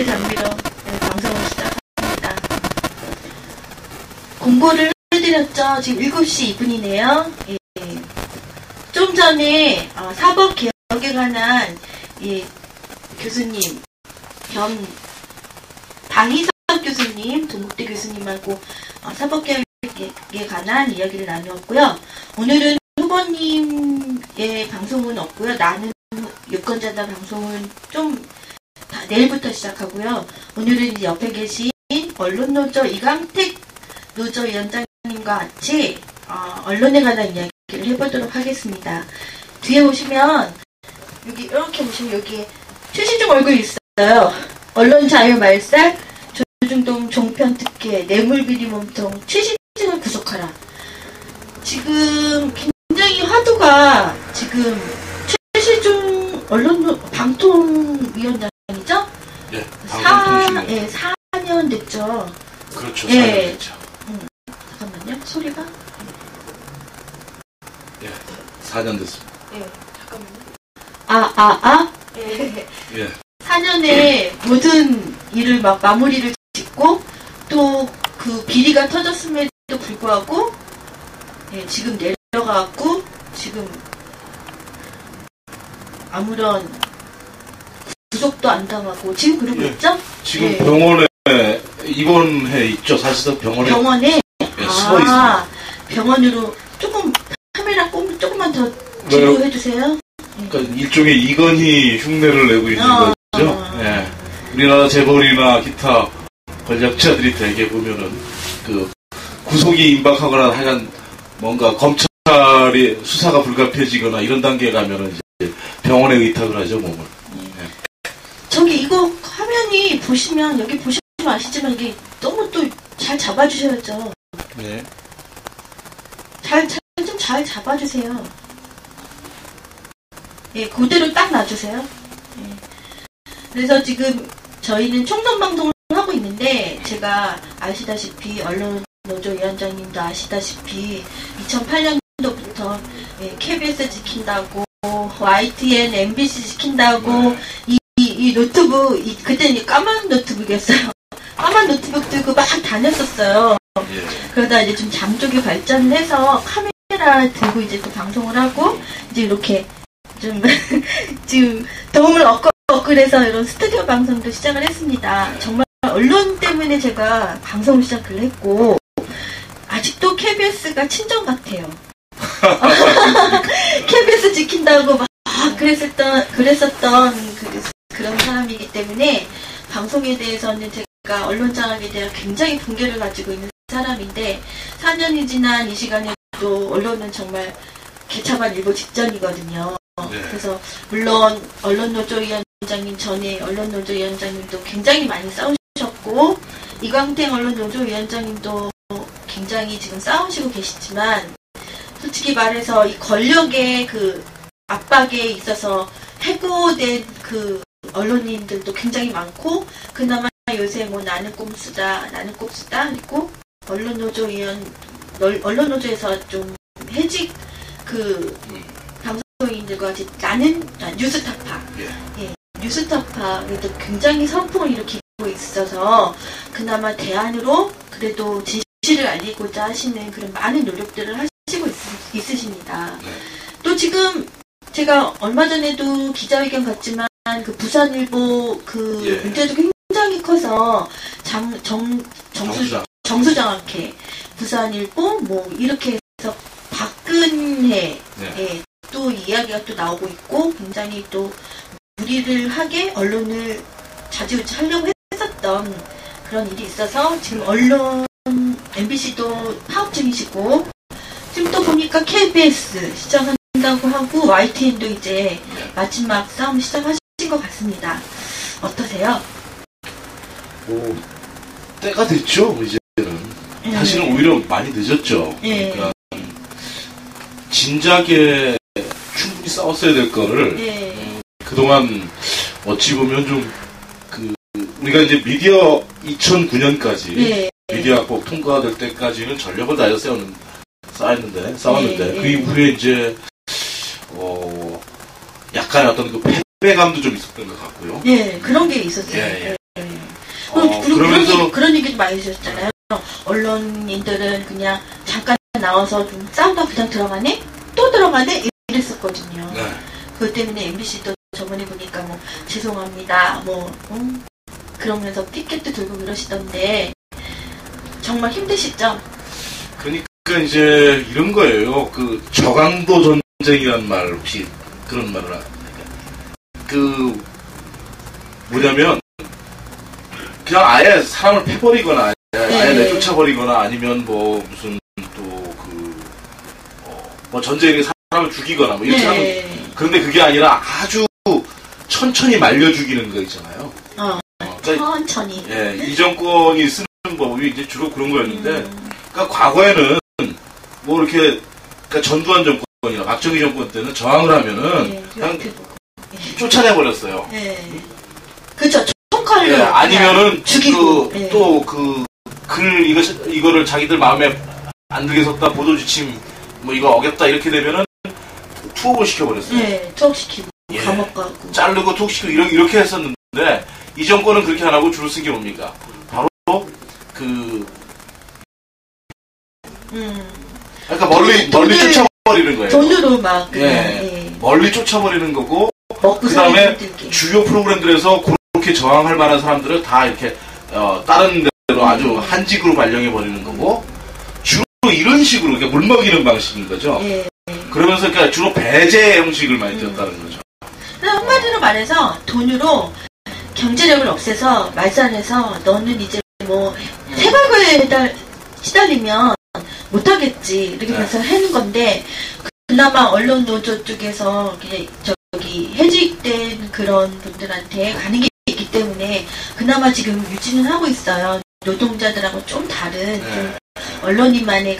노래 장미로 방송을 시작합니다. 공고를 해드렸죠. 지금 7시 2분이네요. 예. 좀 전에 사법 개혁에 관한 교수님, 방희석 교수님, 동국대 교수님하고 사법개혁에 관한 이야기를 나누었고요. 오늘은 후보님의 방송은 없고요. 나는 유권자다 방송은 좀 내일부터 시작하고요. 오늘은 이제 옆에 계신 언론노조 이강택 노조위원장님과 같이 언론에 관한 이야기를 해보도록 하겠습니다. 뒤에 보시면 여기 이렇게 보시면 여기에 최시중 얼굴이 있어요. 언론 자유 말살, 조중동 종편 특혜, 뇌물비리 몸통, 최시중을 구속하라. 지금 굉장히 화두가 지금 최시중 방통위원장이죠? 네, 방통통신위원장. 예, 4년 됐죠. 그렇죠, 예. 4년 됐죠. 잠깐만요, 소리가? 예, 4년 됐습니다. 예, 잠깐만요. 예. 예. 4년에 모든 일을 막 마무리를 짓고 또 그 비리가 터졌음에도 불구하고 지금 내려가고 지금 아무런 구속도 안 당하고 지금 그러고 있죠? 지금 병원에 입원해 있죠. 사실상 병원에 숨어 있습니다. 병원으로 조금 카메라 조금만 더 뒤로 해주세요. 그러니까 일종의 이건희 흉내를 내고 있는 거죠. 예. 우리나라 재벌이나 기타 권력자들이 대개 보면은 그 구속이 임박하거나 하여간 뭔가 검찰이 수사가 불가피해지거나 이런 단계에 가면은 이제 병원에 의탁을 하죠, 몸을. 예. 저기 이거 화면이 보시면 여기 보시면 아시지만 이게 너무 또 잘 잡아주셔야죠. 네. 좀 잘 잡아주세요. 예, 그대로 딱 놔주세요. 예. 그래서 지금 저희는 총론 방송을 하고 있는데 제가 아시다시피 언론노조위원장님도 아시다시피 2008년도부터 KBS 지킨다고 YTN, MBC 지킨다고 이 노트북 그때는 까만 노트북이었어요. 까만 노트북 들고 막 다녔었어요. 그러다 이제 좀 장쪽이 발전을 해서 카메라 들고 이제 또 방송을 하고 이제 이렇게 좀 지금 도움을 얻고그래서 이런 스튜디오 방송도 시작을 했습니다. 정말 언론 때문에 제가 방송을 시작을 했고 아직도 KBS가 친정 같아요. KBS 지킨다고 막 그랬었던 그런 사람이기 때문에 방송에 대해서는 제가 언론 장악에 대한 굉장히 분개를 가지고 있는 사람인데 4년이 지난 이 시간에도 언론은 정말 개차반 일보 직전이거든요. 그래서 물론 언론노조위원장님 전에 언론노조위원장님도 굉장히 많이 싸우셨고 이광택 언론노조위원장님도 굉장히 지금 싸우시고 계시지만 솔직히 말해서 이 권력의 그 압박에 있어서 해고된 그 언론인들도 굉장히 많고 그나마 요새 뭐 나는 꼼수다 그리고 언론노조에서 좀 해직 그 방송인들과 같이 나는 뉴스타파 뉴스타파에도 굉장히 선풍을 일으키고 있어서 그나마 대안으로 그래도 진실을 알리고자 하시는 그런 많은 노력들을 하시고 있으십니다. 또 지금 제가 얼마 전에도 기자회견 갔지만 그 부산일보 그 문제도 굉장히 커서 정수장학회 부산일보 뭐 이렇게 해서 박근혜 또 이야기가 또 나오고 있고 굉장히 또 무리를 하게 언론을 좌지우지하려고 했었던 그런 일이 있어서 지금 언론 MBC도 파업 중이시고 지금 또 보니까 KBS 시작한다고 하고 YTN도 이제 마지막 싸움 시작하신 것 같습니다. 어떠세요? 때가 됐죠, 이제는. 사실은 오히려 많이 늦었죠. 그러니까 진작에 충분히 싸웠어야 될 거를 그동안 어찌 보면 좀 우리가 이제 미디어 2009년까지 미디어학법 통과될 때까지는 전력을 다해서 싸웠는데 그 이후에 이제 약간 어떤 그 패배감도 좀 있었던 것 같고요. 그런 게 있었어요. 그리고 그러면서 그런 얘기도 많이 해주셨잖아요. 언론인들은 그냥 잠깐 나와서 좀 싸우다 그냥 들어가네? 또 들어가네? 이랬었거든요. 네. 그것 때문에 MBC도 저번에 보니까 뭐 죄송합니다 뭐 그러면서 피켓도 들고 그러시던데 정말 힘드시죠? 그러니까 이제 이런 거예요. 그 저강도 전쟁이란 말 혹시 그런 말을 그 뭐냐면 그냥 아예 사람을 패버리거나 아예 내쫓아버리거나 아니면 뭐 무슨 또 그 뭐 전쟁에 사람을 죽이거나 뭐 이렇게 하면 그런데 그게 아니라 아주 천천히 말려 죽이는 거 있잖아요. 그러니까 천천히. 예, 이 정권이 쓰는 법이 이제 주로 그런 거였는데, 그러니까 과거에는 뭐 이렇게 그러니까 전두환 정권이나 박정희 정권 때는 저항을 하면은 그냥 쫓아내 버렸어요. 그렇죠. 총칼로. 예, 아니면은 죽이고. 이거를 자기들 마음에 안 들게 섰다 보도 지침 뭐 이거 어겼다 이렇게 되면은 투옥을 시켜버렸어요. 네, 투옥시키고 감옥 가고. 자르고 투옥시키고 이렇게 했었는데 이 정권은 그렇게 안 하고 주로 쓴 게 뭡니까? 바로 그러니까 멀리 쫓아버리는 거예요. 돈으로 막 그냥, 멀리 쫓아버리는 거고 먹고 그 다음에 주요 프로그램들에서 그렇게 저항할 만한 사람들을 다 이렇게 다른 데로 아주 한직으로 발령해 버리는 거고 주로 이런 식으로 그러니까 물먹이는 방식인 거죠. 그러면서 그러니까 주로 배제 형식을 많이 띄었다는 거죠. 한마디로 말해서 돈으로 경제력을 없애서 말살해서 너는 이제 뭐 세발고에 시달리면 못하겠지 이렇게 해서 하는 건데 그나마 언론 노조 쪽에서 저기 해직된 그런 분들한테 가는 게 있기 때문에 그나마 지금 유지는 하고 있어요. 노동자들하고 좀 다른 좀 언론인만의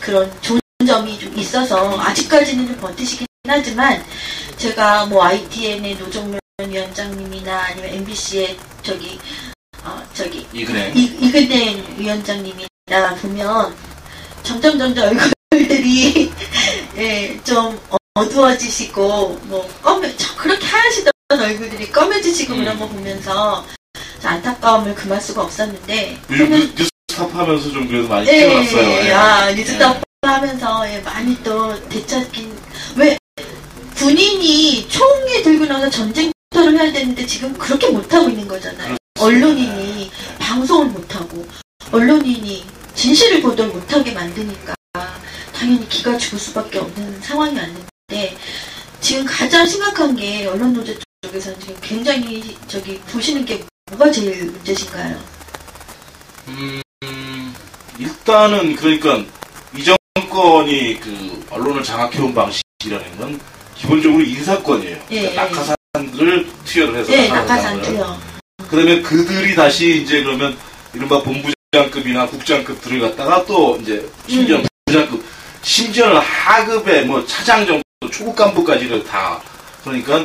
그런 좋은 점이 좀 있어서 아직까지는 좀 버티시긴 하지만 제가 뭐 ITN의 노정면 위원장님이나 아니면 MBC의 저기 이근행 위원장님이나 보면 점점 얼굴들이 좀 어두워지시고 뭐 그렇게 하시던 얼굴들이 검해지시고 그런 거 보면서 안타까움을 금할 수가 없었는데 뉴스타파 하면서 좀 그래도 많이 키워놨어요. 뉴스타파 하면서 많이 또 되찾긴 왜 군인이 총에 들고 나서 전쟁터를 해야 되는데 지금 그렇게 못하고 있는 거잖아요. 언론인이 방송을 못하고 언론인이 진실을 보도 못하게 만드니까 당연히 기가 죽을 수밖에 없는 상황이 왔는데 지금 가장 심각한 게 언론 노조 쪽에서는 지금 굉장히 보시는 게 뭐가 제일 문제신가요? 일단은 그러니까 이 정권이 그 언론을 장악해온 방식이라는 건 기본적으로 인사권이에요. 그러니까 낙하산들을 투여를 해서 낙하산 투여. 그러면 그들이 다시 이제 그러면 이른바 본부장급이나 국장급들을 갖다가 또 이제 심지어 부장급, 심지어는 하급의 뭐 차장 정도 초급 간부까지를 다 그러니까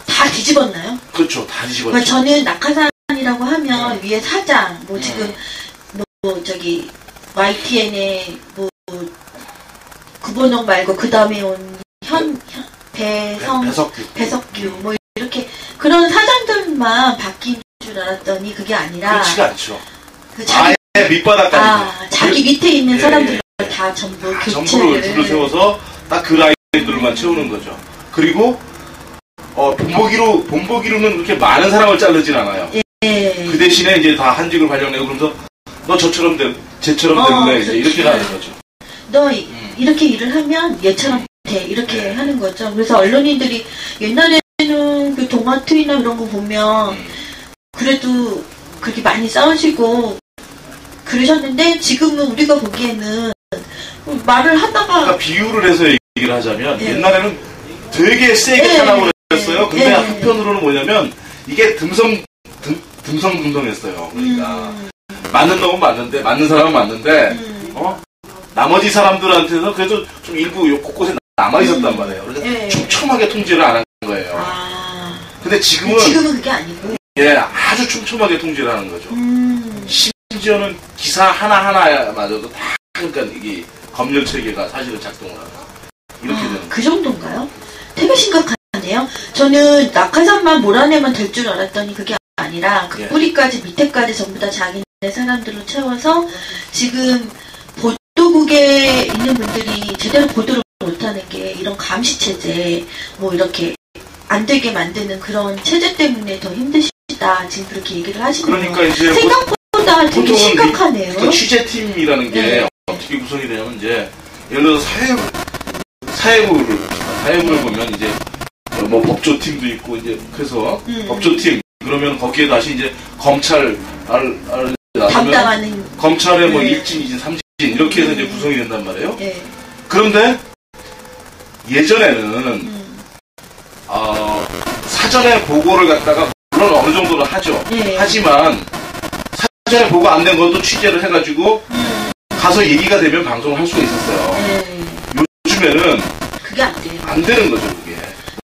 다 뒤집었나요? 그렇죠, 다 뒤집었죠. 저는 낙하산이라고 하면 위에 사장, 뭐 지금 뭐 저기 YTN의 뭐 구본홍 말고 그 다음에 온 배석규 뭐 이렇게 그런 사장들만 바뀐 줄 알았더니 그게 아니라 그렇지가 않죠. 아예 밑바닥까지 자기 밑에 있는 사람들 다 전부 전부를 줄을 세워서 딱 그 라인들만 채우는 거죠. 그리고 본보기로는 그렇게 많은 사람을 자르진 않아요. 그 대신에 이제 다 한직을 발령내고 그러면서 너 저처럼 쟤처럼 될래 이제 이렇게 하는 거죠. 너 이렇게 일을 하면 얘처럼 돼 이렇게 하는 거죠. 그래서 언론인들이 옛날에는 그 동아트이나 이런 거 보면 그래도 그렇게 많이 싸우시고 그러셨는데 지금은 우리가 보기에는 말을 하다가 그러니까 비유를 해서 얘기를 하자면 옛날에는 되게 세게 탄압을 했어요. 근데 한편으로는 뭐냐면 이게 듬성듬성했어요. 그러니까 맞는 놈은 맞는데 맞는 사람은 맞는데 나머지 사람들한테는 그래도 좀 일부 곳곳에 남아있었단 말이에요. 그래서 촘촘하게 통제를 안 한 거예요. 근데 지금은 그게 아니고 아주 촘촘하게 통제를 하는 거죠. 심지어는 기사 하나하나마저도 다 그러니까 이게 검열 체계가 사실은 작동을 하고 이렇게 되는 그 정도인가요? 되게 심각하네요. 저는 낙하산만 몰아내면 될 줄 알았더니 그게 아니라 그 뿌리까지 밑에까지 전부 다 자기네 사람들로 채워서 지금 보도국에 있는 분들이 제대로 보도를 못하는 게 이런 감시 체제, 뭐 이렇게 안 되게 만드는 그런 체제 때문에 더 힘드시다. 지금 그렇게 얘기를 하시네요. 그러니까 이제 생각보다 되게 심각하네요. 그 취재팀이라는 게 어떻게 구성이 되냐면 이제 예를 들어서 사회부를 보면 이제 뭐 법조팀도 있고 이제 그래서 법조팀 그러면 거기에 다시 이제 검찰 담당하는 검찰의 뭐 1진, 2진, 3진 이렇게 해서 이제 구성이 된단 말이에요. 그런데 예전에는 사전에 보고를 갖다가 물론 어느 정도는 하죠. 하지만 사전에 보고 안 된 것도 취재를 해가지고 가서 얘기가 되면 방송을 할 수가 있었어요. 요즘에는 그게 안 돼요. 안 되는 거죠, 그게.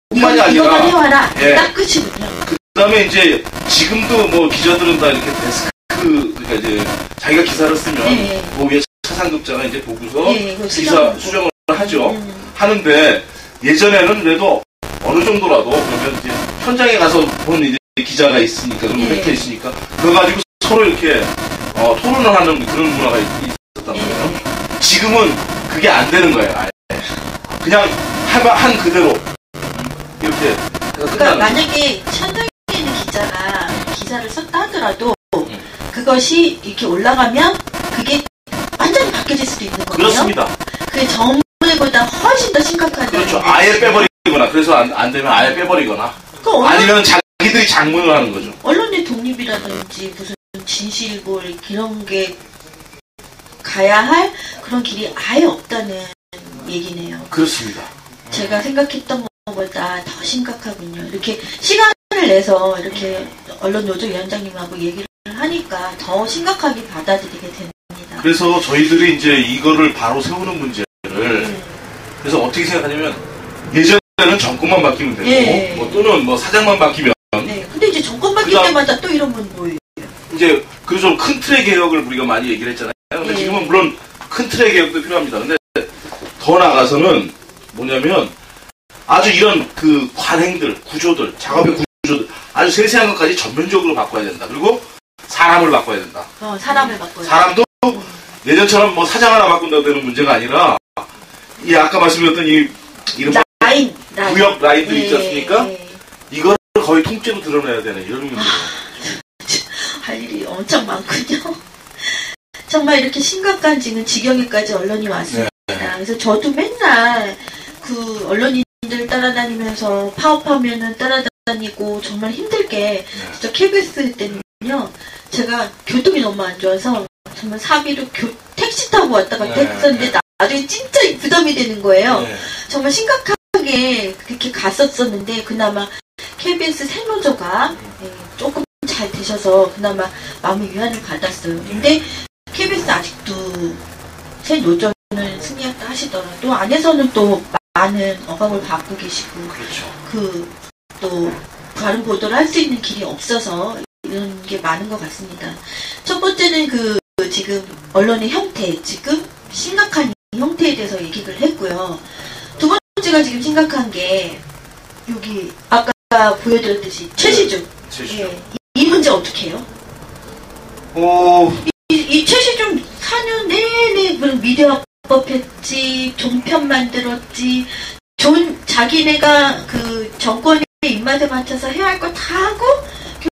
뿐만이 아니라 이거만 해와라. 딱 끝이군요. 그 다음에 이제 지금도 뭐 기자들은 다 이렇게 데스크 그러니까 이제 자기가 기사를 쓰면 그 위에 차상급자가 이제 보고서 기사 수정을 하죠. 하는데 예전에는 그래도 어느 정도라도 그러면 이제 현장에 가서 본 이제 기자가 있으니까 그런 팩트 있으니까 그거 가지고 서로 이렇게 토론을 하는 그런 문화가 있었단 말이에요. 지금은 그게 안 되는 거예요. 아예. 그냥 한 그대로 이렇게. 그러니까 만약에 현장에 있는 기자가 기사를 썼다 하더라도 그것이 이렇게 올라가면 그게 완전히 바뀌어질 수도 있는 거예요. 그렇습니다. 그게 정말보다 훨씬 더 심각한. 그렇죠. 아예 빼버리거나 그래서 안 되면 아예 빼버리거나 아니면 자기들이 장문을 하는 거죠. 언론의 독립이라든지 무슨 진실볼 이런 게 가야 할 그런 길이 아예 없다는 얘기네요. 그렇습니다. 제가 생각했던 것보다 더 심각하군요. 이렇게 시간을 내서 이렇게 언론 노조 위원장님하고 얘기를 하니까 더 심각하게 받아들이게 됩니다. 그래서 저희들이 이제 이거를 바로 세우는 문제를 그래서 어떻게 생각하냐면 예전에는 정권만 바뀌면 되고 뭐 또는 뭐 사장만 바뀌면 근데 이제 정권 바뀔 때마다 또 이런 건 뭐예요? 이제 그래서 큰 틀의 개혁을 우리가 많이 얘기를 했잖아요. 근데 지금은 물론 큰 틀의 개혁도 필요합니다. 근데 더 나가서는 뭐냐면 아주 이런 그 관행들, 구조들, 작업의 구조들 아주 세세한 것까지 전면적으로 바꿔야 된다. 그리고 사람을 바꿔야 된다. 사람을 바꿔야 사람도 예전처럼 뭐 사장 하나 바꾼다고 되는 문제가 아니라 이 아까 말씀드렸던 이 이른바 구역 라인들 있지 않습니까? 이거를 거의 통째로 드러내야 되는 이런 문제예요. 할 일이 엄청 많군요. 정말 이렇게 심각한 지금 지경에까지 언론이 왔습니다. 그래서 저도 맨날 그 언론인들 따라다니면서 파업하면은 따라다니고 정말 힘들게 진짜 KBS 때는요. 제가 교통이 너무 안 좋아서 정말 사비로 택시 타고 왔다 갔다 했었는데 나중에 진짜 부담이 되는 거예요. 정말 심각하게 그렇게 갔었었는데 그나마 KBS 새노조가 조금 잘 되셔서 그나마 마음의 위안을 받았어요. 근데 KBS 아직도 새노조는 승리했다 하시더라도 안에서는 또 많은 억압을 받고 계시고 또 다른 보도를 할 수 있는 길이 없어서 이런 게 많은 것 같습니다. 첫 번째는 지금 언론의 형태, 지금 심각한 형태에 대해서 얘기를 했고요. 두 번째가 지금 심각한 게 여기 아까 보여드렸듯이 최시중. 이 문제 어떻게 해요? 이 최시중 4년 내내 그런 미디어 합법했지, 종편 만들었지, 자기네가 그 정권의 입맛에 맞춰서 해야 할 거 다 하고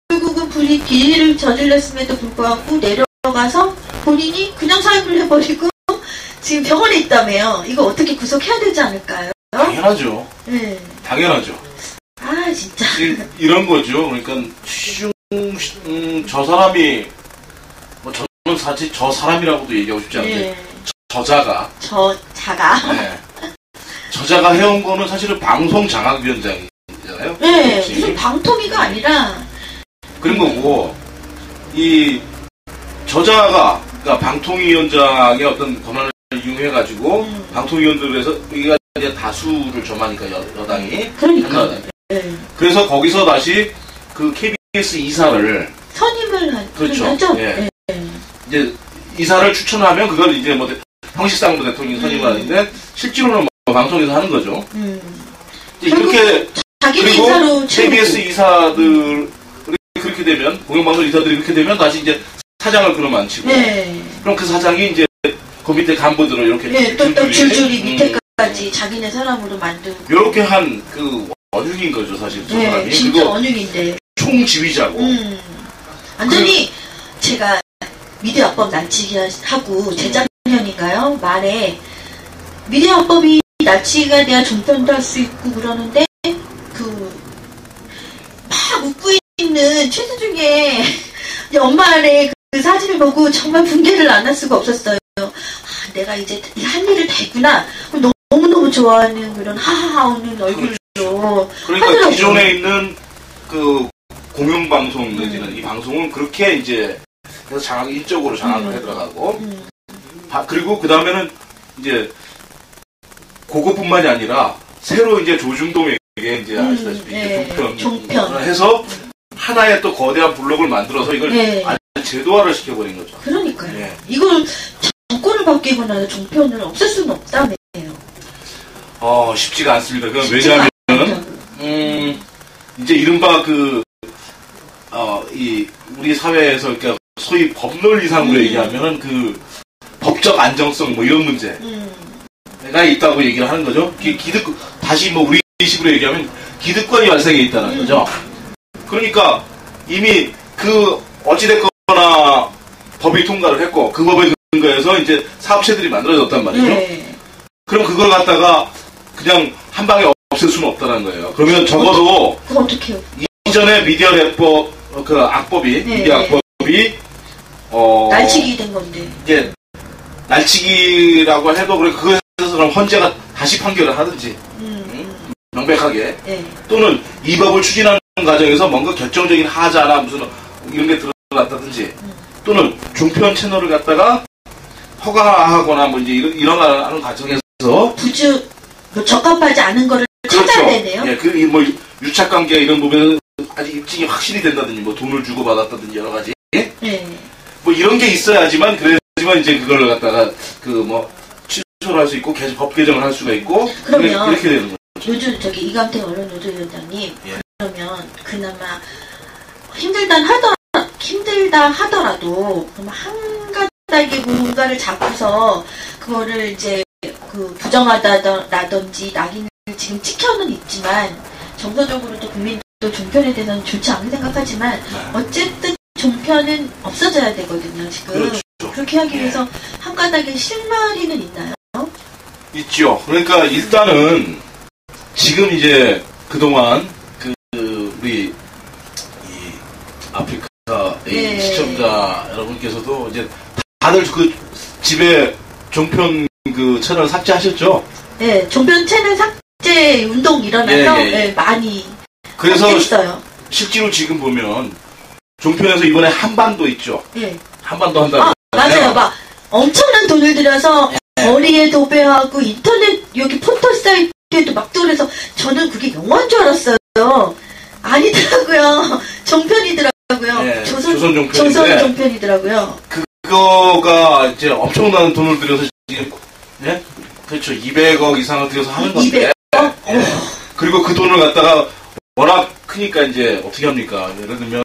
결국은 비리를 저질렀음에도 불구하고 내려가서 본인이 그냥 사임을 해버리고 지금 병원에 있다며요. 이거 어떻게 구속해야 되지 않을까요? 당연하죠. 당연하죠. 진짜. 이런 거죠. 그러니까 취중 저 사람이 뭐 저는 사실 저 사람이라고도 얘기하고 싶지 않은데 저자가 저자가 해온 거는 사실은 방송장악위원장이잖아요. 무슨 방통위가 아니라 그런 거고 이 저자가 그러니까 방통위원장의 어떤 권한을 이용해가지고 방통위원들에서 여기가 이제 다수를 점하니까 여당이 그러니까 그래서 거기서 다시 그 KBS 이사를 선임을 하죠. 이제 이사를 추천하면 그걸 이제 뭐 형식상 대통령이 선임을 하는데 실제로는 뭐 방송에서 하는 거죠. 이제 이렇게 자기 그리고 인사로 KBS 이사들이 그렇게 그렇게 되면, 공영방송 이사들이 그렇게 되면 다시 이제 사장을 그럼 안 치고. 네. 그럼 그 사장이 이제 그 밑에 간부들을 이렇게. 네, 또 줄줄이 밑에까지 자기네 사람으로 만들고. 이렇게 한 그 원흉인 거죠, 사실. 저 네, 사람이. 진짜 원흉인데. 총지휘자고. 완전히 제가 미디어학법 난치기 하고 재작년인가요? 말에 미디어학법이 난치기가 돼야 종편도 할 수 있고 그러는데 막 웃고 있는 최수중의 엄마의 그 사진을 보고 정말 분개를 안 할 수가 없었어요. 아, 내가 이제 한 일을 다 했구나. 너무너무 좋아하는 그런 하하하 웃는 얼굴로. 그러니까 하더라고요. 기존에 있는 그 공영방송 내지는 이 방송은 그렇게 이제 그래서 일적으로 장악을 해 들어가고 그리고 그 다음에는 이제 그것뿐만이 아니라 새로 이제 조중동에게 이제 아시다시피 이제 종편을 해서 하나의 또 거대한 블록을 만들어서 이걸 아주 제도화를 시켜버린 거죠. 그러니까요. 네. 이걸 정권을 바뀌고 나서 종편을 없앨 수는 없다며요. 쉽지가 않습니다. 그건 왜냐하면 이제 이른바 우리 사회에서 그러니까 소위 법논리상으로 얘기하면은 그 법적 안정성 뭐 이런 문제가 있다고 얘기를 하는 거죠. 다시 뭐 우리 식으로 얘기하면 기득권이 발생해 있다는 거죠. 그러니까 이미 어찌됐거나 법이 통과를 했고 그 법에 근거해서 이제 사업체들이 만들어졌단 말이죠. 네. 그럼 그걸 갖다가 그냥 한 방에 없앨 수는 없다는 거예요. 그러면 적어도 어떻게요? 이전에 미디어 랩법 악법이 미디어 악법이 날치기 된 건데 이게 날치기라고 해도 그거에서 그럼 헌재가 다시 판결을 하든지 명백하게 또는 이 법을 추진하는 과정에서 뭔가 결정적인 하자나 무슨 이런 게 드러났다든지 또는 종편 채널을 갖다가 허가하거나 뭐 이제 일어나는 과정에서 적합하지 않은 거를 찾아야 되네요. 예, 뭐 유착관계 이런 부분은 아직 입증이 확실히 된다든지 뭐 돈을 주고 받았다든지 여러 가지 뭐 이런 게 있어야지만 그래야지만 이제 그걸 갖다가 뭐 취소를 할 수 있고 법 개정을 할 수가 있고 그러면 그렇게 되는 거죠. 요즘 이감태 언론노조위원장님 그러면 그나마 힘들다 하더라도 한 가닥의 뭔가를 잡고서 그거를 이제 부정하다라든지 낙인을 지금 찍혀는 있지만 정서적으로도 국민도 종편에 대해서는 좋지 않게 생각하지만 어쨌든 종편은 없어져야 되거든요. 지금 그렇죠. 그렇게 하기 위해서 한 가닥의 실마리는 있나요? 있죠. 그러니까 일단은 지금 이제 그동안 우리 이 아프리카의 시청자 여러분께서도 이제 다들 집에 종편 채널 삭제하셨죠? 네, 종편 채널 삭제 운동 일어나서 많이 그래서 삭제했어요. 실제로 지금 보면 종편에서 이번에 한반도 있죠? 네. 한반도 한다고. 맞아요. 막 엄청난 돈을 들여서 거리에 도배하고 인터넷 여기 포털 사이트에도 막 들어서 저는 그게 영화인 줄 알았어요. 아니더라고요. 종편이더라고요. 조선 종편이더라고요. 그거가 이제 엄청난 돈을 들여서 지금 그렇죠. 200억 이상을 들여서 하는 건데. 200억? 그리고 그 돈을 갖다가 워낙 크니까 이제 어떻게 합니까? 예를 들면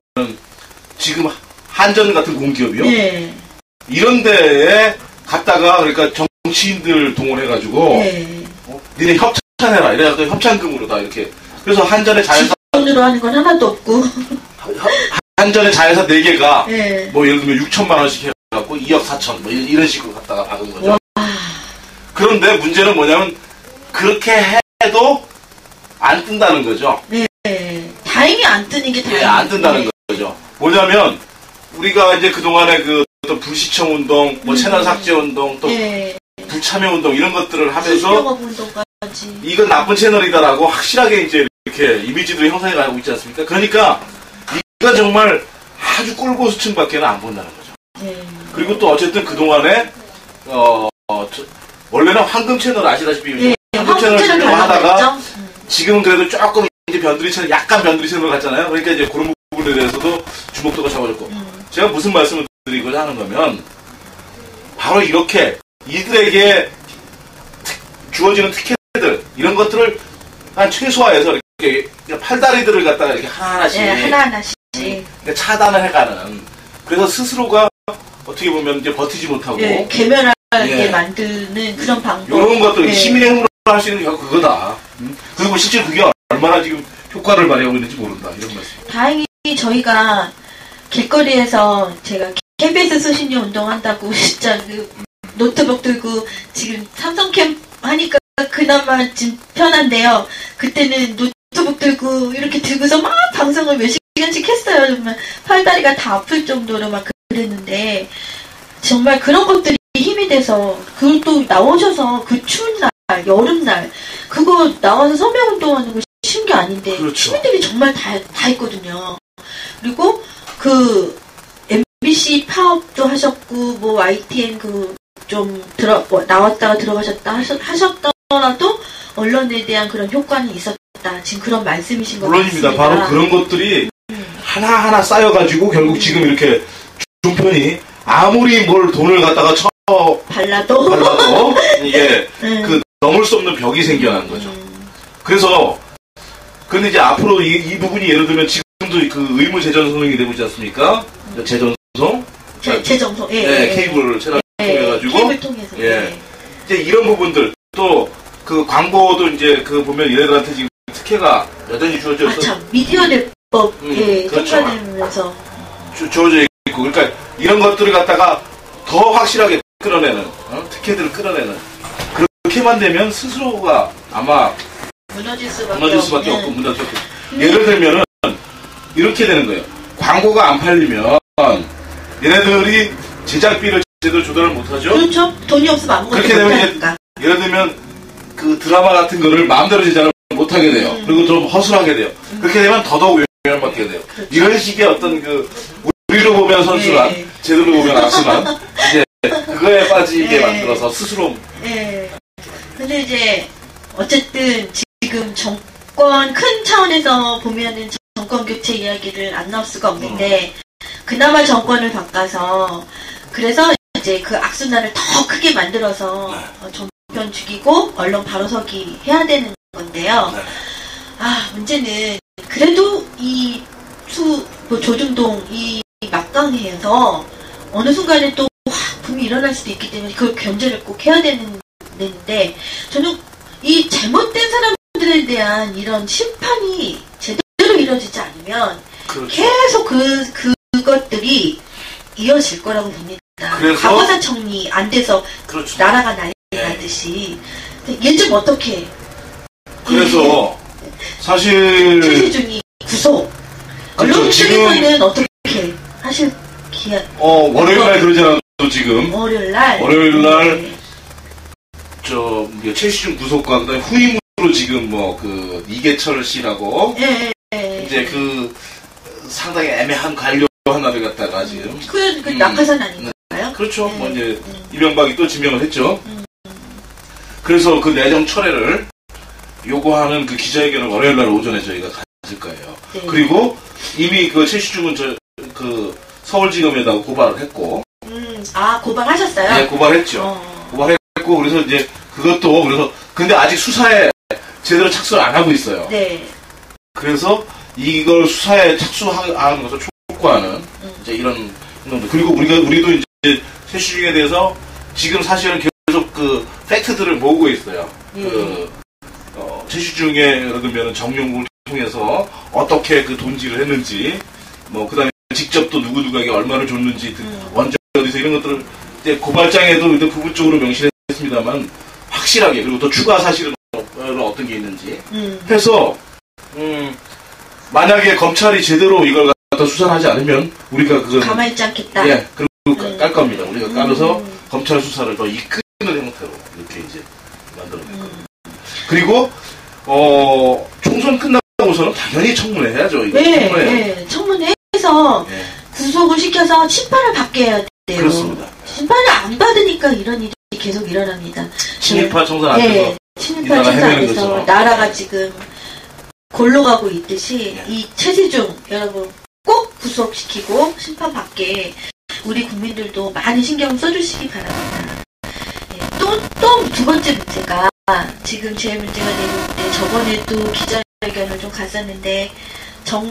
지금 한전 같은 공기업이요. 이런 데에 갔다가 그러니까 정치인들 동원해가지고 니네 협찬해라 이래가지고 협찬금으로 다 이렇게 그래서 한전의 자회사 돈으로 하는 건 하나도 없고 한전의 자회사 4개가 뭐 예를 들면 6천만 원씩 해갖고 2억 4천 뭐 이런 식으로 갖다가 받은 거죠. 그런데 문제는 뭐냐면 그렇게 해도 안 뜬다는 거죠. 다행히 안 뜨는 게 다행이에요. 안 뜬다는 거죠. 뭐냐면 우리가 이제 그동안에 또 불시청 운동, 뭐 채널 삭제 운동, 또 불참여 운동 이런 것들을 하면서 이건 나쁜 채널이다라고 확실하게 이제 이렇게 이미지도 형성해 가고 있지 않습니까? 그러니까 이건 정말 아주 꿀고수층밖에는 안 본다는 거죠. 그리고 또 어쨌든 그동안에 원래는 황금 채널 아시다시피 황금 채널을 하다가 지금은 그래도 조금 이제 변두리 채널 약간 변두리 채널 같잖아요. 그러니까 이제 그런 부분에 대해서도 주목도가 잡아졌고 제가 무슨 말씀을 드리고자 하는 거면 바로 이렇게 이들에게 주어지는 특혜들 이런 것들을 한 최소화해서 이렇게 팔다리들을 갖다가 이렇게 하나하나씩 그렇지. 그러니까 차단을 해가는. 그래서 스스로가 어떻게 보면 이제 버티지 못하고 괴멸하게 예. 만드는 그런 방법. 이런 것들 시민의 힘으로 할 수 있는 게 그거다. 그리고 실제 그게 얼마나 지금 효과를 발휘하고 있는지 모른다. 이런 말씀. 다행히 저희가 길거리에서 제가 KBS 수신료 운동한다고 진짜 그 노트북 들고 지금 삼성캠 하니까 그나마 좀 편한데요. 그때는 노트북 들고 이렇게 들고서 막 방송을 몇 시간씩 했어요. 정말 팔다리가 다 아플 정도로 막 그랬는데 정말 그런 것들이 힘이 돼서 그걸 또 나오셔서 그 추운 날, 여름날 그거 나와서 서명운동하는 거 쉬운 게 아닌데 그렇죠. 시민들이 정말 다 했거든요. 그리고 그 MBC 파업도 하셨고 뭐 YTN 그 좀 나왔다가 들어가셨다 하셨더라도 언론에 대한 그런 효과는 있었다. 지금 그런 말씀이신 것 물론입니다. 같습니다. 바로 그런 것들이 하나하나 쌓여가지고 결국 지금 이렇게 종편이 아무리 뭘 돈을 갖다가 발라도 이게 그 넘을 수 없는 벽이 생겨난 거죠. 그래서 근데 이제 앞으로 이 부분이 예를 들면 지금도 그 의무재전송이 되고 있지 않습니까? 재전송? 재정송, 케이블을 채널 통해가지고 케이블 통해서 이제 이런 부분들 또 그 광고도 이제 그 보면 얘네들한테 지금 특혜가 여전히 주어져 있어. 참 미디어 뇌법에 그렇죠. 통과되면서 주어져 있고 그러니까 이런 것들을 갖다가 더 확실하게 끌어내는 특혜들을 끌어내는 그렇게만 되면 스스로가 아마 무너질 수밖에 없고 무너질 수밖에 없고 예를 들면은 이렇게 되는 거예요. 광고가 안 팔리면 얘네들이 제작비를 제대로 조달을 못하죠. 그렇죠. 돈이 없으면 아무것도 그렇게 되면 못하니까. 예를 들면 그 드라마 같은 거를 마음대로 제작을 못하게 돼요. 그리고 좀 허술하게 돼요. 그렇게 되면 더더욱 영향받게 돼요. 그렇죠. 이런 식의 어떤 그 우리로 보면 선수란 제대로 보면 악수란 이제 그거에 빠지게 만들어서 스스로 근데 이제 어쨌든 지금 정권 큰 차원에서 보면은 정권 교체 이야기를 안 나올 수가 없는데 그나마 정권을 바꿔서 그래서 이제 그 악순환을 더 크게 만들어서 정권 죽이고 언론 바로서기 해야 되는 건데요. 문제는 그래도 이 조중동 이 막강해에서 어느 순간에 또 붐이 일어날 수도 있기 때문에 그걸 견제를 꼭 해야 되는데 저는 이 잘못된 사람들에 대한 이런 심판이 제대로 이루어지지 않으면 그렇죠. 계속 그것들이 이어질 거라고 봅니다. 그래서 과거사 정리 안 돼서 그렇죠. 나라가 난리 나듯이 얘 좀 어떻게 그래서 사실 최세중이 구속 그렇죠. 언론 쪽에서는 어떻게 하실 기한 월요일날 그러잖아요. 지금 월요일날 저 최시중 구속과 그다음에 후임으로 지금 뭐 그 이계철 씨라고 이제 그 상당히 애매한 관료 하나를 갖다가 지금 그 낙하산 아닌가요? 그렇죠. 뭐 이제 이명박이 또 지명을 했죠. 그래서 그 내정 철회를 요구하는 그 기자회견을 월요일날 오전에 저희가 가질 거예요. 그리고 이미 그 최시중은 그 서울지검에다가 고발을 했고. 고발하셨어요? 네, 고발했죠. 고발했고 그래서 이제 그것도 그래서 근데 아직 수사에 제대로 착수를 안 하고 있어요. 네. 그래서 이걸 수사에 착수하는 것을 촉구하는 이제 이런 그리고 우리도 이제 최시중에 대해서 지금 사실은 계속 그 팩트들을 모으고 있어요. 최시중에 예를 들면 정용국을 통해서 어떻게 그 돈질을 했는지 뭐 그다음에 직접 또 누구에게 얼마를 줬는지 원전 어디서 이런 것들을 이제 고발장에도 이제 부분적으로 명시했습니다만 확실하게 그리고 또 추가 사실은 어떤 게 있는지 해서 만약에 검찰이 제대로 이걸 갖다 수사하지 않으면 우리가 그걸 가만히 있지 않겠다. 그리고 깔 겁니다. 우리가 깔아서 검찰 수사를 더 이끄는 형태로 이렇게 이제 만들어낼 겁니다. 그리고 총선 끝나고서는 당연히 청문회 해야죠. 이거. 청문회에서 구속을 시켜서 심판을 받게 해야 돼요. 그렇습니다. 심판을 안 받으니까 이런 일이 계속 일어납니다. 친일파 청산 앞에서 친일파 청산 앞에서 나라가 지금 골로 가고 있듯이 이 최세중 여러분 꼭 구속시키고 심판받게 우리 국민들도 많은 신경을 써주시기 바랍니다. 또 두 번째 문제가 지금 제일 문제가 되는데 저번에도 기자회견을 좀 갔었는데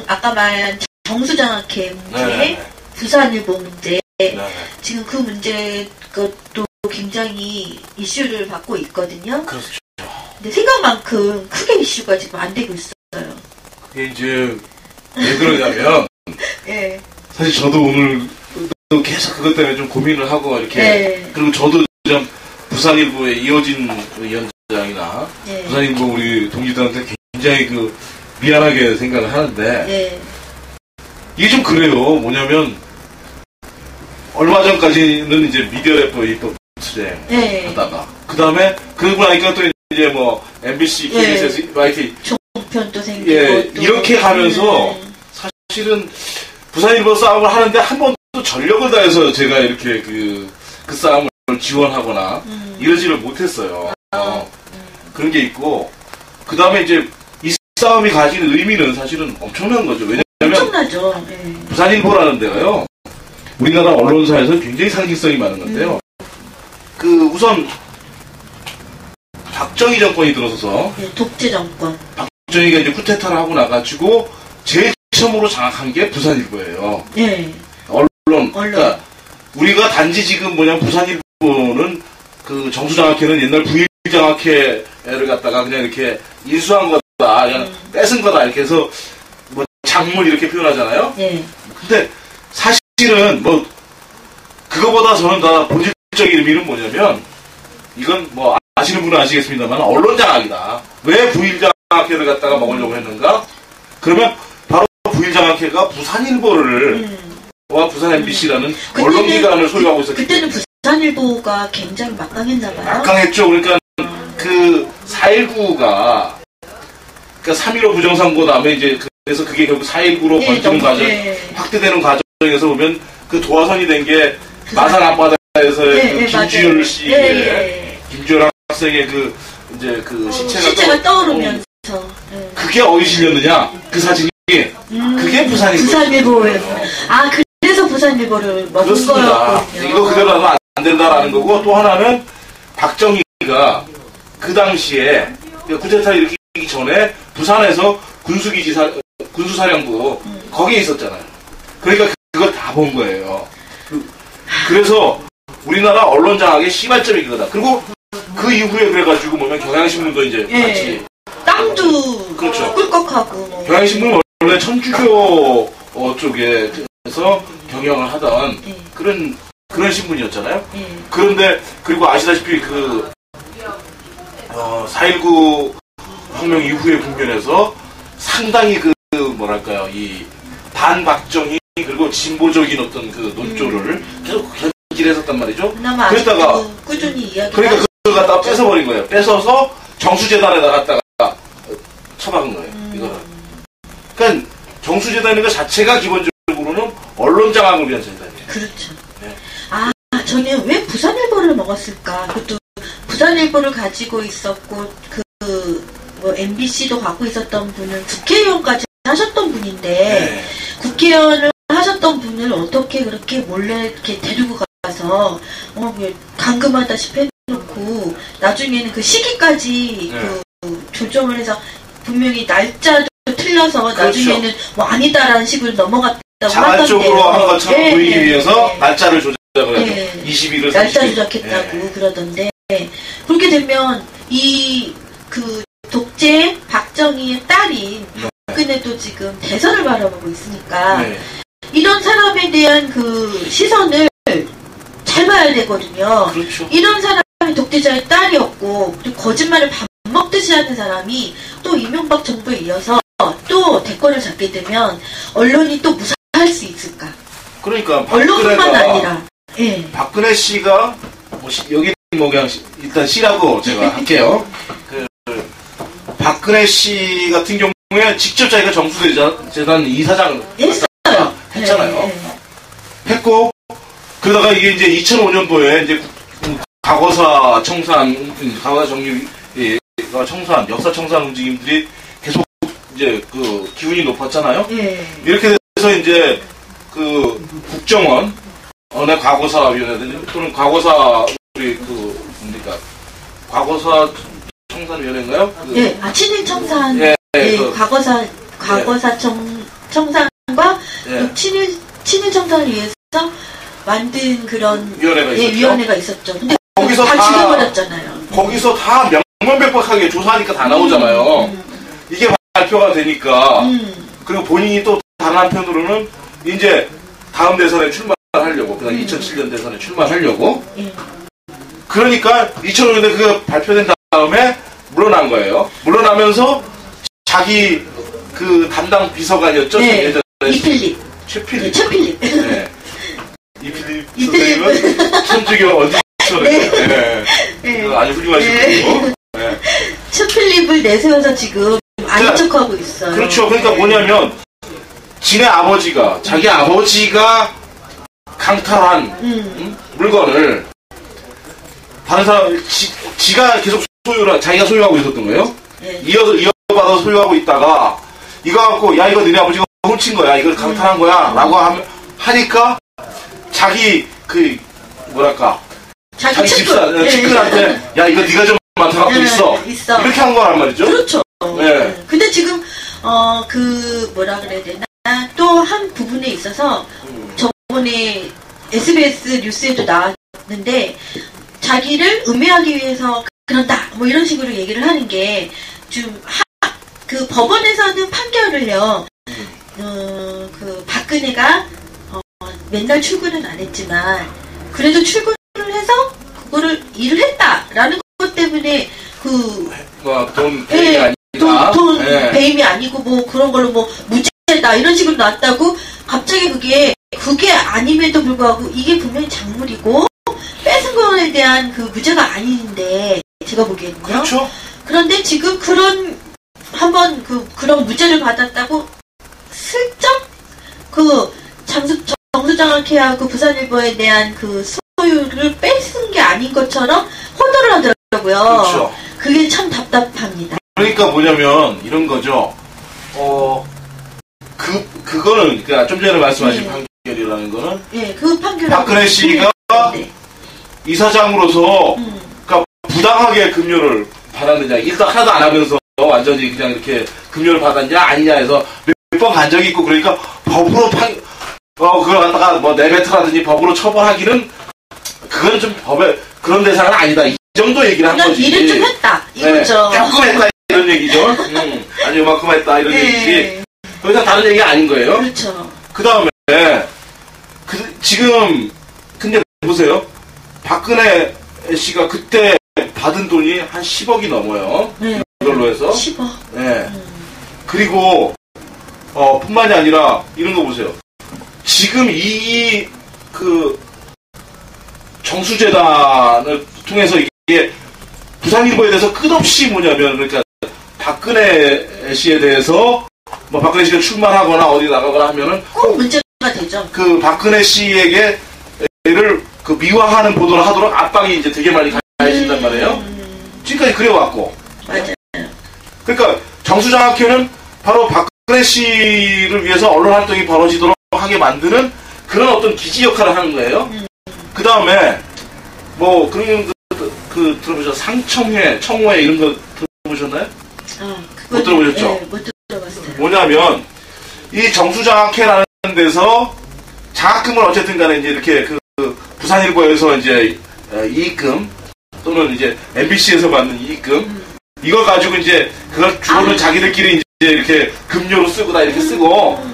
아까 말한 정수장학회 문제, 네. 부산일보 문제, 네. 지금 그 문제 것도 굉장히 이슈를 받고 있거든요. 그렇죠. 근데 생각만큼 크게 이슈가 지금 안 되고 있어요. 그게 이제 왜 그러냐면 예. 사실 저도 오늘 계속 그것 때문에 좀 고민을 하고 이렇게 네. 그리고 저도 좀 부산일보의 이호진 위원장이나 네. 부산일보 우리 동지들한테 굉장히 그 미안하게 생각을 하는데 네. 이게 좀 그래요. 뭐냐면 얼마 전까지는 이제 미디어 래퍼 입법 투쟁 네. 하다가 그 다음에 그러고 나니까 또 이제 뭐 MBC, KBS, YT 종편도 생기고 예, 또 이렇게 하면서 사실은 부산일보 싸움을 하는데 한 번도 전력을 다해서 제가 이렇게 그 싸움을 지원하거나 이러지를 못했어요. 그런 게 있고 그 다음에 이제 이 싸움이 가진 의미는 사실은 엄청난 거죠. 왜냐하면 엄청나죠. 네. 부산일보라는 데가요. 우리나라 언론사에서 굉장히 상징성이 많은 건데요. 그 우선 박정희 정권이 들어서서 네, 독재 정권. 박정희가 이제 쿠데타를 하고 나가지고 제일 처음으로 장악한 게 부산일보예요. 네. 언론. 그러니까 우리가 단지 지금 뭐냐면 부산일보는 그 정수장학회는 옛날 부일장학회를 갖다가 그냥 이렇게 인수한 거다, 그냥 뺏은 거다 이렇게 해서 뭐 작물 이렇게 표현하잖아요. 네. 근데 사실은 뭐 그거보다 저는 더 본질적인 의미는 뭐냐면 이건 뭐 아시는 분은 아시겠습니다만 언론장악이다. 왜 부일장학회를 갖다가 먹으려고 했는가? 그러면 바로 부일장학회가 부산일보를 와 부산 MBC라는 언론기관을 소유하고 있었기 때문에 그때는 부산일보가 굉장히 막강했나 봐요. 막강했죠. 그러니까 그 4.19가 그러니까 3.15 부정선거 다음에 이제 그래서 그게 결국 4.19로 번지는 과정, 확대되는 과정에서 보면 그 도화선이 된 게 마산 앞바다에서의 그 김주열 씨의 김주열 학생의 그 이제 그 시체가 떠오르면서 그게 어디 실렸느냐? 그 사진이 그게 부산일보예요. 아 그래서 부산일보를 먹은 거였거든요. 이거 그대로 하면 안 된다라는 거고 또 하나는 박정희가 그 당시에 쿠데타 일으키기 전에 부산에서 군수사령부 거기에 있었잖아요. 그러니까 그걸 다 본 거예요. 그래서 우리나라 언론장악의 시발점이 그거다. 그리고 그 이후에 그래가지고 뭐면 경향신문도 이제 같이 땅도 그렇죠. 꿀꺽하고 경향신문은 원래 천주교 쪽에서 경영을 하던 그런 신문이었잖아요. 그런데 그리고 아시다시피 그 4.19 혁명 이후의 국면에서 상당히 그 뭐랄까요 이 반박정희 그리고 진보적인 어떤 그 논조를 계속 견질했었단 말이죠. 그러다가 꾸준히 이야기. 그러니까 그걸 갖다가 뺏어버린 거예요. 뺏어서 정수재단에다 갖다가 처박은 거예요. 이거는. 그러니까 정수재단인 것 자체가 기본적으로는 언론장악을 위한 재단이에요. 그렇죠. 네. 아 저는 왜 부산일보를 먹었을까? 그것도 부산일보를 가지고 있었고 뭐 MBC도 갖고 있었던 분은 국회의원까지 하셨던 분인데 네. 국회의원을 하셨던 분을 어떻게 그렇게 몰래 이렇게 데리고 가서 감금하다시피 해놓고 나중에는 그 시기까지 그 조정을 해서 분명히 날짜도 틀려서 그렇죠. 나중에는 뭐 아니다라는 식으로 넘어갔다고 자발적으로 한 것처럼 보이기 위해서 네. 날짜를 조작을 해서 20일을 날짜 조작했다고 그러던데 그렇게 되면 이 그 독재 박정희의 딸인 박근혜도 지금 대선을 바라보고 있으니까 이런 사람에 대한 그 시선을 잘 봐야 되거든요. 그렇죠. 이런 사람이 독재자의 딸이었고 그리고 거짓말을 밥 먹듯이 하는 사람이 또 이명박 정부에 이어서 또 대권을 잡게 되면 언론이 또 무사할 수 있을까? 그러니까 언론뿐만 아니라 박근혜 씨가 여기 뭐 그냥 일단 씨라고 제가 할게요. 그 박근혜 씨 같은 경우에 직접 자기가 정수재단 이사장을 했잖아요. 사했고 그러다가 이게 이제 2005년도에 이제 과거사 청산 역사 청산 움직임들이 계속 이제 그 기운이 높았잖아요. 이렇게 돼서 이제 그 국정원 과거사위원회 또는 과거사 우리 그 뭡니까 과거사 청산위원회인가요? 친일 청산 과거사 청산과 형사를 위해서 만든 그런 위원회가 있었죠. 위원회가 있었죠. 근데 거기서 다 죽여버렸잖아요. 거기서 다 명명백백하게 조사하니까 다 나오잖아요. 이게 발표가 되니까 그리고 본인이 또 다른 한편으로는 이제 다음 대선에 출마하려고 그다음 2007년 대선에 출마하려고 그러니까 2005년에 그 발표된 다음에 물러난 거예요. 물러나면서 자기 그 담당 비서관이었죠. 네. 이필립. 최필립. 최필립. 네. 이필립 선생님은 천주교 어디서 네. 아주 훌륭하시고 네. 최필립을 내세워서 지금 아닌 척하고 있어요. 그렇죠. 그러니까 뭐냐면 지네 아버지가 자기 아버지가 강탈한 물건을 다른 사람 지가 계속 자기가 소유하고 있었던 거예요. 네. 이어받아서 소유하고 있다가 이거 갖고 야 이거 너네 아버지가 훔친 거야 이걸 강탈한 거야 라고 하니까 자기 그 뭐랄까 자기 측근한테 야 이거 네가 좀 맡아갖고 있어 이렇게 한 거란 말이죠. 그렇죠. 네. 근데 지금 그 뭐라 그래야 되나 또 한 부분에 있어서 저번에 SBS 뉴스에도 나왔는데 자기를 음해하기 위해서 그런다 뭐 이런 식으로 얘기를 하는 게 좀 그 법원에서는 판결을요 그 박근혜가 맨날 출근은 안 했지만 그래도 출근을 해서 그거를 일을 했다라는 것 때문에 돈 배임이 아니다. 돈 배임이 아니고 뭐 그런 걸로 뭐 무죄다 이런 식으로 나왔다고 갑자기 그게 아님에도 불구하고 이게 분명히 작물이고 뺏은 거에 대한 그 무죄가 아닌데 제가 보기에는요. 그렇죠. 그런데 지금 한번 그런 무죄를 받았다고 슬쩍 정수장학회하고 부산일보에 대한 그 소유를 뺏은 게 아닌 것처럼 호도를 하더라고요. 그렇죠. 그게 참 답답합니다. 그러니까 뭐냐면 이런 거죠. 그거는 그러니까 좀 전에 말씀하신 판결이라는 거는 그 판결 박근혜 씨가 이사장으로서 그러니까 부당하게 급료를 받았느냐 일단 하나도 안 하면서 완전히 그냥 이렇게 급료를 받았냐 아니냐 해서 몇 번 간 적이 있고 그러니까 법으로 그걸 갖다가 뭐 내뱉으라든지 법으로 처벌하기는 그건 좀 법에 그런 대상은 아니다 이 정도 얘기를 한 거지. 일을 좀 했다 이거죠. 네, 조금 했다 이런 얘기죠. 아니 요만큼 했다 이런 얘기지. 더 이상 다른 얘기가 아닌 거예요. 그렇죠. 그 다음에 지금 근데 보세요. 박근혜 씨가 그때 받은 돈이 한 10억이 넘어요. 네. 이걸로 해서. 10억. 네. 그리고 뿐만이 아니라 이런 거 보세요. 지금 그 정수재단을 통해서 이게 부산일보에 대해서 끝없이 뭐냐면 그러니까 박근혜 씨에 대해서 뭐 박근혜 씨가 출마하거나 어디 나가거나 하면은 꼭 문제가 되죠. 그 박근혜 씨에게 를 그 미화하는 보도를 하도록 압박이 이제 되게 많이 가해진단 말이에요. 지금까지 그래왔고. 맞아요. 그러니까 정수장학회는 바로 박근혜 씨를 위해서 언론 활동이 벌어지도록 하게 만드는 그런 어떤 기지 역할을 하는 거예요. 그 다음에 뭐 그런 그 들어보셨어요? 상청회, 청회 이런 거 들어보셨나요? 못 들어보셨죠? 네, 못 들어봤어요. 뭐냐면 이 정수장학회라는 데서 장학금을 어쨌든 간에 이제 이렇게 그 부산일보에서 이제 이익금 또는 이제 MBC에서 받는 이익금 이걸 가지고 이제 그걸 주로는 자기들끼리 이제 이렇게 금료로 쓰고 다 이렇게 쓰고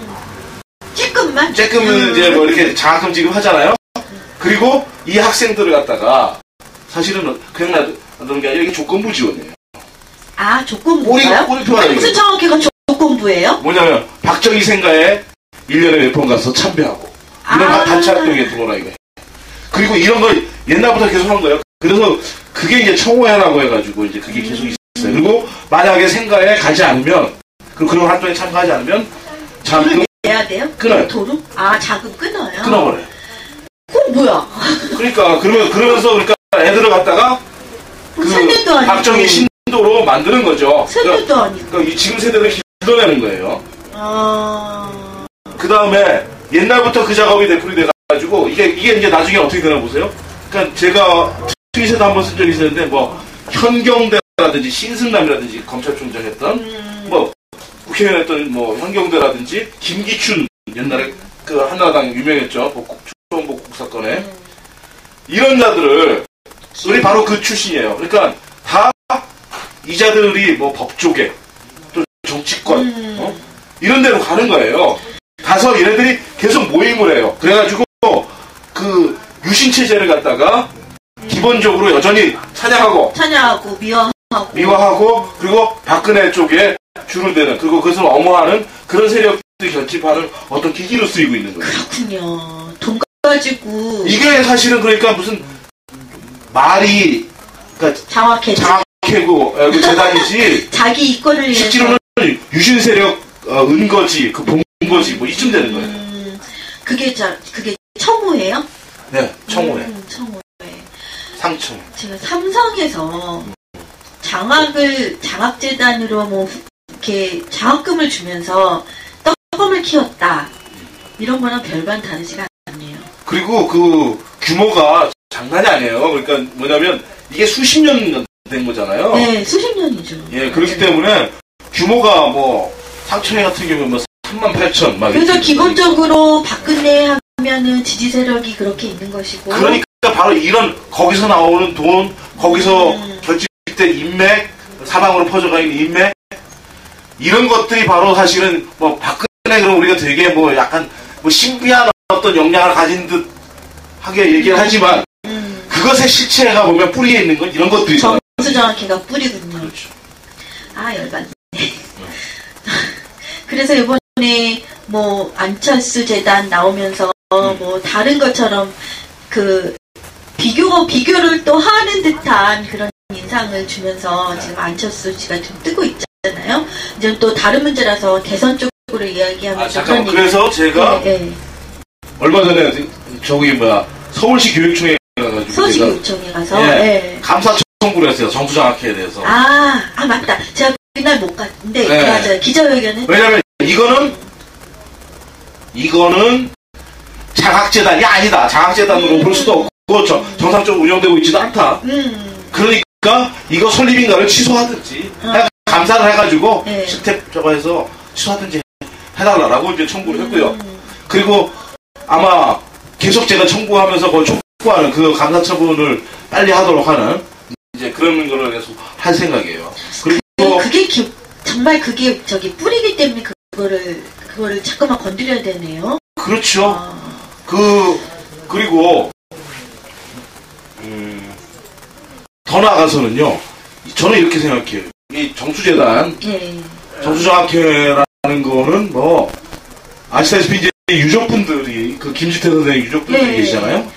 쬐끔은 이제 뭐 이렇게 장학금 지급하잖아요. 그리고 이 학생들을 갖다가 사실은 그냥 놔두는 게 아니라 이게 조건부 지원이에요. 아, 조건부예요? 무슨 장학회가 조건부예요? 뭐냐면 박정희 생가에 1년에 몇 번 가서 참배하고 이런 단체 활동에 들어오라 이거예요. 그리고 이런 거 옛날부터 계속 한 거예요. 그래서 그게 이제 청호회라고 해가지고 이제 그게 계속 있어요. 그리고 만약에 생가에 가지 않으면 그런 활동에 참가하지 않으면 자금 내야 돼요? 끊어요. 도로? 자금 끊어요. 끊어버려요. 그건 뭐야? 그러니까 그러면서 애들을 갖다가 세대도 아니고 박정희 신도로 만드는 거죠. 세대도 아니고 그러니까 지금 세대를 길러내는 거예요. 그 다음에 옛날부터 그 작업이 되풀이 돼가지고 이게 이제 나중에 어떻게 되나 보세요. 그러니까 제가 트윗에도 한번 쓴 적이 있었는데 뭐 현경대라든지 신승남이라든지 검찰총장 했던 뭐 국회의원 했던 뭐 현경대라든지 김기춘 옛날에 그 한나라당 유명했죠. 추원복국 사건에. 이런 자들을 우리 바로 그 출신이에요. 그러니까 다 이자들이 뭐 법조계 또 정치권 이런 데로 가는 거예요. 가서 얘네들이 계속 모임을 해요. 그래가지고 그 유신체제를 갖다가 기본적으로 여전히 찬양하고 미화하고 그리고 박근혜 쪽에 줄을 대는 그리고 그것을 엄호하는 그런 세력들이 결집하는 어떤 기기로 쓰이고 있는 거예요. 그렇군요. 돈 가지고 이게 사실은 그러니까 무슨 말이 그러니까 장악해고 그 재단이지 자기 이권을 위해서 실제로는 유신 세력 은거지 그 본거지 뭐 이쯤 되는 거예요. 그게 청호예요? 네, 청호회. 청호회. 상청. 제가 삼성에서 장학재단으로 뭐 이렇게 장학금을 주면서 떡검을 키웠다 이런 거랑 별반 다르지가 않네요. 그리고 그 규모가 장난이 아니에요. 그러니까 뭐냐면 이게 수십 년 된 거잖아요. 네, 수십 년이죠. 예, 그렇기 때문에 규모가 뭐 상청회 같은 경우는 뭐 38,000 막. 그래서 기본적으로 박근혜 하면은 지지 세력이 그렇게 있는 것이고. 그러니까 바로 이런 거기서 나오는 돈, 거기서 결집된 인맥, 사방으로 퍼져가 있는 인맥 이런 것들이 바로 사실은 뭐 박근혜 그럼 우리가 되게 뭐 약간 뭐 신비한 어떤 역량을 가진 듯 하게 얘기를 하지만 그것의 실체가 보면 뿌리에 있는 건 이런 것들이잖아요. 정수정학회가 뿌리군요. 그렇죠. 아, 열받네. 그래서 이번에 뭐 안철수 재단 나오면서 뭐 다른 것처럼 그 비교를 또 하는 듯한 그런 인상을 주면서 지금 안철수 씨가 좀 뜨고 있잖아요. 이제 또 다른 문제라서 대선 쪽으로 이야기하면 잠깐 그래서 제가 얼마 전에 저기 뭐야 서울시 교육청에 가가지고 서울시 교육청에 가서 감사 청구를 했어요. 정수장학회에 대해서. 아 맞다. 제가 그날 못 갔는데 맞아요. 기자회견은 왜냐면 이거는 장학재단이 아니다. 장학재단으로 볼 수도 없고 정상적으로 운영되고 있지도 않다. 그러니까 이거 설립인가를 취소하든지 감사를 해가지고 실태 저거 해서 취소하든지 해달라라고 이제 청구를 했고요. 그리고 아마 계속 제가 청구하면서 그걸 촉구하는 그 감사 처분을 빨리 하도록 하는 이제 그런 거를 계속 할 생각이에요. 그리고 그게 정말 그게 뿌리기 때문에 그거를 자꾸만 건드려야 되네요. 그렇죠. 그리고 더 나아가서는요. 저는 이렇게 생각해요. 이 정수재단, 정수장학회라는 거는 뭐 아시다시피 이제 유족분들이 그 김지태 선생님 유족분들이 계시잖아요.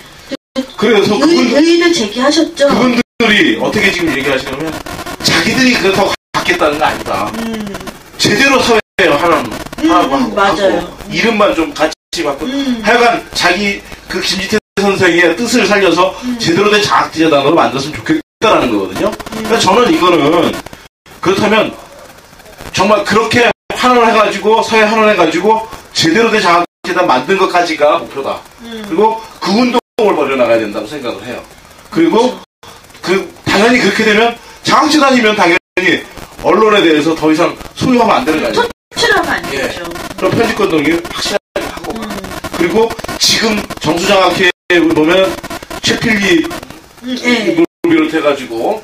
그래서 의의를 제기하셨죠. 그분들이 어떻게 지금 얘기하시냐면 자기들이 그렇다고 갖겠다는 거 아니다. 제대로 사회에 하라고 하고 이름만 좀 같이 받고 하여간 자기 그 김지태 선생의 뜻을 살려서 제대로 된 장학재단으로 만들었으면 좋겠다라는 거거든요. 그러니까 저는 이거는 그렇다면 정말 그렇게 환원해가지고 사회 환원해가지고 제대로 된 장학재단 만든 것까지가 목표다. 그리고 그 운동을 벌여나가야 된다고 생각을 해요. 그리고 당연히 그렇게 되면 장학재단이면 당연히 언론에 대해서 더 이상 소유하면 안 되는 거 아니에요? 토출하면 안 되죠. 그럼 편집권 동의 확실하게 하고 그리고 지금 정수장학회에 보면 최필립 비롯해가지고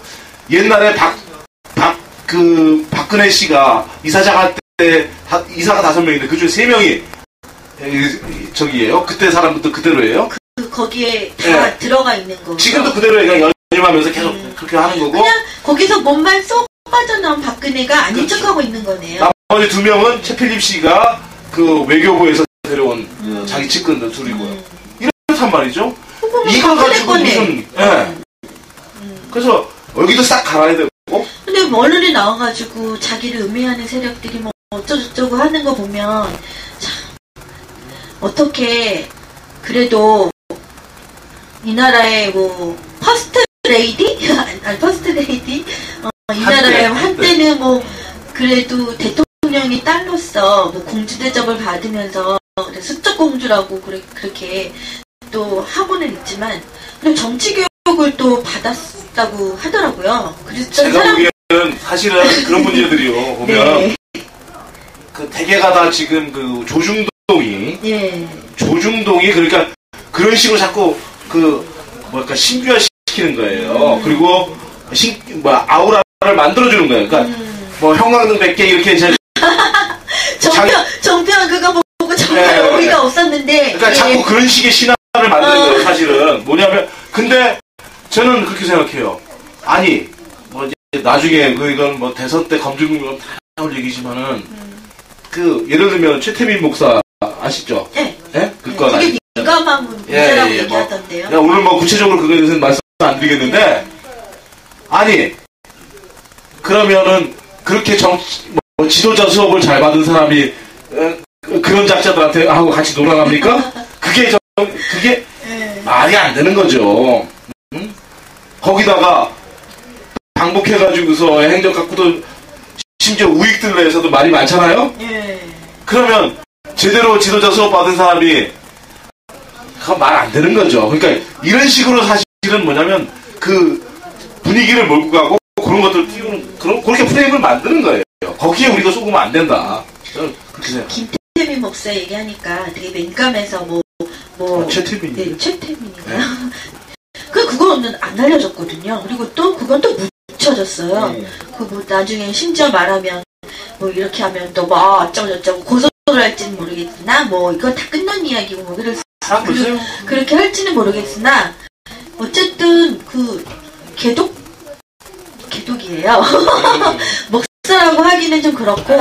옛날에 박근혜 씨가 이사장 할 때 이사가 5명인데 그중에 3명이 저기예요. 그때 사람부터 그대로예요. 거기에 다 들어가 있는 거. 지금도 그대로 그냥 연임하면서 계속 그렇게 하는 거고. 그냥 거기서 몸만 쏙 빠져나온 박근혜가 아닌 척하고 있는 거네요. 나머지 2명은 최필립 씨가 그 외교부에서 데려온 자기 측근들 둘이고요. 이렇단 말이죠. 이거 가지고 무슨 그래서 여기도 싹 갈아야 되고. 근데 언론에 나와가지고 자기를 음해하는 세력들이 뭐 어쩌고저쩌고 하는 거 보면 참 어떻게 그래도 이 나라의 뭐 퍼스트 레이디? 아니 퍼스트 레이디? 이 나라의 한때는 뭐 그래도 대통령이 딸로서 뭐 공주대접을 받으면서 수적공주라고 그렇게 또 하고는 있지만 정치 교육을 또 받았다고 하더라고요. 그래서 제가 보기에는 사실은 그런 문제들이요. 보면 그 대개가 다 지금 그 조중동 예. 조중동이 그러니까 그런 식으로 자꾸 신비화시키는 거예요. 그리고 아우라를 만들어주는 거예요. 그러니까 형광등 100개 이렇게 정평 그거 보고 정말 어이가 없었는데. 그러니까 자꾸 그런 식의 신화를 만드는 거예요. 사실은 뭐냐면 근데 저는 그렇게 생각해요. 아니 이제 나중에 이건 대선 때 검증은 다 나올 얘기지만은 예를 들면 최태민 목사 아시죠? 네. 예? 그건 되게 민감한 문제라고 얘기하던데요. 오늘 구체적으로 그거에 대해서는 말씀 안 드리겠는데 아니 그러면은 그렇게 지도자 수업을 잘 받은 사람이 그런 작자들한테 하고 같이 놀아갑니까? 그게 말이 안 되는 거죠. 응? 거기다가 방북해가지고서 행정 갖고도 심지어 우익들 내에서도 말이 많잖아요. 그러면 제대로 지도자 수업 받은 사람이 그건 말 안 되는 거죠. 그러니까 이런 식으로 사실은 뭐냐면 그 분위기를 몰고 가고 그런 것들을 띄우는 그렇게 프레임을 만드는 거예요. 거기에 우리가 속으면 안 된다. 저는 그렇게 생각해요. 김태민 목사 얘기하니까 되게 민감해서 최태민이. 최태민인가요? 그거는 안 알려졌거든요. 그리고 또 그건 또 묻혀졌어요. 나중에 심지어 말하면 이렇게 하면 또 어쩌고저쩌고 고소를 할지는 모르겠으나 이건 다 끝난 이야기고 그렇게 할지는 모르겠으나 어쨌든 개독이에요. 목사라고 하기는 좀 그렇고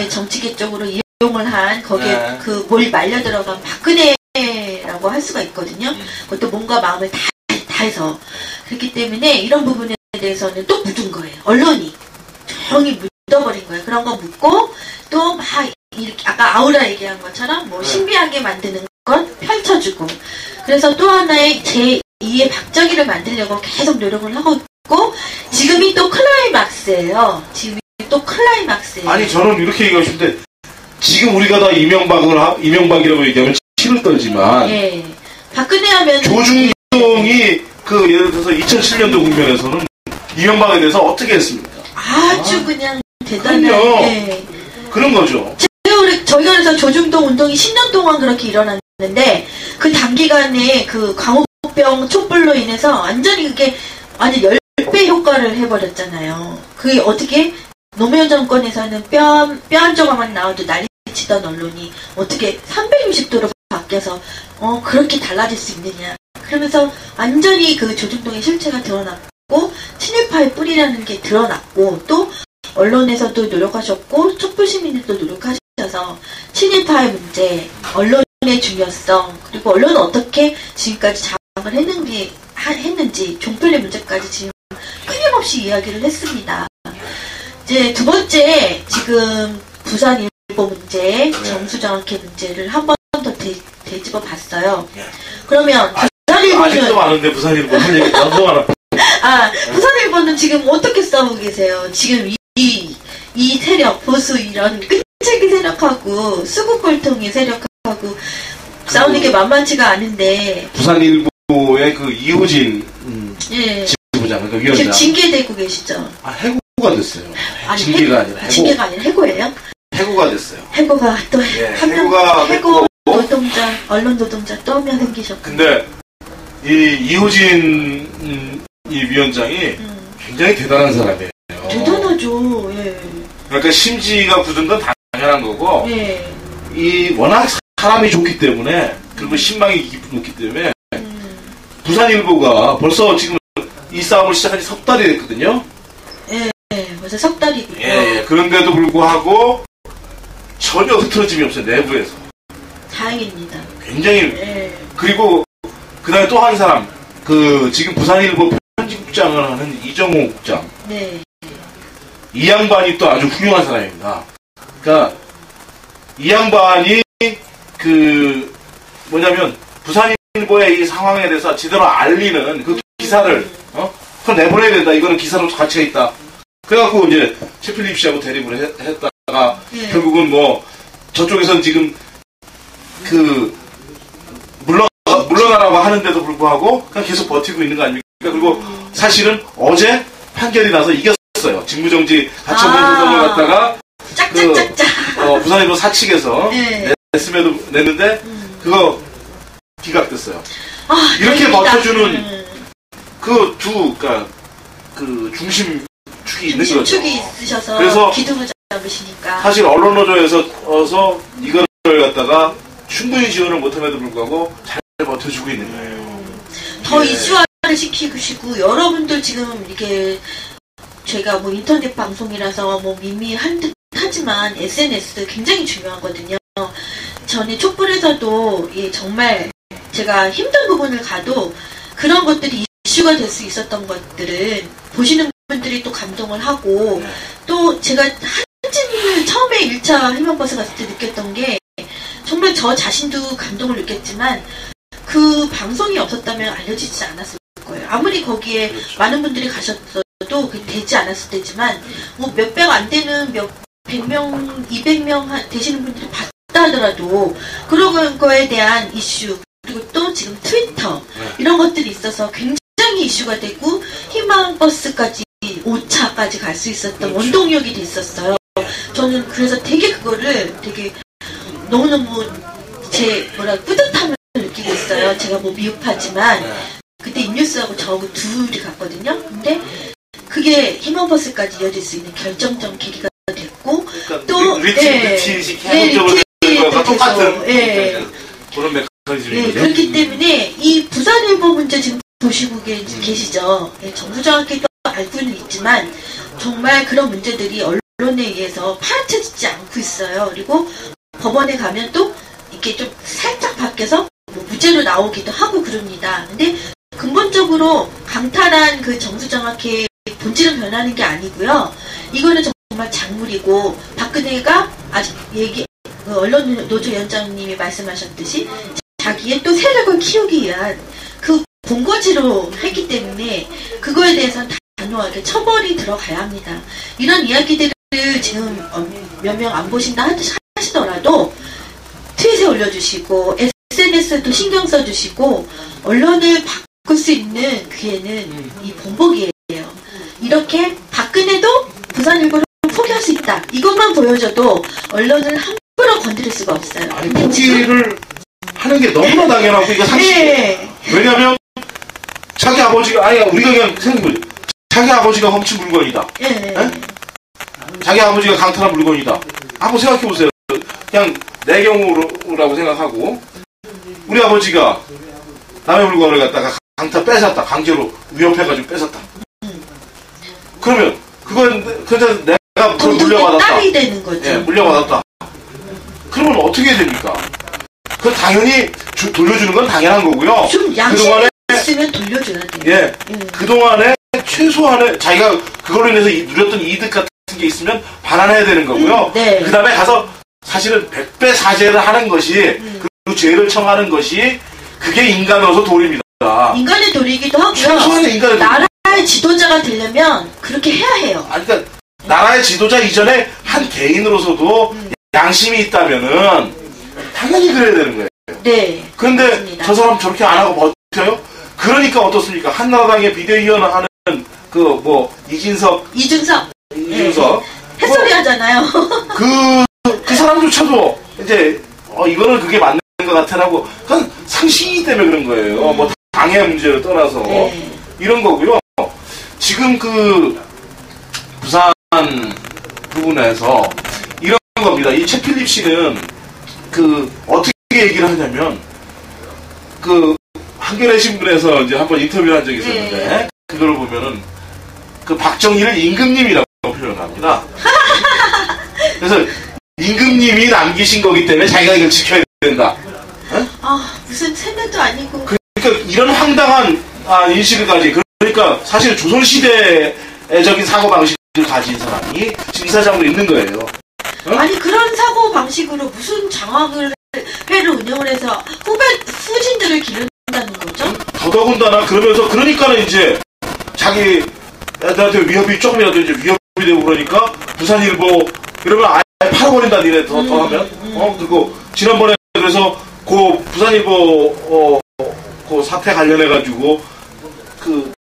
정치계 쪽으로 이용을 한 거기에 뭘 말려 들어간 박근혜라고 할 수가 있거든요. 그것도 뭔가 마음을 다 해서 그렇기 때문에 이런 부분에 대해서는 또 묻은 거예요. 언론이 조용히 묻어버린 거예요. 그런 거 묻고 또 막 이렇게 아까 아우라 얘기한 것처럼 신비하게 만드는 건 펼쳐주고 그래서 또 하나의 제2의 박정희를 만들려고 계속 노력을 하고 있고 지금이 또 클라이막스예요. 아니 저는 이렇게 얘기하고 싶은데 지금 우리가 다 이명박이라고 얘기하면 치를 떨지만 박근혜 하면 조중동이 예를 들어서 2007년도 국면에서는 이명박에 대해서 어떻게 했습니까? 아주 그냥 대단한 그런 거죠. 저희가 그래서 조중동 운동이 10년 동안 그렇게 일어났는데 그 단기간에 그 광우병 촛불로 인해서 완전히 그게 완전 10배 효과를 해버렸잖아요. 그게 어떻게 노무현 정권에서는 뼈 한 조각만 나와도 난리치던 언론이 어떻게 360도로 바뀌어서 그렇게 달라질 수 있느냐. 그러면서 완전히 그 조중동의 실체가 드러났고 친일파의 뿌리라는 게 드러났고 또 언론에서도 노력하셨고 촛불시민들도 노력하셔서 친일파의 문제, 언론의 중요성 그리고 언론은 어떻게 지금까지 장악을 했는지 종편의 문제까지 지금 끊임없이 이야기를 했습니다. 이제 두 번째 지금 부산일보 문제, 정수장학회 문제를 한 번 더 되짚어 봤어요. 그러면 부산일보는 아직도 많은데 부산일보 한 얘기 너무 많아. 부산일보는 지금 어떻게 싸우고 계세요? 지금 이 세력 보수 이런 끈질기 세력하고 수국골통의 세력하고 싸우는 게 만만치가 않은데 부산일보의 이호진 지부장 위원장 지금 징계되고 계시죠? 해고가 됐어요. 징계가 아니라 해고예요? 해고가 됐어요. 해고가 또 해고 노동자 언론 노동자 또 한 명 생기셨고. 근데 이호진 이 위원장이 굉장히 대단한 사람이에요. 대단하죠. 그러니까 심지가 굳은 건 당연한 거고 워낙 사람이 좋기 때문에 그리고 신망이 깊기 때문에 부산일보가 벌써 지금 이 싸움을 시작한 지 석 달이 됐거든요. 벌써 석 달이고요. 그런데도 불구하고 전혀 흐트러짐이 없어요. 내부에서. 다행입니다. 굉장히 그리고 그다음에 또 한 사람 지금 부산일보 편집국장을 하는 이정호 국장. 이 양반이 또 아주 훌륭한 사람입니다. 그러니까 이 양반이 뭐냐면 부산일보의 이 상황에 대해서 제대로 알리는 그 기사를 그걸 내보내야 된다. 이거는 기사로 가치가 있다. 그래갖고 이제 최필립 씨하고 대립을 했다가 결국은 저쪽에서는 지금 물러나라고 하는데도 불구하고 그냥 계속 버티고 있는 거 아닙니까? 그리고 사실은 어제 판결이 나서 이겼어요. 직무정지 가처분 소송을 갖다가 부산일보 사측에서 냈음에도 냈는데 그거 기각됐어요. 아, 이렇게 다행이다. 버텨주는 그러니까 그 중심 축이 있는 거죠. 축이 있으셔서 그래서 기둥을 잡으시니까. 사실 언론노조에서 이거를 갖다가 충분히 지원을 못함에도 불구하고 잘 버텨주고 있는 거예요. 더 이슈화를 시키시고 여러분들 지금 이렇게 제가 뭐 인터넷 방송이라서 뭐 미미한 듯 하지만 SNS 굉장히 중요하거든요. 전에 촛불에서도 정말 제가 힘든 부분을 가도 그런 것들이 이슈가 될 수 있었던 것들은 보시는 분들이 또 감동을 하고 또 제가 한진을 처음에 1차 해명버스 갔을 때 느꼈던 게 정말 저 자신도 감동을 느꼈지만 그 방송이 없었다면 알려지지 않았을 거예요. 아무리 거기에 그렇죠. 많은 분들이 가셨어도 되지 않았을 때지만 뭐 몇백 안 되는 100명, 200명 되시는 분들이 봤다 하더라도 그런 거에 대한 이슈 그리고 또 지금 트위터 이런 것들이 있어서 굉장히 이슈가 되고 희망버스까지 5차까지 갈 수 있었던 그렇죠. 원동력이 됐었어요. 저는 그래서 되게 그거를 되게 너무너무 뿌듯함을 느끼고 있어요. 제가 뭐 미흡하지만 그때 임뉴스하고 저하고 둘이 갔거든요. 근데 그게 희망버스까지 이어질 수 있는 결정적 계기가 됐고 그러니까 또 리티식 해본적으로 되는 거가 똑같은 그런 메커니즘인 거죠. 그렇기 때문에 이 부산일보 문제 지금 보시고 계시죠. 정부정확히 또 알고는 있지만 정말 그런 문제들이 언론에 의해서 파헤쳐지지 않고 있어요. 그리고 법원에 가면 또 이렇게 좀 살짝 바뀌어서 뭐 무죄로 나오기도 하고 그럽니다. 근데 근본적으로 강탈한 그 정수정확히 본질은 변하는 게 아니고요. 이거는 정말 작물이고 박근혜가 아직 언론노조위원장님이 말씀하셨듯이 자기의 또 세력을 키우기 위한 그 본거지로 했기 때문에 그거에 대해서는 단호하게 처벌이 들어가야 합니다. 이런 이야기들을 지금 몇 명 안 보신다 하시더라도 트윗에 올려주시고 SNS에도 신경 써주시고 언론을 바꿀 수 있는 기회는 이 본보기예요. 이렇게 박근혜도 부산일보를 포기할 수 있다. 이것만 보여줘도 언론을 함부로 건드릴 수가 없어요. 아니 포기를 하는 게 너무나 당연하고 이거 상식이에요. 왜냐하면 자기 아버지가 우리가 그냥 생각해보죠. 자기 아버지가 훔친 물건이다. 자기 아버지가 강탈한 물건이다. 한번 생각해보세요. 그냥 내 경우라고 생각하고 우리 아버지가 남의 물건을 갖다가 강탈 뺏었다. 강제로 위협해가지고 뺏었다. 그러면 그건 내가 그걸 물려받았다. 딸이 되는 거죠. 물려받았다. 그러면 어떻게 됩니까? 그 당연히 돌려주는 건 당연한 거고요. 좀 양심이 있으면 돌려줘야 돼요. 그동안에 최소한의 자기가 그걸로 인해서 누렸던 이득 같은 게 있으면 반환해야 되는 거고요. 그 다음에 가서 사실은 100배 사죄를 하는 것이 그 죄를 청하는 것이 그게 인간으로서 도리입니다. 인간의 도리이기도 하고요. 최소한의 인간의 나라의 지도자가 되려면 그렇게 해야 해요. 그러니까 나라의 지도자 이전에 한 개인으로서도 양심이 있다면은 당연히 그래야 되는 거예요. 네. 그런데 맞습니다. 저 사람 저렇게 안 하고 버텨요? 그러니까 어떻습니까? 한나라당의 비대위원 하는 이준석 햇소리 하잖아요. 그 사람조차도 이제 이거는 그게 맞는 것 같아라고 그건 상식이기 때문에 그런 거예요. 뭐 당의 문제를 떠나서 이런 거고요. 지금 그 부산 부분에서 이런 겁니다. 이 최필립 씨는 어떻게 얘기를 하냐면 한겨레 신문에서 이제 한번 인터뷰를 한 적이 있었는데 그걸 보면은 박정희를 임금님이라고 표현합니다. 그래서 임금님이 남기신 거기 때문에 자기가 이걸 지켜야 된다. 무슨 세뇌도 아니고. 그러니까 이런 황당한 인식을 가지. 그러니까 사실 조선시대적인 사고방식을 가진 사람이 지금 이사장으로 있는 거예요. 아니 그런 사고방식으로 무슨 장학회를 운영을 해서 후진들을 기른다는 거죠? 더더군다나 그러니까는 이제 자기 애들한테 위협이 조금이라도 이제 위협이 되고 그러니까 부산일보 이러면 아예 팔아버린다 니네 더 하면 그리고 지난번에 그래서 부산일보 사태 관련해가지고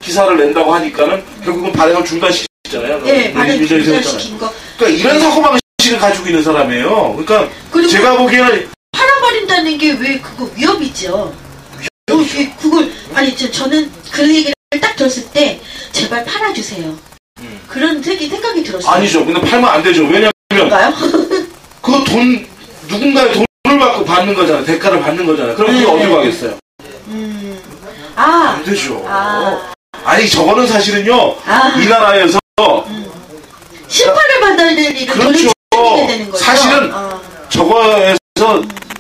기사를 낸다고 하니까는 결국은 발행을 중단시키잖아요. 발행 중단시킨 거. 그러니까 이런 사고방식을 가지고 있는 사람이에요. 그러니까 제가 보기에는 한다는 게 왜 그거 위협이죠. 그걸 아니 저는 그 얘기를 딱 들었을 때 제발 팔아주세요. 그런 생각이 들었어요. 아니죠. 근데 팔면 안 되죠. 왜냐면 그거 돈 누군가의 돈을 받고 받는 거잖아요. 대가를 받는 거잖아요. 그럼 그게 어디로 가겠어요? 안 되죠. 아니 저거는 사실은요. 이 나라에서 심판을 받아야 될 일은 그렇죠. 돈을 챙기게 되는 거죠. 사실은 저거에서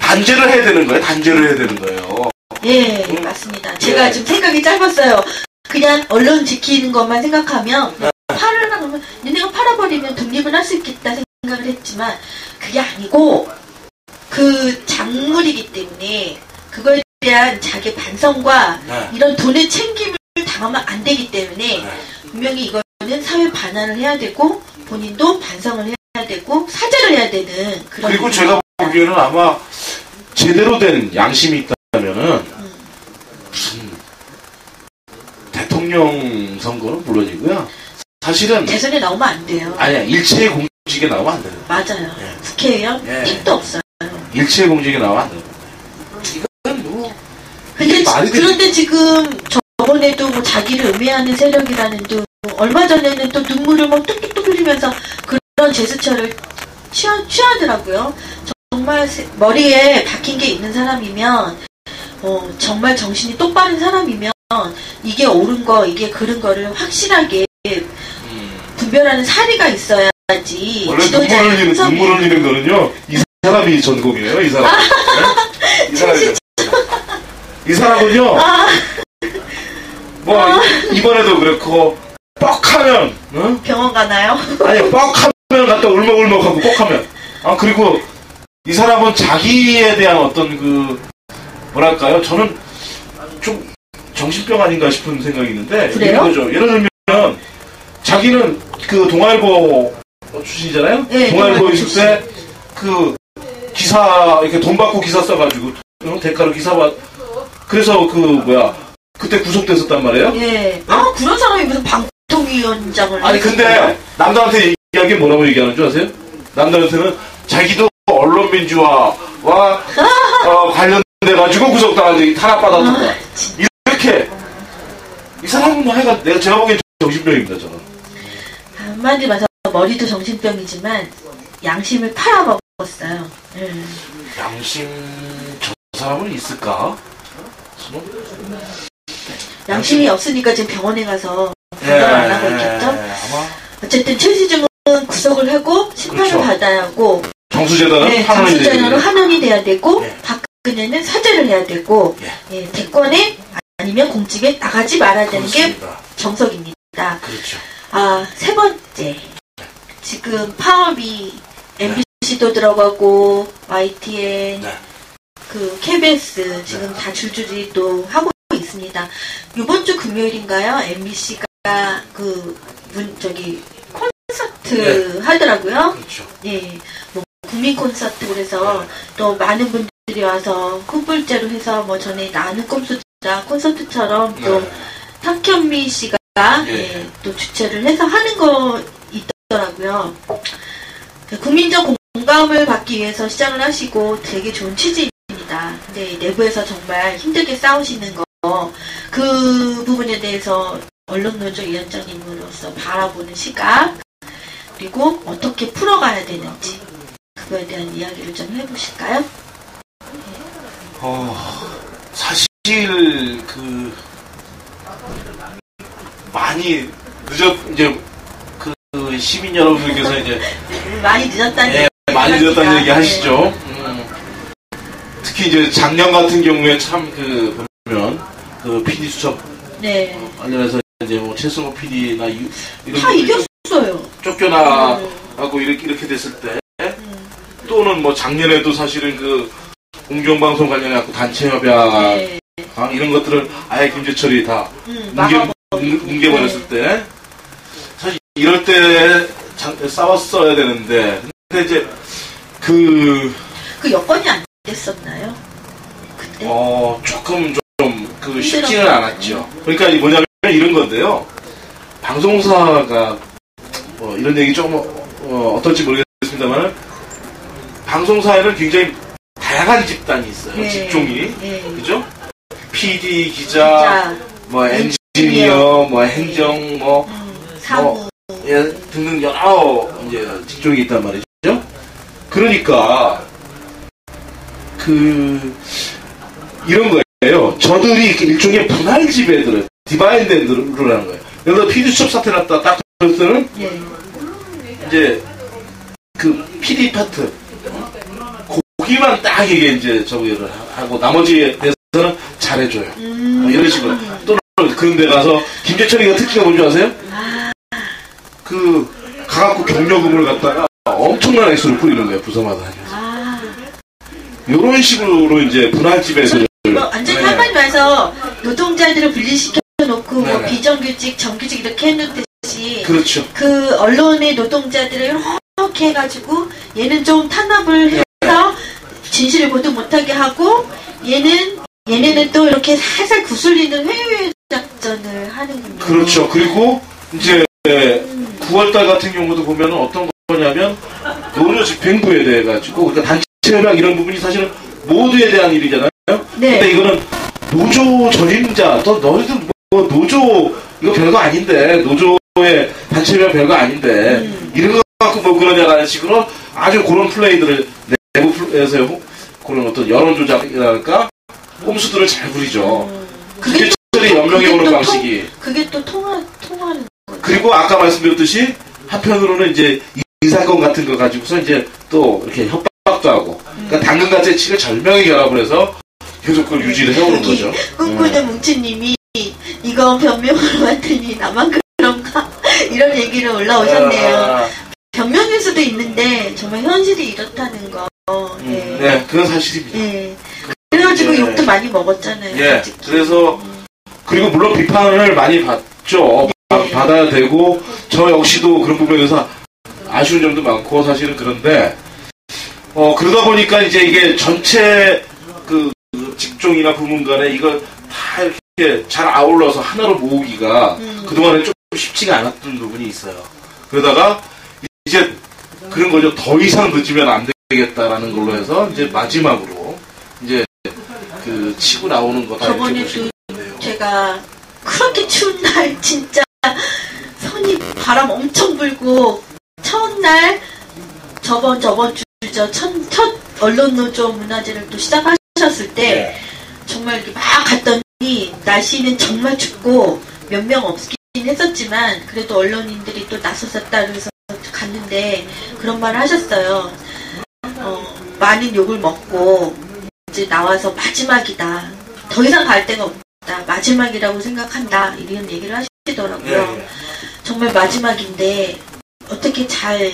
단죄를 해야 되는 거예요. 단죄를 해야 되는 거예요. 예, 맞습니다. 제가 좀 생각이 짧았어요. 그냥 언론 지키는 것만 생각하면 팔으려고 하면 니네가 팔아버리면 독립을 할 수 있겠다 생각을 했지만 그게 아니고 그 작물이기 때문에 그거에 대한 자기 반성과 이런 돈의 챙김을 당하면 안 되기 때문에 분명히 이거는 사회 반환을 해야 되고 본인도 반성을 해야 되고 사죄를 해야 되는 그런. 그리고 제가 보기에는 아마 제대로 된 양심이 있다면은 무슨 대통령 선거는 물론이고요. 사실은 대선에 나오면 안 돼요. 아니야 일체의 공직에 나오면 안 돼요. 맞아요. 국회의원 택도 없어요. 일체의 공직에 나오면 안 돼요. 이건 뭐. 근데 그런데 지금 저번에도 뭐 자기를 음해하는 세력이라는 둥 얼마 전에는 또 눈물을 막 뚝뚝뚝 흘리면서 그런 제스처를 취하더라고요. 정말 머리에 박힌 게 있는 사람이면 정말 정신이 똑바른 사람이면 이게 옳은 거 이게 그른 거를 확실하게 분별하는 사리가 있어야지. 원래 눈물 흘리는 거는요 이 사람이 전공이에요. 이 사람. 네? 이 사람이. 이 사람은요 뭐 이번에도 그렇고 뻑하면 병원 가나요? 아니 뻑하면 갔다 울먹울먹하고 뻑하면 그리고 이 사람은 자기에 대한 어떤 그 뭐랄까요? 저는 좀 정신병 아닌가 싶은 생각이 있는데 그래요? 거죠. 예를 들면 자기는 그 동아일보 출신이잖아요. 네, 동아일보 있을 때 그 기사 이렇게 돈 받고 기사 써가지고 대가로 기사 받 그래서 그 뭐야 그때 구속됐었단 말이에요. 예. 그런 사람이 무슨 방통위원장을 아니 근데 남들한테 얘기하기 뭐라고 얘기하는 줄 아세요? 남들한테는 자기도 언론민주화와 관련돼가지고 구속당한 탄압받았다. 이렇게 이 사람은 하여간 제가 보기엔 정신병입니다. 저는 한마디 말해서 머리도 정신병이지만 양심을 팔아먹었어요. 양심 저 사람은 있을까? 양심이 없으니까 지금 병원에 가서 분석을 안 하고 있겠죠? 아마 어쨌든 최시중은 구속을 하고 심판을 그렇죠. 받아야 하고 정수재단은 정수재단은 환원이 돼야 되고 박근혜는 사죄를 해야 되고 대권에 아니면 공직에 나가지 말아야 되는 게 정석입니다. 그렇죠. 세 번째 지금 파업이 MBC도 들어가고 YTN 그 KBS 지금 다 줄줄이 또 하고 있습니다. 이번 주 금요일인가요? MBC가 콘서트 하더라고요. 그렇죠. 예, 뭐 국민 콘서트 그래서 또 많은 분들이 와서 콧불제로 해서 뭐 전에 나는 꼼수다 콘서트처럼 또 탁현미 씨가 또 주최를 해서 하는 거 있더라고요. 국민적 공감을 받기 위해서 시작을 하시고 되게 좋은 취지입니다. 근데 내부에서 정말 힘들게 싸우시는 거 그 부분에 대해서 언론노조 위원장님으로서 바라보는 시각 그리고 어떻게 풀어가야 되는지 그거에 대한 이야기를 좀 해보실까요? 사실 많이 이제 그 시민 여러분들께서 이제 많이 늦었다는 많이 늦었다는 얘기 하시죠. 특히 이제 작년 같은 경우에 참 보면 그 PD 수첩 관련해서 이제 뭐 최승호 PD나 이런 다 이겼어요. 쫓겨나고 이렇게 됐을 때 또는 뭐 작년에도 사실은 그 공정방송 관련해갖고 단체 협약 이런 것들을 아예 김재철이 다 뭉개버렸을 때 사실 이럴 때 싸웠어야 되는데 근데 이제 그 여건이 안 됐었나요? 그때? 조금 좀 쉽지는 않았죠. 그러니까 뭐냐면 이런 건데요. 방송사가 뭐 이런 얘기 좀 어떨지 모르겠습니다만 방송사에는 굉장히 다양한 집단이 있어요. 네. 직종이. 네. 그죠? PD, 기자, 뭐 엔지니어, 뭐 행정, 사무. 예, 등등 여러 이제 직종이 있단 말이죠. 그러니까 이런 거예요. 저들이 일종의 분할 지배들을 디바인드라는 거예요. 여기서 PD 수첩 사태 났다 딱 그럴 때는 예. 이제 그 PD 파트 거기만 딱 이게 이제 저기를 하고 나머지에 대해서는 잘해줘요. 이런 식으로 또 그런 데 가서 김재철이가 특기가 뭔지 아세요? 가갖고 경력금을 갖다가 엄청난 액수를 뿌리는 거예요. 부서마다 다녀서. 이런 식으로 이제 분할집에서 완전히 한마디 말해서 노동자들을 분리시켜놓고 네네. 뭐 비정규직, 정규직 이렇게 해놓듯이 그렇죠. 그 언론의 노동자들을 이렇게 해가지고 얘는 좀 탄압을 해서 진실을 보도 못하게 하고 얘네는 또 이렇게 살살 구슬리는 회유 작전을 하는군요. 그렇죠. 그리고 이제 9월달 같은 경우도 보면은 어떤 거냐면 노조 집행부에 대해 가지고 그러니까 단체 협약 이런 부분이 사실은 모두에 대한 일이잖아요. 네. 근데 이거는 노조 전임자 또 너희들 뭐 노조 이거 별거 아닌데 노조의 단체 협약 별거 아닌데 이런 거 갖고 뭐 그러냐라는 식으로 아주 그런 플레이들을 내부에서 그런 어떤 여론 조작이랄까 꼼수들을 잘 부리죠. 그게 연명해 오는 방식이. 그게 또 통하는 거죠. 그리고 아까 말씀드렸듯이 한편으로는 이제 이 사건 같은 거 가지고서 이제 또 이렇게 협박도 하고 그러니까 당근과 칙을 절명히 결합을 해서 계속 그걸 유지를 해오는 거죠. 꿈꾸는 뭉치님이 이건 변명으로 봤더니 나만 그런가 이런 얘기를 올라오셨네요. 변명일 수도 있는데 정말 현실이 이렇다는 거. 네. 네, 그건 사실입니다. 네. 그래가지고 욕도 많이 먹었잖아요. 예. 솔직히. 그래서 그리고 물론 비판을 많이 받죠. 네. 받아야 되고 저 역시도 그런 부분에서 아쉬운 점도 많고 사실은 그런데 그러다 보니까 이제 이게 전체 그 직종이나 부문 간에 이걸 다 이렇게 잘 아울러서 하나로 모으기가 그동안에 좀 쉽지가 않았던 부분이 있어요. 그러다가 이제 그런 거죠. 더 이상 늦으면 안 되겠다라는 걸로 해서 이제 마지막으로 이제 그 치고 나오는 거다. 저번에도 제가 그렇게 추운 날 진짜 선이 바람 엄청 불고 첫날 저번 주죠. 첫 언론노조 문화제를 또 시작하셨을 때 정말 이렇게 막 갔더니 날씨는 정말 춥고 몇 명 없긴 했었지만 그래도 언론인들이 또 나섰었다 그래서 갔는데 그런 말을 하셨어요. 많은 욕을 먹고 이제 나와서 마지막이다. 더 이상 갈 데가 없다. 마지막이라고 생각한다. 이런 얘기를 하시더라고요. 정말 마지막인데 어떻게 잘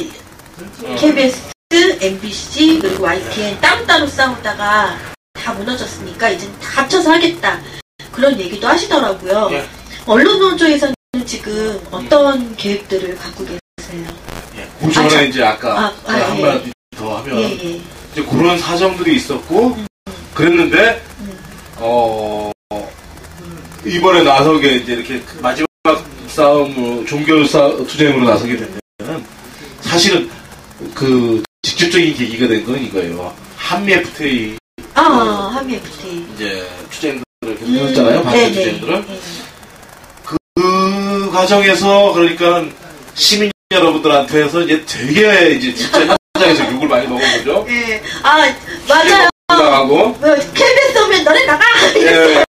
KBS, MBC 그리고 YTN 따로따로 싸우다가 다 무너졌으니까 이제 다 합쳐서 하겠다. 그런 얘기도 하시더라고요. 언론노조에서는 지금 어떤 계획들을 갖고 계세요? 그 전에 이제 아까 한마디 더 하면 이제 그런 사정들이 있었고 그랬는데 이번에 나서게 이제 이렇게 마지막 싸움 종교 투쟁으로 나서게 되면은 사실은 그 직접적인 계기가 된 건 이거예요. 한미 FTA 한미 FTA 이제 투쟁들을 계속 했었잖아요. 반대 투쟁들을 그 과정에서 그러니까 시민 여러분들한테서 이제 되게 이제 진짜 현장에서 욕을 많이 먹은 거죠. 네. 맞아요. 나가고 KBS 오면 너네 나가 이랬어요.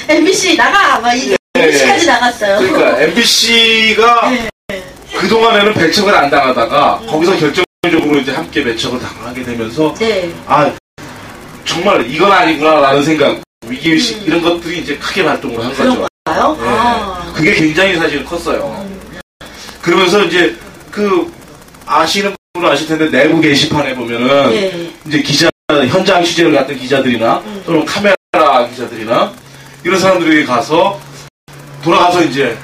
MBC 나가 막 MBC까지 나갔어요. 그러니까 MBC가 그동안에는 배척을 안 당하다가 거기서 결정적으로 이제 함께 배척을 당하게 되면서 정말 이건 아니구나라는 생각, 위기의식 이런 것들이 이제 크게 발동을 한 거죠. 그런가요? 그게 굉장히 사실 컸어요. 그러면서 이제 아시는 분은 아실 텐데 내부 게시판에 보면은 이제 현장 취재를 갔던 기자들이나 또는 카메라 기자들이나 이런 사람들이 돌아가서 이제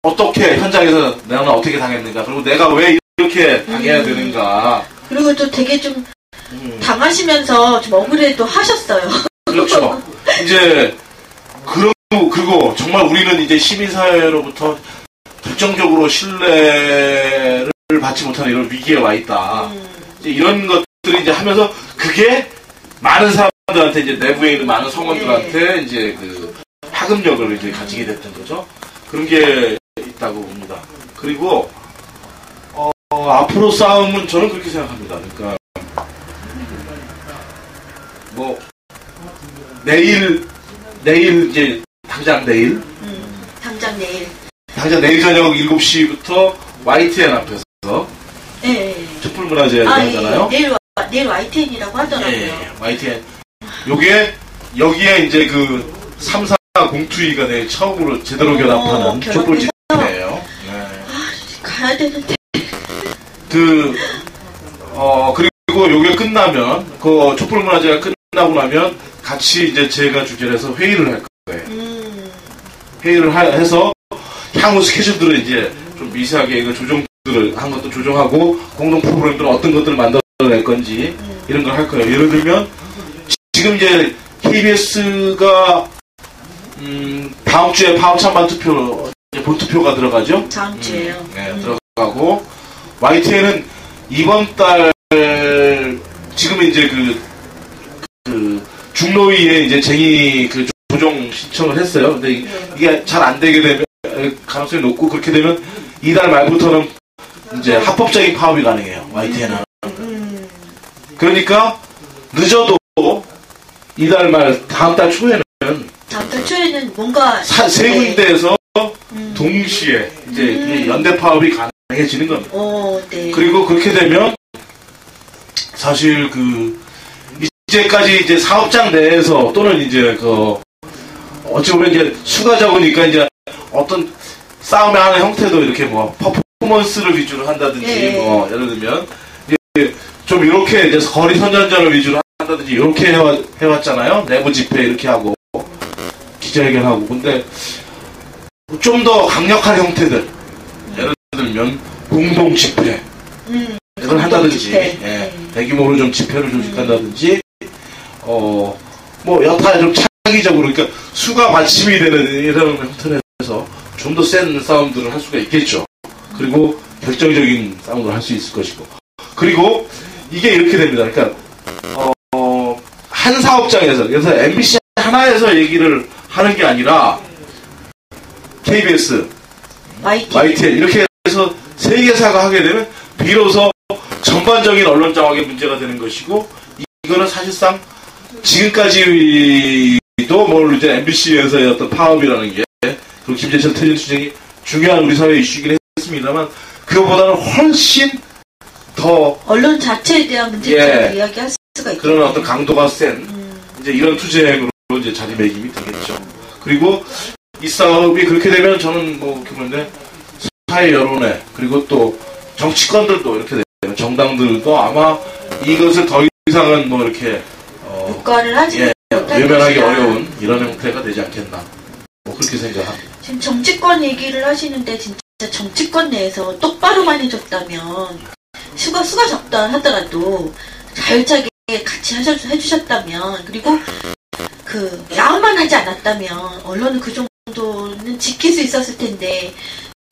어떻게 현장에서 내가 어떻게 당했는가 그리고 내가 왜 이렇게 당해야 되는가 그리고 또 되게 좀 당하시면서 좀 억울해도 하셨어요. 그렇죠. 이제 그리고 정말 우리는 이제 시민사회로부터 결정적으로 신뢰를 받지 못하는 이런 위기에 와 있다. 이제 이런 것들 것들이 이제 하면서 그게 많은 사람들한테 이제 내부에 있는 많은 성원들한테 이제 그 파급력을 이제 가지게 됐던 거죠. 그런 게 있다고 봅니다. 그리고 앞으로 싸움은 저는 그렇게 생각합니다. 그러니까 뭐 내일 이제 당장 내일 저녁 7시부터 YTN 앞에서 촛불문화제 하잖아요. 내일 YTN이라고 하더라고요. YTN. 여기에 이제 그 3.4 공투위가 내일 처음으로 제대로 결합하는 촛불 집회예요. 가야 되는데. 그리고 요게 끝나면, 그 촛불문화제가 끝나고 나면 같이 이제 제가 주재를 해서 회의를 할 거예요. 회의를 해서 향후 스케줄들을 이제 좀 미세하게 이거 조정들을 한 것도 조정하고 공동 프로그램들은 어떤 것들을 만들어낼 건지 이런 걸 할 거예요. 예를 들면 지금 이제 KBS가 다음 주에 파업 찬반 투표 본투표가 들어가죠. 다음 주에요. 들어가고 YTN은 이번 달 지금 이제 그 중노위에 이제 쟁의 그 조정 신청을 했어요. 근데 이게 잘 안 되게 되면 가능성이 높고 그렇게 되면 이달 말부터는 이제 합법적인 파업이 가능해요. YTN은. 그러니까 늦어도 이달 말 다음 달 초에는 뭔가 세 군데에서 동시에 이제 연대 파업이 가능해지는 겁니다. 네. 그리고 그렇게 되면 사실 이제까지 이제 사업장 내에서 또는 이제 어찌 보면 이제 수가 적으니까 이제 어떤 싸움을 하는 형태도 이렇게 뭐 퍼포먼스를 위주로 한다든지 예를 들면 이제 좀 이렇게 이제 거리 선전전을 위주로 한다든지 이렇게 해왔잖아요. 내부 집회 이렇게 하고 기자회견하고. 근데 좀 더 강력한 형태들 예를 들면 공동 집회 이걸 한다든지 대규모로 좀 집회를 조직한다든지 뭐 여타 좀 차기적으로 그러니까 수가 받침이 되는 이런 형태에서 좀 더 센 싸움들을 할 수가 있겠죠. 그리고 결정적인 싸움을 할 수 있을 것이고. 그리고 이게 이렇게 됩니다. 그러니까 한 사업장에서 그래서 MBC 하나에서 얘기를 하는 게 아니라 KBS, YTN 이렇게 해서 세 개사가 하게 되면 비로소 전반적인 언론 장악의 문제가 되는 것이고 이거는 사실상 지금까지도 이제 MBC에서의 어떤 파업이라는 게 그리고 김재철 퇴진 투쟁이 중요한 우리 사회 이슈이긴 했습니다만 그거보다는 훨씬 더 언론 자체에 대한 문제점을 이야기할 수가 있겠네요. 그런 어떤 강도가 센 이제 이런 투쟁으로 이제 자리매김이 되겠죠. 그리고 이 싸움이 그렇게 되면 저는 뭐 이렇게 보는데 사회 여론에 그리고 또 정치권들도 이렇게 되면 정당들도 아마 이것을 더 이상은 뭐 이렇게 국가를 하지 외면하기 어려운 이런 형태가 되지 않겠나 뭐 그렇게 생각합니다. 지금 정치권 얘기를 하시는데 진짜 정치권 내에서 똑바로만 해줬다면 수가 적다 하더라도 자율차게 같이 해주셨다면 그리고 야만 하지 않았다면 언론은 그 정도는 지킬 수 있었을 텐데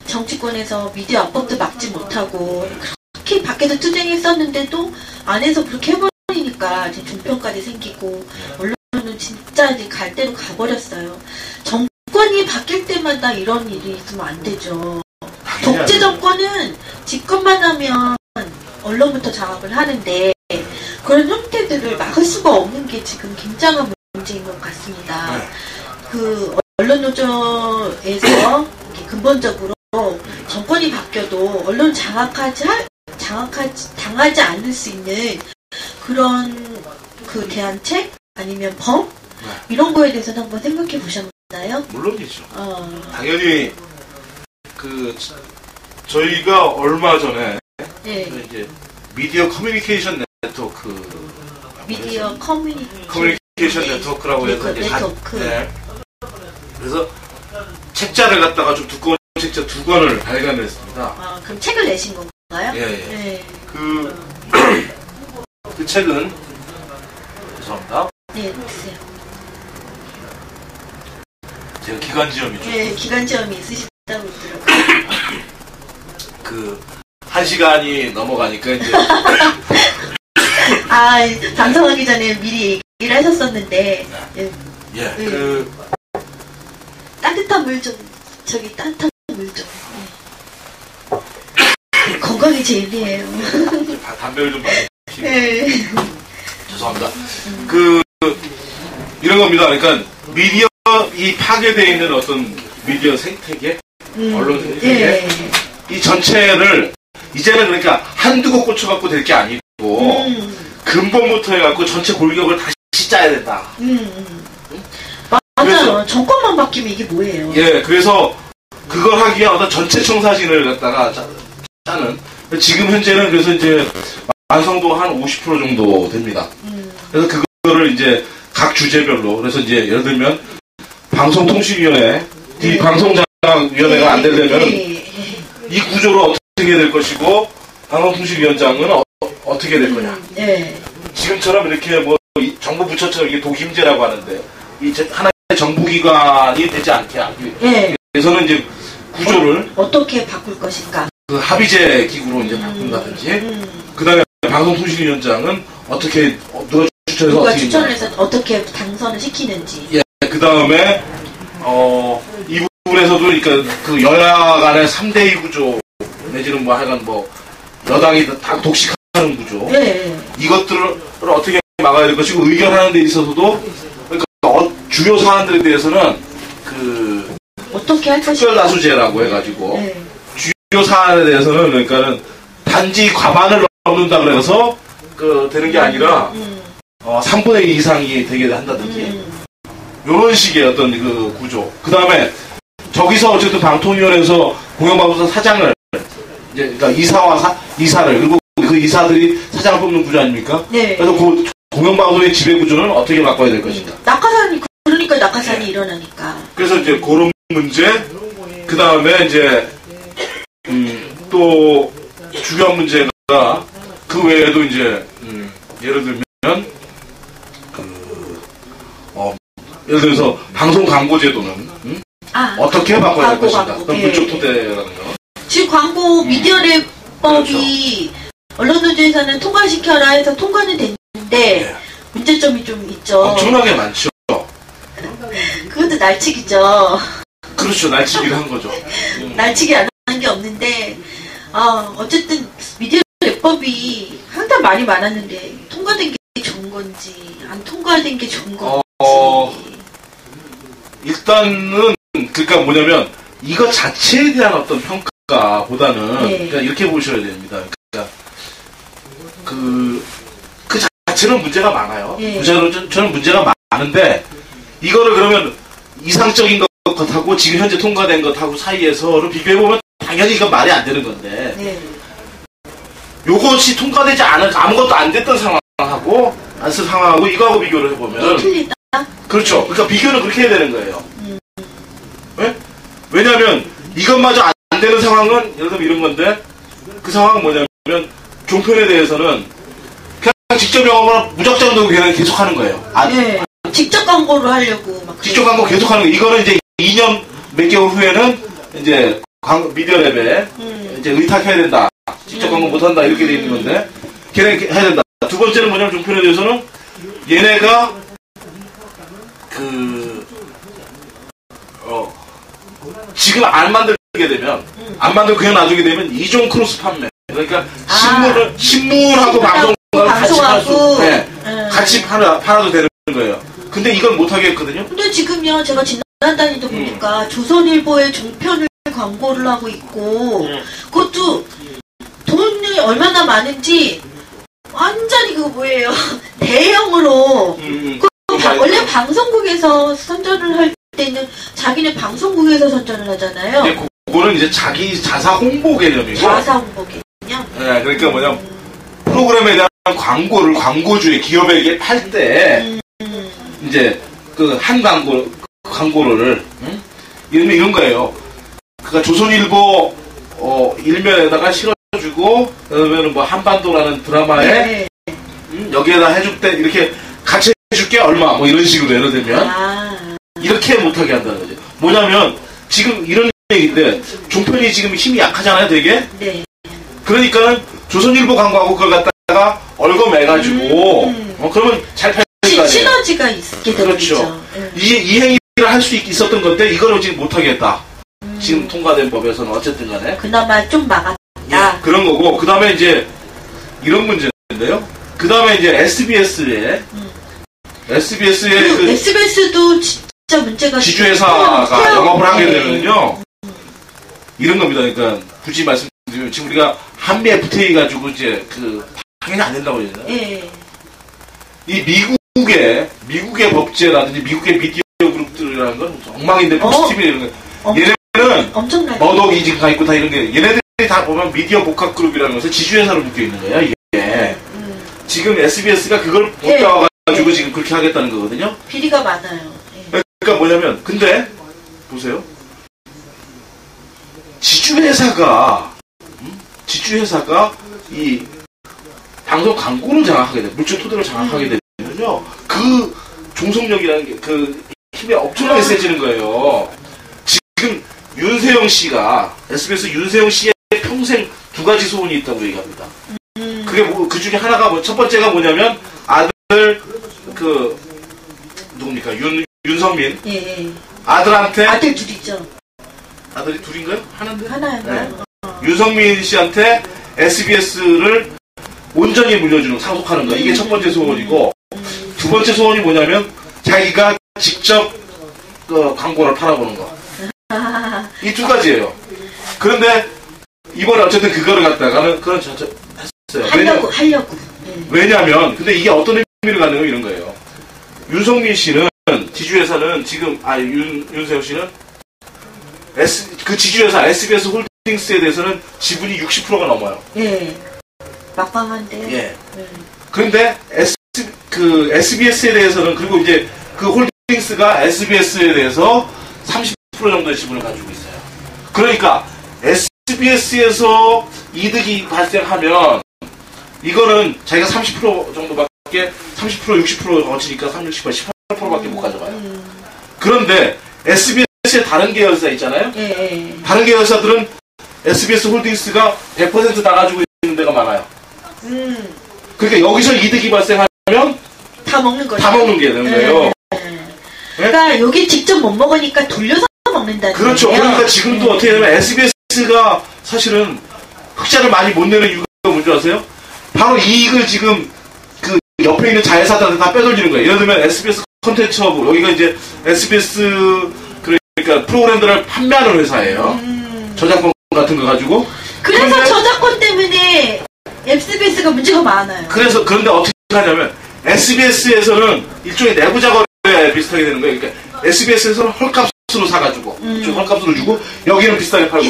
정치권에서 미디어 압박도 막지 못하고 그렇게 밖에서 투쟁했었는데도 안에서 그렇게 해버리니까 지금 종편까지 생기고 언론은 진짜 이제 갈 대로 가버렸어요. 정권이 바뀔 때마다 이런 일이 있으면 안 되죠. 독재 정권은 집권만 하면 언론부터 장악을 하는데 그런 형태들을 막을 수가 없는 게 지금 굉장한 문제인 것 같습니다. 언론노조에서 근본적으로 정권이 바뀌어도 언론 당하지 않을 수 있는 그런 대안책 아니면 범 이런 거에 대해서는 한번 생각해 보셨나요? 물론이죠. 당연히 저희가 얼마 전에 이제 미디어 커뮤니케이션 네트워크 커뮤니케이션 네트워크라고 해서 그래서 책자를 갖다가 좀 두꺼운 책자 2권을 발간했습니다. 그럼 책을 내신 건가요? 예. 그 책은 죄송합니다. 네, 드세요. 제가 기관지염이 좀. 네, 기관지염이 있으시다고 그러더라고요. 1시간이 넘어가니까 이제 방송하기 전에 미리 얘기를 하셨었는데. 예. 예, 따뜻한 물 좀, 따뜻한 물 좀. 예. 건강이 제일이에요. 담배를 좀 많이 피우고. 예. 죄송합니다. 이런 겁니다. 그러니까 미디어, 이 파괴되어 있는 어떤 미디어 생태계, 언론 생태계, 예. 이 전체를 이제는 그러니까 한두 곳 꽂혀갖고 될 게 아니고 근본부터 해갖고 전체 골격을 다시 짜야 된다. 맞아요. 정권만 바뀌면 이게 뭐예요? 예, 그래서 그걸 하기 위한 어떤 전체 청사진을 갖다가 짜는. 지금 현재는 그래서 이제 완성도가 한 50% 정도 됩니다. 그래서 그거를 이제 각 주제별로, 그래서 이제 예를 들면 방송통신위원회, 이 방송장악위원회가 안 되려면 이 구조를 어떻게 될 것이고 방송통신위원장은 어떻게 될 거냐. 지금처럼 이렇게 뭐 정부 부처처럼 이게 독임제라고 하는데 이 하나의 정부기관이 되지 않게 하기 위해서는 이제 구조를 어떻게 바꿀 것인가. 그 합의제 기구로 이제 바꾼다든지 그 다음에 방송통신위원장은 어떻게 누가 추천을 해서 어떻게 당선을 시키는지. 예, 그 다음에 이 부분에서도 그러니까 그 여야 간의 3대2 구조 내지는 뭐 하여간 뭐 여당이 다 독식하는 구조 이것들을 어떻게 막아야 될 것이고 의견하는 데 있어서도 그러니까 주요 사안들에 대해서는 그 어떻게 할 것인가 특별다수제라고 해가지고 주요 사안에 대해서는 그러니까는 단지 과반을 넘는다 그래서 그 되는 게 아니라 3분의 2 이상이 되게 한다든지 이런 식의 어떤 그 구조. 그 다음에 저기서 어쨌든 방통위원회에서 공영방송사 사장을 이제 그러니까 이사를 그리고 그 이사들이 사장을 뽑는 구조 아닙니까? 그래서 그 공영방송의 지배 구조는 어떻게 바꿔야 될 것인가? 그러니까 낙하산이 일어나니까. 그래서 이제 그런 문제. 그 다음에 이제 또 중요한 문제가 그 외에도 이제 예를 들면 예를 들어서 방송 광고 제도는 어떻게 바꿔야 될 것인가? 그쪽 토대라는 거. 지금 광고 미디어랩법이 언론노조에서는 통과시켜라 해서 통과는 됐는데 문제점이 좀 있죠. 엄청나게 많죠. 그것도 날치기죠. 그렇죠. 날치기를 한 거죠. 날치기 안 한 게 없는데 어쨌든 미디어랩법이 항상 말이 많았는데 통과된 게 좋은 건지 안 통과된 게 좋은 건지 일단은 그러니까 뭐냐면 이것 자체에 대한 어떤 평가보다는 그러니까 이렇게 보셔야 됩니다. 그러니까 그 자체는 문제가 많아요. 저는 문제가 많은데 이거를 그러면 이상적인 것하고 지금 현재 통과된 것하고 사이에서를 비교해보면 당연히 이건 말이 안 되는 건데 요것이 통과되지 않은 아무것도 안 됐던 상황하고 안 쓴 상황하고 이거하고 비교를 해보면 틀리다? 그렇죠. 그러니까 비교는 그렇게 해야 되는 거예요. 네? 왜냐하면 이것마저 안 되는 상황은 예를 들면 이런 건데 그 상황은 뭐냐면 종편에 대해서는 그냥 직접 영업을 무작정도 그냥 계속하는 거예요. 직접 광고를 하려고 막 직접 광고 계속하는 거. 이거는 이제 2년 몇 개월 후에는 이제 미디어랩에 이제 의탁해야 된다. 직접 광고 못한다 이렇게 돼 있는 건데 걔네 해야 된다. 두 번째는 뭐냐면 종편에 대해서는 얘네가 지금 안 만들게 되면 안 만들고 그냥 놔두게 되면 이종 크로스 판매. 그러니까 신문하고 방송을 같이 팔아도 되는 거예요. 근데 이건 못하게 했거든요. 근데 지금요 제가 지난달에도 보니까 조선일보의 종편을 광고를 하고 있고 그것도 돈이 얼마나 많은지 완전히 그거 뭐예요 대형으로 원래 방송국에서 선전을 할 때는 자기네 방송국에서 선전을 하잖아요. 근데 그거는 이제 자기 자사 홍보 개념이고 자사 홍보 개념? 그러니까 뭐냐면 프로그램에 대한 광고를 광고주의 기업에게 팔 때 이제 그 한 광고를 이런 거예요. 그러니까 조선일보 일면에다가 실어주고 그러면 뭐 한반도라는 드라마에 여기에다 해줄 때 이렇게 같이 해줄게 얼마 뭐 이런 식으로 예를 들면 이렇게 못하게 한다는 거죠. 뭐냐면 지금 이런 얘기인데 종편이 지금 힘이 약하잖아요, 되게. 그러니까는 조선일보 광고하고 그걸 갖다 거기다가 얽어매가지고 그러면 잘 팔릴 거 아니에요. 시너지가 있게 되죠. 그렇죠. 이 행위를 할 수 있었던 건데 이거를 지금 못하겠다. 지금 통과된 법에서는 어쨌든 간에 그나마 좀 막았다. 그런 거고, 그 다음에 이제 이런 문제인데요. 그 다음에 이제 SBS의 SBS도 진짜 문제가 지주회사가 영업을 하게 되면요 이런 겁니다. 그러니까 굳이 말씀드리면 지금 우리가 한미 FTA 가지고 이제 당연히 안 된다고 그러잖아요. 예. 이 미국의 법제라든지 미국의 미디어 그룹들이라는 건 엉망인데 포스티비 이런 거 얘네는 엄청나게 머독 이직가 있고 다 이런 게 얘네들이 다 보면 미디어 복합 그룹이라는 것을 지주회사로 묶여 있는 거예요. 이게 지금 SBS가 그걸 못 따와가지고 지금 그렇게 하겠다는 거거든요. 비리가 많아요. 그러니까 뭐냐면 근데 보세요. 지주회사가 이 방송 광고를 장악하게 돼, 물질 토대를 장악하게 되면요, 그 종속력이라는 게 그 힘이 엄청나게 세지는 거예요. 지금 윤세영 씨가 SBS 윤세영 씨의 평생 두 가지 소원이 있다고 얘기합니다. 그게 그 중에 하나가 첫 번째가 뭐냐면 아들 누굽니까 윤성민 아들한테 아들 둘이죠. 아들이 둘인가요? 하나인가요? 네. 윤성민 씨한테 SBS를 온전히 물려주는 상속하는 거 이게 첫 번째 소원이고 두 번째 소원이 뭐냐면 자기가 직접 광고를 팔아보는 거. 이 두 가지예요. 그런데 이번에 어쨌든 그거를 갖다가는 그런 했어요. 하려고. 왜냐하면 근데 이게 어떤 의미를 갖는 건 이런 거예요. 윤성민 씨는 지주회사는 지금 윤세영 씨는 그 지주회사 SBS 홀딩스에 대해서는 지분이 60%가 넘어요. 예. 막강한데. 예. 그런데 SBS에 대해서는 그리고 이제 그 홀딩스가 SBS에 대해서 30% 정도의 지분을 가지고 있어요. 그러니까 SBS에서 이득이 발생하면 이거는 자기가 30% 정도밖에 30% 60% 거치니까 30, 18%밖에 못 가져가요. 그런데 SBS의 다른 계열사 있잖아요. 다른 계열사들은 SBS 홀딩스가 100% 다 가지고 있는 데가 많아요. 그러니까 여기서 이득이 발생하면 다 먹는 거죠. 다 먹는 게 되는 거예요. 그러니까 여기 직접 못 먹으니까 돌려서 먹는다는 거예요. 그렇죠. 그러니까 지금도 어떻게 되면 SBS가 사실은 흑자를 많이 못 내는 이유가 뭔지 아세요? 바로 이익을 지금 그 옆에 있는 자회사들한테 다 빼돌리는 거예요. 예를 들면 SBS 콘텐츠허브 여기가 이제 SBS 그러니까 프로그램들을 판매하는 회사예요. 저작권 같은 거 가지고. 그래서 저작권 때문에 SBS가 문제가 많아요. 그런데 어떻게 하냐면 SBS에서는 일종의 내부 작업에 비슷하게 되는 거예요. 그러니까 SBS에서는 헐값으로 사가지고 좀 헐값으로 주고 여기는 비싸게 팔고.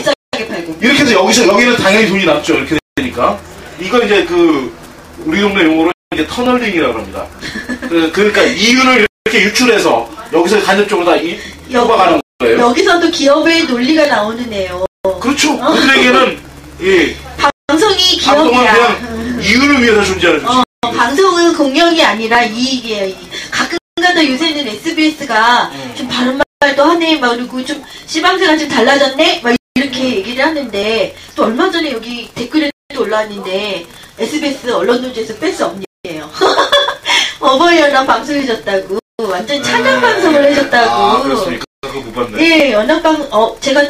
이렇게 해서 여기는 당연히 돈이 남죠. 이렇게 되니까 이거 이제 우리 동네 용어로 이제 터널링이라고 합니다. 그러니까 이윤을 이렇게 유출해서 여기서 간접적으로 다 뽑아가는 거예요. 여기서도 기업의 논리가 나오는데요. 그렇죠. 그들에게는 방송이 기업이야. 그냥 이윤을 위해서 존재하는 거죠. 방송은 공영이 아니라 이익이에요. 가끔가다 요새는 SBS가 좀 바른 말도 하네, 막 그리고 좀 시방새가 좀 달라졌네, 막 이렇게 얘기를 하는데 또 얼마 전에 여기 댓글에 또 올라왔는데 SBS 언론노조에서 뺄 수 없네요. 어버이연합 방송해줬다고 완전 찬양 방송을 해줬다고. 아, 그렇습니까? 그거 못 봤네. 예, 연합방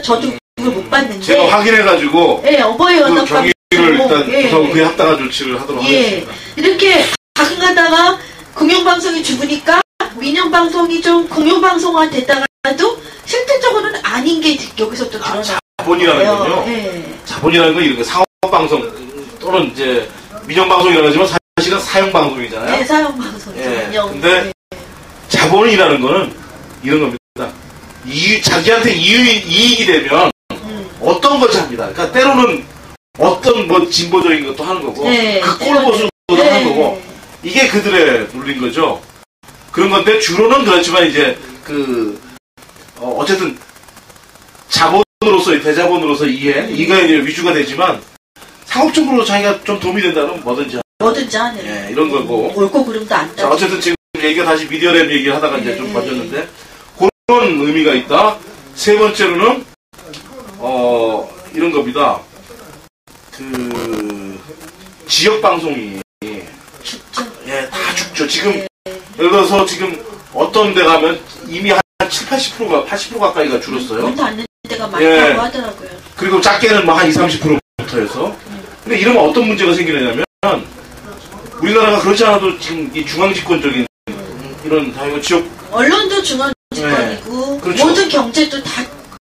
저도 그걸 못 봤는데. 제가 확인해가지고. 예, 어버이 연합방. 경위를 일단 그에 합당한 조치를 하도록 하겠습니다. 이렇게 가끔 가다가 공영방송이 죽으니까 민영방송이 좀 공영방송화 됐다가도 실질적으로는 아닌 게 여기서 또 드러나요. 자본이라는 건요. 자본이라는 건 이런 거 사업방송 또는 이제 민영방송이라고 하지만 사실은 사용방송이잖아요. 네, 사용방송이죠. 근데 자본이라는 거는 이런 겁니다. 자기한테 이익이 되면 어떤 걸 잡니다. 그러니까 때로는 어떤 진보적인 것도 하는 거고 그 꼴보수도 하는 거고 이게 그들의 논리인 거죠. 그런 건데 주로는 그렇지만 이제 어쨌든 자본으로서의 대자본으로서 이게 이제 위주가 되지만 상업적으로 자기가 좀 도움이 된다면 뭐든지 하는 이런 거고 옳고 그름도 안 따. 어쨌든 지금 얘기가 다시 미디어랩 얘기를 하다가 이제 좀 번졌는데 그런 의미가 있다. 세 번째로는 이런 겁니다. 지역 방송이 지금 네. 예를 들어서 지금 어떤 데 가면 이미 한 70, 80%가 80% 가까이가 줄었어요. 문도 안 는 데가 많다고 예. 하더라고요. 그리고 작게는 뭐 한 20, 30%부터 해서. 근데 이러면 어떤 문제가 생기느냐면 우리나라가 그렇지 않아도 지금 이 중앙집권적인 이런 다양한 지역 언론도 중앙집권이고 네. 그렇죠. 모든 경제도 다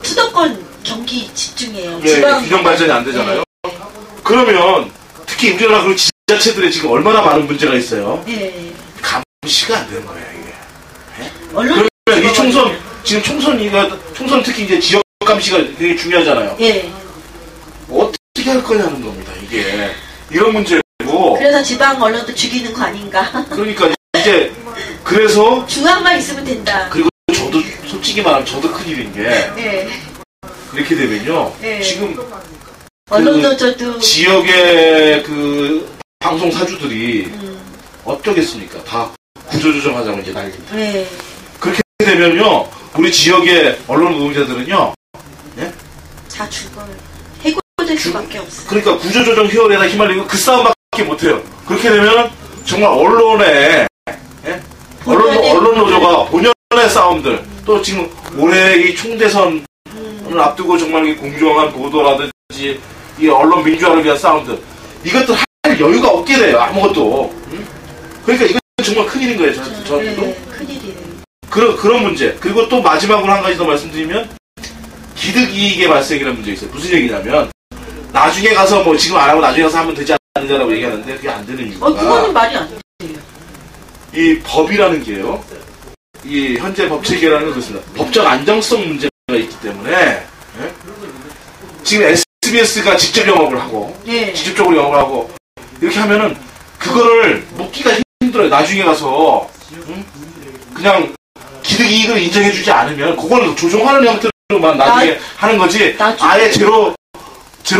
수도권 경기 집중이에요. 예, 균형 발전이 안 되잖아요. 네. 그러면 특히 우리나라 그 지자체들에 지금 얼마나 많은 문제가 있어요. 네. 감시가 안 되는 거예요, 이게. 언론 그러면 이 총선 지금 총선 특히 이제 지역 감시가 되게 중요하잖아요. 예. 어떻게 할 거냐는 겁니다, 이게. 이런 문제고. 그래서 지방 언론도 죽이는 거 아닌가? 그러니까 이제 그래서 중앙만 있으면 된다. 그리고 저도 솔직히 말하면 저도 큰일인 게 예. 이렇게 되면요. 예. 지금 언론 노조도 지역의 그 방송 사주들이 어쩌겠습니까? 다 구조조정하자고 이제 난립니다. 네. 그렇게 되면요, 우리 지역의 언론 노동자들은요, 예? 다 죽어요. 해고될 수밖에 없어요. 그러니까 구조조정 희열에다 휘말리고 그 싸움밖에 못해요. 그렇게 되면 정말 언론의 예? 언론 노조가 본연의 싸움들, 또 지금 올해 이 총대선을 앞두고 정말 이 공정한 보도라든지 이 언론 민주화를 위한 싸움들, 이것들 할 여유가 없게 돼요. 아무것도. 그러니까 이건 정말 큰일인 거예요. 저한테도. 네, 큰일이에요. 그런 문제. 그리고 또 마지막으로 한 가지 더 말씀드리면 기득이익의 발생이라는 문제가 있어요. 무슨 얘기냐면 나중에 가서 뭐 지금 안 하고 나중에 가서 하면 되지 않느냐라고 얘기하는데 그게 안 되는 이유가 그거는 말이 안 돼요. 이 법이라는 게요. 이 현재 법 체계라는 건 그렇습니다. 법적 안정성 문제가 있기 때문에 예? 지금 SBS가 직접 영업을 하고 네. 직접적으로 영업을 하고 이렇게 하면은 그거를 묻기가 힘들어요. 나중에 가서 그냥 기득이익을 인정해주지 않으면 그걸 조정하는 형태로만 나중에 하는 거지. 아예 제로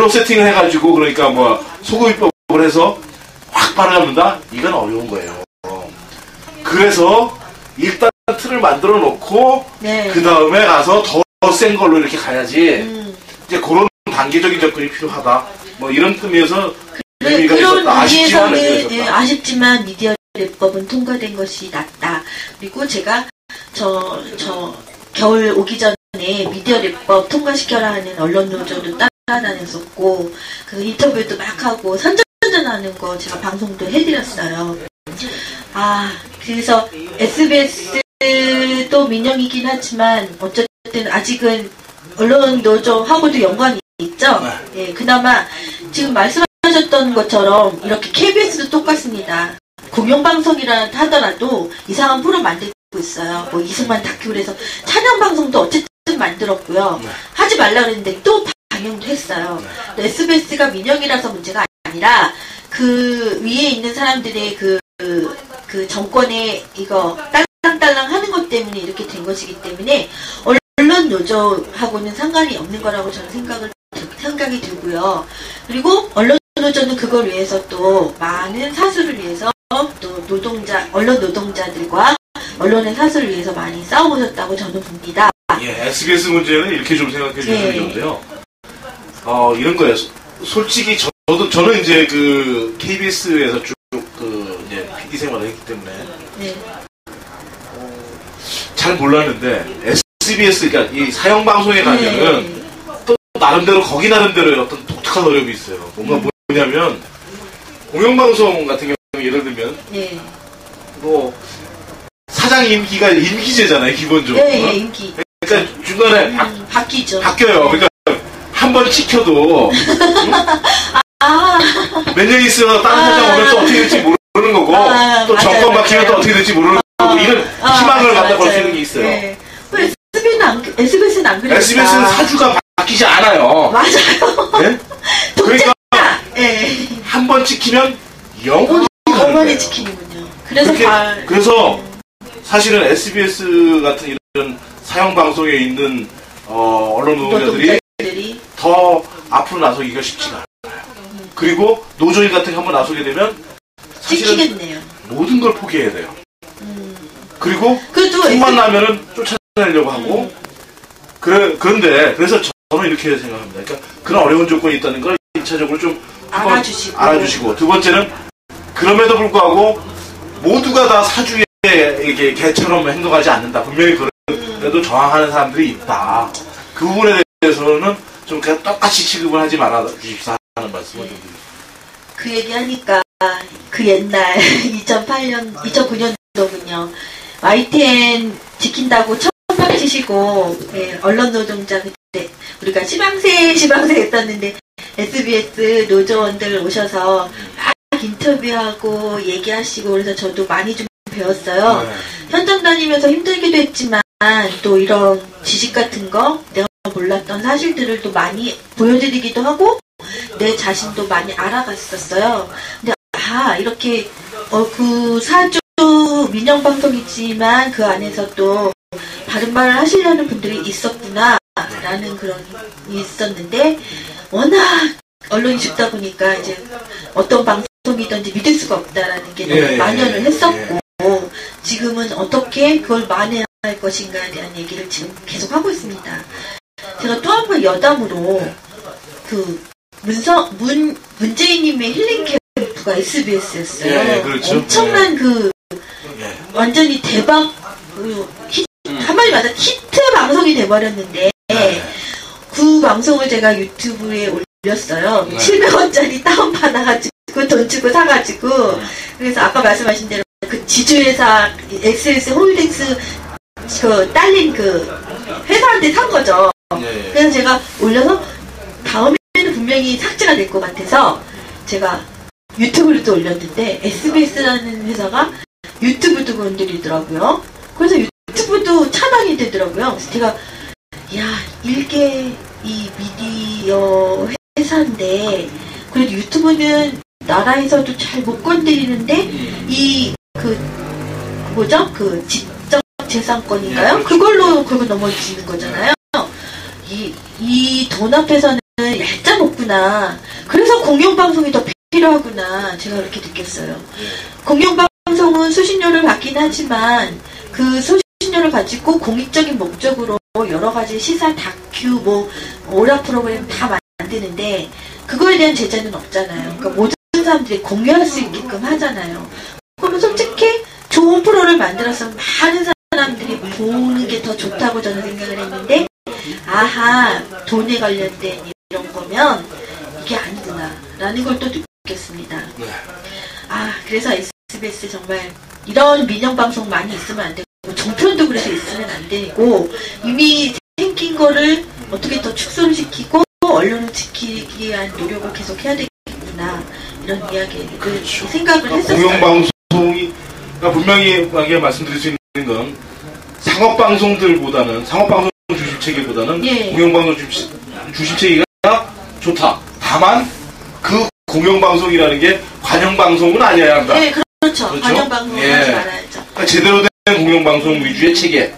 세팅을 해가지고 그러니까 뭐 소급입법을 해서 확 바로잡는다? 이건 어려운 거예요. 그래서 일단 틀을 만들어 놓고 네. 그 다음에 가서 더 센 걸로 이렇게 가야지. 이제 그런 단계적인 접근이 필요하다. 뭐 이런 의미에서 의미가 그런 있었다. 의미에서는 예, 아쉽지만 미디어 랩법은 통과된 것이 낫다. 그리고 제가 저 겨울 오기 전에 미디어 랩법 통과시켜라 하는 언론 노조도 따라다녔었고 그 인터뷰도 막 하고 선전하는 거 제가 방송도 해드렸어요. 그래서 SBS도 민영이긴 하지만 어쨌든 아직은 언론 노조하고도 연관이 있죠. 예, 그나마 지금 말씀하셨던 것처럼 이렇게 KBS도 똑같습니다. 공영방송이라 하더라도 이상한 프로 만들고 있어요. 뭐 이승만 다큐를 해서 찬양방송도 어쨌든 만들었고요. 하지 말라 그랬는데 또 방영도 했어요. SBS가 민영이라서 문제가 아니라 그 위에 있는 사람들의 그 정권의 이거 딸랑딸랑 하는 것 때문에 이렇게 된 것이기 때문에 언론 노조하고는 상관이 없는 거라고 저는 생각이 들고요. 그리고 언론 노조는 그걸 위해서 또 많은 사수를 위해서 또 언론 노동자들과 언론의 사수를 위해서 많이 싸워보셨다고 저는 봅니다. 예, SBS 문제는 이렇게 좀 생각해 주시면 좋은데요. 이런 거예요. 솔직히 저는 이제 그 KBS에서 쭉 이제 PD 생활을 했기 때문에 잘 몰랐는데 SBS 그러니까 이 사형 방송에 가면은 또 거기 나름대로 어떤 독특한 어려움이 있어요. 뭔가 뭐냐면 공영방송 같은 경우 예를 들면 뭐 사장 임기가 임기제잖아요, 기본적으로. 네, 임기. 그러니까 중간에 바뀌어요. 그러니까 한 번 찍혀도 몇 년 있으면 다른 사장 오면 또 어떻게 될지 모르는 거고 또 정권 바뀌면 또 어떻게 될지 모르는 거고 이런 희망을 갖다 걸 수 있는 게 있어요. 네. SBS는 안 그래요. SBS는 사주가 바뀌지 않아요. 맞아요. 네? 그러니까 네. 한 번 찍히면 영원히 지키는군요. 그래서 사실은 SBS 같은 이런 사형 방송에 있는 언론 노동자들이 더 앞으로 나서기가 쉽지가 않아요. 그리고 노조일 같은 게 한번 나서게 되면 사실은 찍히겠네요. 모든 걸 포기해야 돼요. 그리고 틈만 나면은 쫓아내려고 하고 그런데 그래서 저는 이렇게 생각합니다. 그러니까 그런 어려운 조건이 있다는 걸 1차적으로 좀 알아주시고 두 번째는 그럼에도 불구하고 모두가 다 사주에 이게 개처럼 행동하지 않는다. 분명히 그래도 저항하는 사람들이 있다. 그 부분에 대해서는 좀 그냥 똑같이 취급을 하지 말아 주십사 하는 말씀을 드립니다. 그 얘기하니까 그 옛날 2008년, 2009년도군요. YTN 지킨다고 천막 치시고 언론 노동자 그때 우리가 시방세 했었는데 SBS 노조원들 오셔서 막 인터뷰하고 얘기하시고 그래서 저도 많이 좀 배웠어요. 현장 다니면서 힘들기도 했지만 또 이런 지식 같은 거 내가 몰랐던 사실들을 또 많이 보여드리기도 하고 내 자신도 많이 알아갔었어요. 근데 이렇게 그 사주 민영방송이지만 그 안에서 또 바른 말을 하시려는 분들이 있었구나 라는 그런 게 있었는데 워낙 언론이 쉽다 보니까 이제 어떤 방송이든지 믿을 수가 없다라는 게 너무 만연을 했었고 지금은 어떻게 그걸 만회할 것인가에 대한 얘기를 지금 계속 하고 있습니다. 제가 또 한 번 여담으로 그 문재인님의 힐링 캠프가 SBS였어요. 그렇죠. 엄청난 완전히 대박 한마디 맞아 히트 방송이 돼버렸는데 그 방송을 제가 유튜브에 올렸어요. 700원짜리 다운받아가지고 돈 주고 사가지고 그래서 아까 말씀하신 대로 그 지주회사 XS 홀딩스 딸린 그 회사한테 산 거죠. 그래서 제가 올려서 다음에는 분명히 삭제가 될 것 같아서 제가 유튜브를 또 올렸는데 SBS라는 회사가 유튜브도 건드리더라고요. 그래서 유튜브도 차단이 되더라고요. 그래서 제가 일개 이 미디어 회사인데 그래도 유튜브는 나라에서도 잘 못 건드리는데 그 지적재산권인가요? 그걸로 그거 넘어지는 거잖아요. 이 돈 앞에서는 얄짜 먹구나. 그래서 공영방송이 더 필요하구나. 제가 그렇게 느꼈어요. 공영방송은 수신료를 받긴 하지만 그 수신료를 가지고 공익적인 목적으로 여러 가지 시사, 다큐, 오락 프로그램 다 만드는데 그거에 대한 제재는 없잖아요. 그러니까 모든 사람들이 공유할 수 있게끔 하잖아요. 그러면 솔직히 좋은 프로를 만들어서 많은 사람들이 보는 게 더 좋다고 저는 생각을 했는데 돈에 관련된 이런 거면 이게 아니구나 라는 걸 또 느꼈습니다. 그래서 SBS 정말 이런 민영방송 많이 있으면 안 되고 종편도 그래서 있으면 안 되고 이미 생긴 거를 어떻게 더 축소를 시키고 언론을 지키기 위한 노력을 계속 해야 되겠구나 이런 이야기를 생각을 했었어요. 공영방송이 분명히 말씀드릴 수 있는 건 상업방송들보다는 상업방송 주식체계보다는 공영방송 주식체계가 좋다. 다만 그 공영방송이라는 게 관영방송은 아니어야 한다. 네, 그렇죠. 관영방송은 하지 말아야죠. 그러니까 제대로 된 공영방송 위주의 체계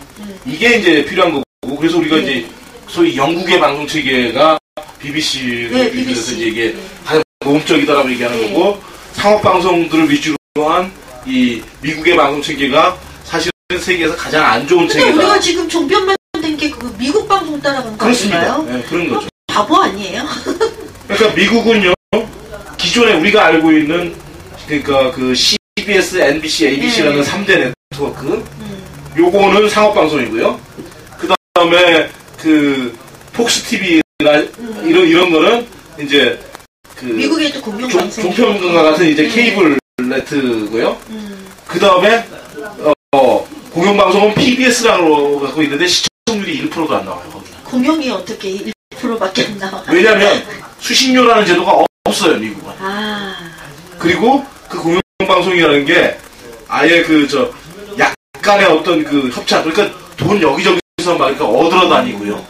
이게 이제 필요한 거고 그래서 우리가 이제 소위 영국의 방송 체계가 BBC에서 이제 이게 가장 모험적이다라고 얘기하는 거고 상업방송들을 위주로 한 이 미국의 방송 체계가 사실은 세계에서 가장 안 좋은 체계다. 근데 우리가 지금 종편 만든 게 그 미국 방송 따라간 거 아닌가요? 네, 그런 거죠. 바보 아니에요? 그러니까 미국은요 기존에 우리가 알고 있는 그러니까 그 CBS, NBC, ABC라는 3대 네트워크 요거는 상업방송이고요. 그 다음에 그 폭스 TV나 이런 거는 이제 그 미국에도 공영방송 종편과 같은 이제 케이블 네트고요. 그 다음에 공영방송은 PBS라고 갖고 있는데 시청률이 1%도 안 나와요. 공영이 어떻게 1%밖에 안 나와요? 왜냐하면 수신료라는 제도가 없어요 미국은. 그리고 그 공영방송이라는 게 아예 약간의 어떤 그 협찬 그러니까 돈 여기저기서 막 그러니까 얻으러 다니고요.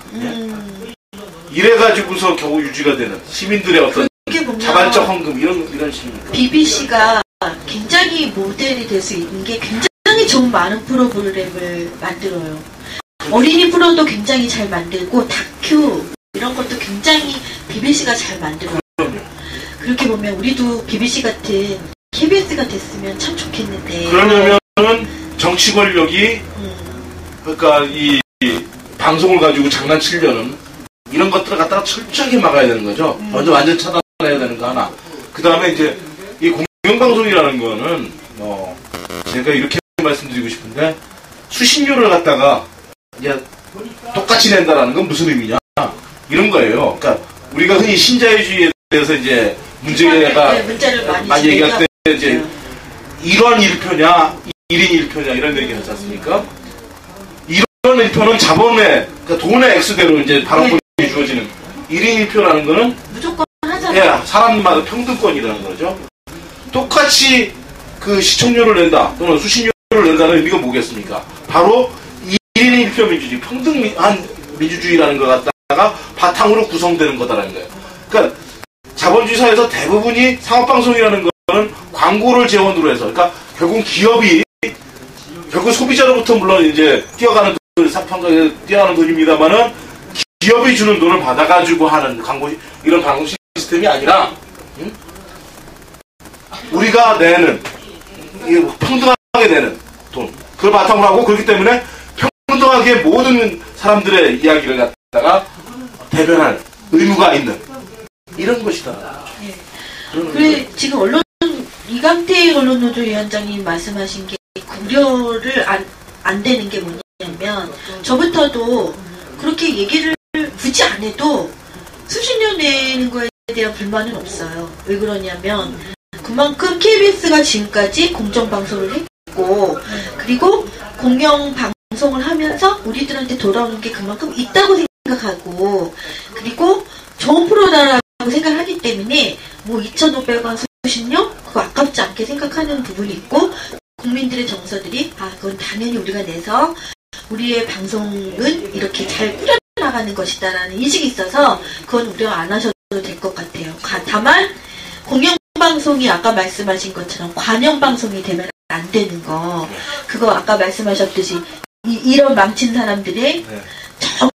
이래가지고서 겨우 유지가 되는 시민들의 어떤 자발적 헌금 이런 식입니다. BBC가 굉장히 모델이 될 수 있는 게 굉장히 좋은 많은 프로그램을 만들어요. 어린이 프로도 굉장히 잘 만들고 다큐 이런 것도 굉장히 BBC가 잘 만들어요. 그렇게 보면 우리도 BBC 같은 KBS가 됐으면 참 좋겠는데 그러려면은 정치 권력이 그러니까 이 방송을 가지고 장난치려는 이런 것들을 갖다가 철저하게 막아야 되는 거죠. 먼저 완전 차단해야 되는 거 하나. 그 다음에 이제 이 공영방송이라는 거는 제가 이렇게 말씀드리고 싶은데 수신료를 갖다가 이제 똑같이 낸다라는 건 무슨 의미냐 이런 거예요. 그러니까 우리가 흔히 신자유주의에 대해서 이제 문제를 많이 얘기할 때 이제 1원 1표냐 1인 1표냐 이런 얘기 하지 않습니까? 1원 1표는 자본의 그러니까 돈의 액수대로 이제 발언권이 주어지는 1인 1표라는 거는 무조건 하잖아요. 사람마다 평등권이라는 거죠. 똑같이 그 시청료를 낸다 또는 수신료를 낸다는 의미가 뭐겠습니까? 바로 1인 1표 민주주의, 평등한 민주주의라는 것 갖다가 바탕으로 구성되는 거다라는 거예요. 그러니까 자본주의 사회에서 대부분이 상업방송이라는 거는 광고를 재원으로 해서, 그러니까 결국 기업이 결국 소비자로부터 물론 이제 뛰어가는 돈입니다만은 기업이 주는 돈을 받아가지고 하는 광고, 이런 방송 시스템이 아니라 우리가 내는 평등하게 내는 돈, 그걸 바탕으로 하고, 그렇기 때문에 평등하게 모든 사람들의 이야기를 갖다가 대변할 의무가 있는 이런 것이다. 네. 그래 지금 이강태 언론노조위원장님 말씀하신 게 고려를 안 되는 게 뭐냐면, 저부터도 그렇게 얘기를 굳이 안 해도 수신료 내는 거에 대한 불만은 없어요. 왜 그러냐면 그만큼 KBS가 지금까지 공정방송을 했고, 그리고 공영방송을 하면서 우리들한테 돌아오는 게 그만큼 있다고 생각하고, 그리고 좋은 프로다라고 생각하기 때문에 뭐 2,500원 수신료? 그거 아깝지 않게 생각하는 부분이 있고, 국민들의 정서들이 그건 당연히 우리가 내서 우리의 방송은 이렇게 잘 꾸려나가는 것이다라는 인식이 있어서 그건 우려 안 하셔도 될 것 같아요. 다만 공영방송이 아까 말씀하신 것처럼 관영방송이 되면 안 되는 거, 그거 아까 말씀하셨듯이 이런 망친 사람들의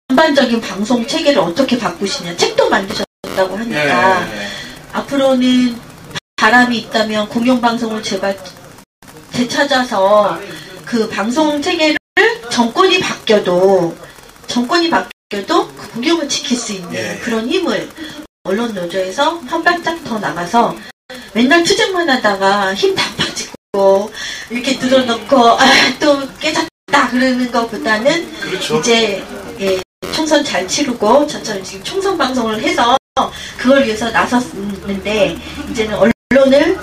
전반적인 방송 체계를 어떻게 바꾸시냐, 책도 만드셨다고 하니까 앞으로는 바람이 있다면 공영방송을 제발 되찾아서 그 방송 체계를 정권이 바뀌어도 그 공영을 지킬 수 있는 그런 힘을 언론 노조에서 한 발짝 더 나가서, 맨날 투쟁만 하다가 힘 다 빠지고 이렇게 늘어놓고 또 깨졌다 그러는 것보다는, 그렇죠. 이제 총선 잘 치르고 저처럼 지금 총선 방송을 해서 그걸 위해서 나섰는데, 이제는 언론을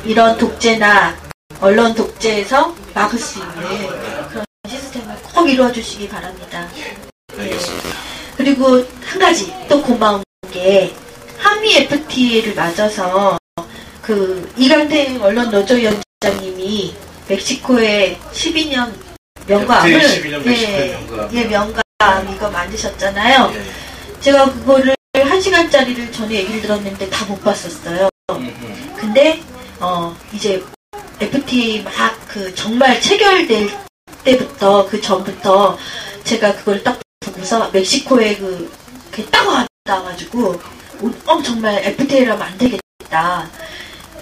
이런 독재나 언론 독재에서 막을 수 있는 그런 시스템을 꼭 이루어주시기 바랍니다. 알겠습니다. 그리고 한 가지 또 고마운 게, 한미 FTA를 맞아서 그 이강태 언론 노조위원장님이 멕시코의 12년 명감을 12년 명감 이거 만드셨잖아요. 제가 그거를 1시간짜리를 전에 얘기를 들었는데 다 못 봤었어요. 근데 이제 FTA 막 그 정말 체결될 때부터, 그 전부터 제가 그걸 딱 보고서 멕시코에 그게 딱 와가지고 정말 FTA를 하면 안 되겠다.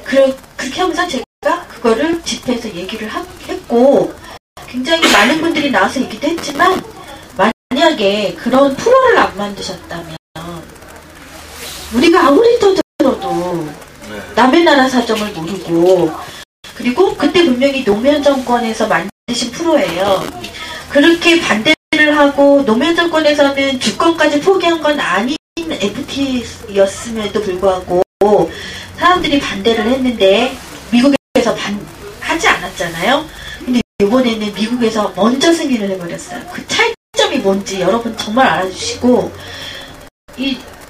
그렇게 하면서 제가 그거를 집회에서 얘기를 했고, 굉장히 많은 분들이 나와서 얘기도 했지만, 만약에 그런 프로를 안 만드셨다면 우리가 아무리 떠들어도 남의 나라 사정을 모르고, 그리고 그때 분명히 노무현 정권에서 만드신 프로예요. 그렇게 반대를 하고 노무현 정권에서는 주권까지 포기한 건 아닌 FTA였음에도 불구하고 사람들이 반대를 했는데 미국에서 하지 않았잖아요. 근데 이번에는 미국에서 먼저 승인을 해버렸어요. 그 차이점이 뭔지 여러분 정말 알아주시고,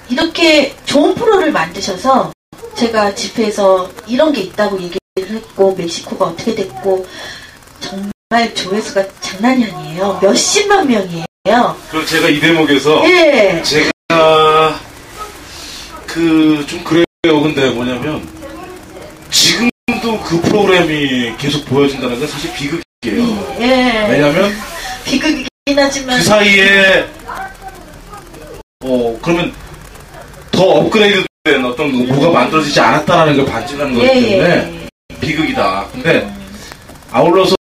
이렇게 좋은 프로를 만드셔서 제가 집회에서 이런 게 있다고 얘기를 했고, 멕시코가 어떻게 됐고, 정말 조회수가 장난이 아니에요. 몇십만 명이에요. 그럼 제가 이 대목에서 제가 좀 그래요. 근데 뭐냐면 지금도 그 프로그램이 계속 보여진다는 건 사실 비극이에요. 왜냐면 비극이긴 하지만 그 사이에 그러면 더 업그레이드된 어떤 뭐가 만들어지지 않았다라는 걸 반증하는 거기 때문에 비극이다. 근데 아울러서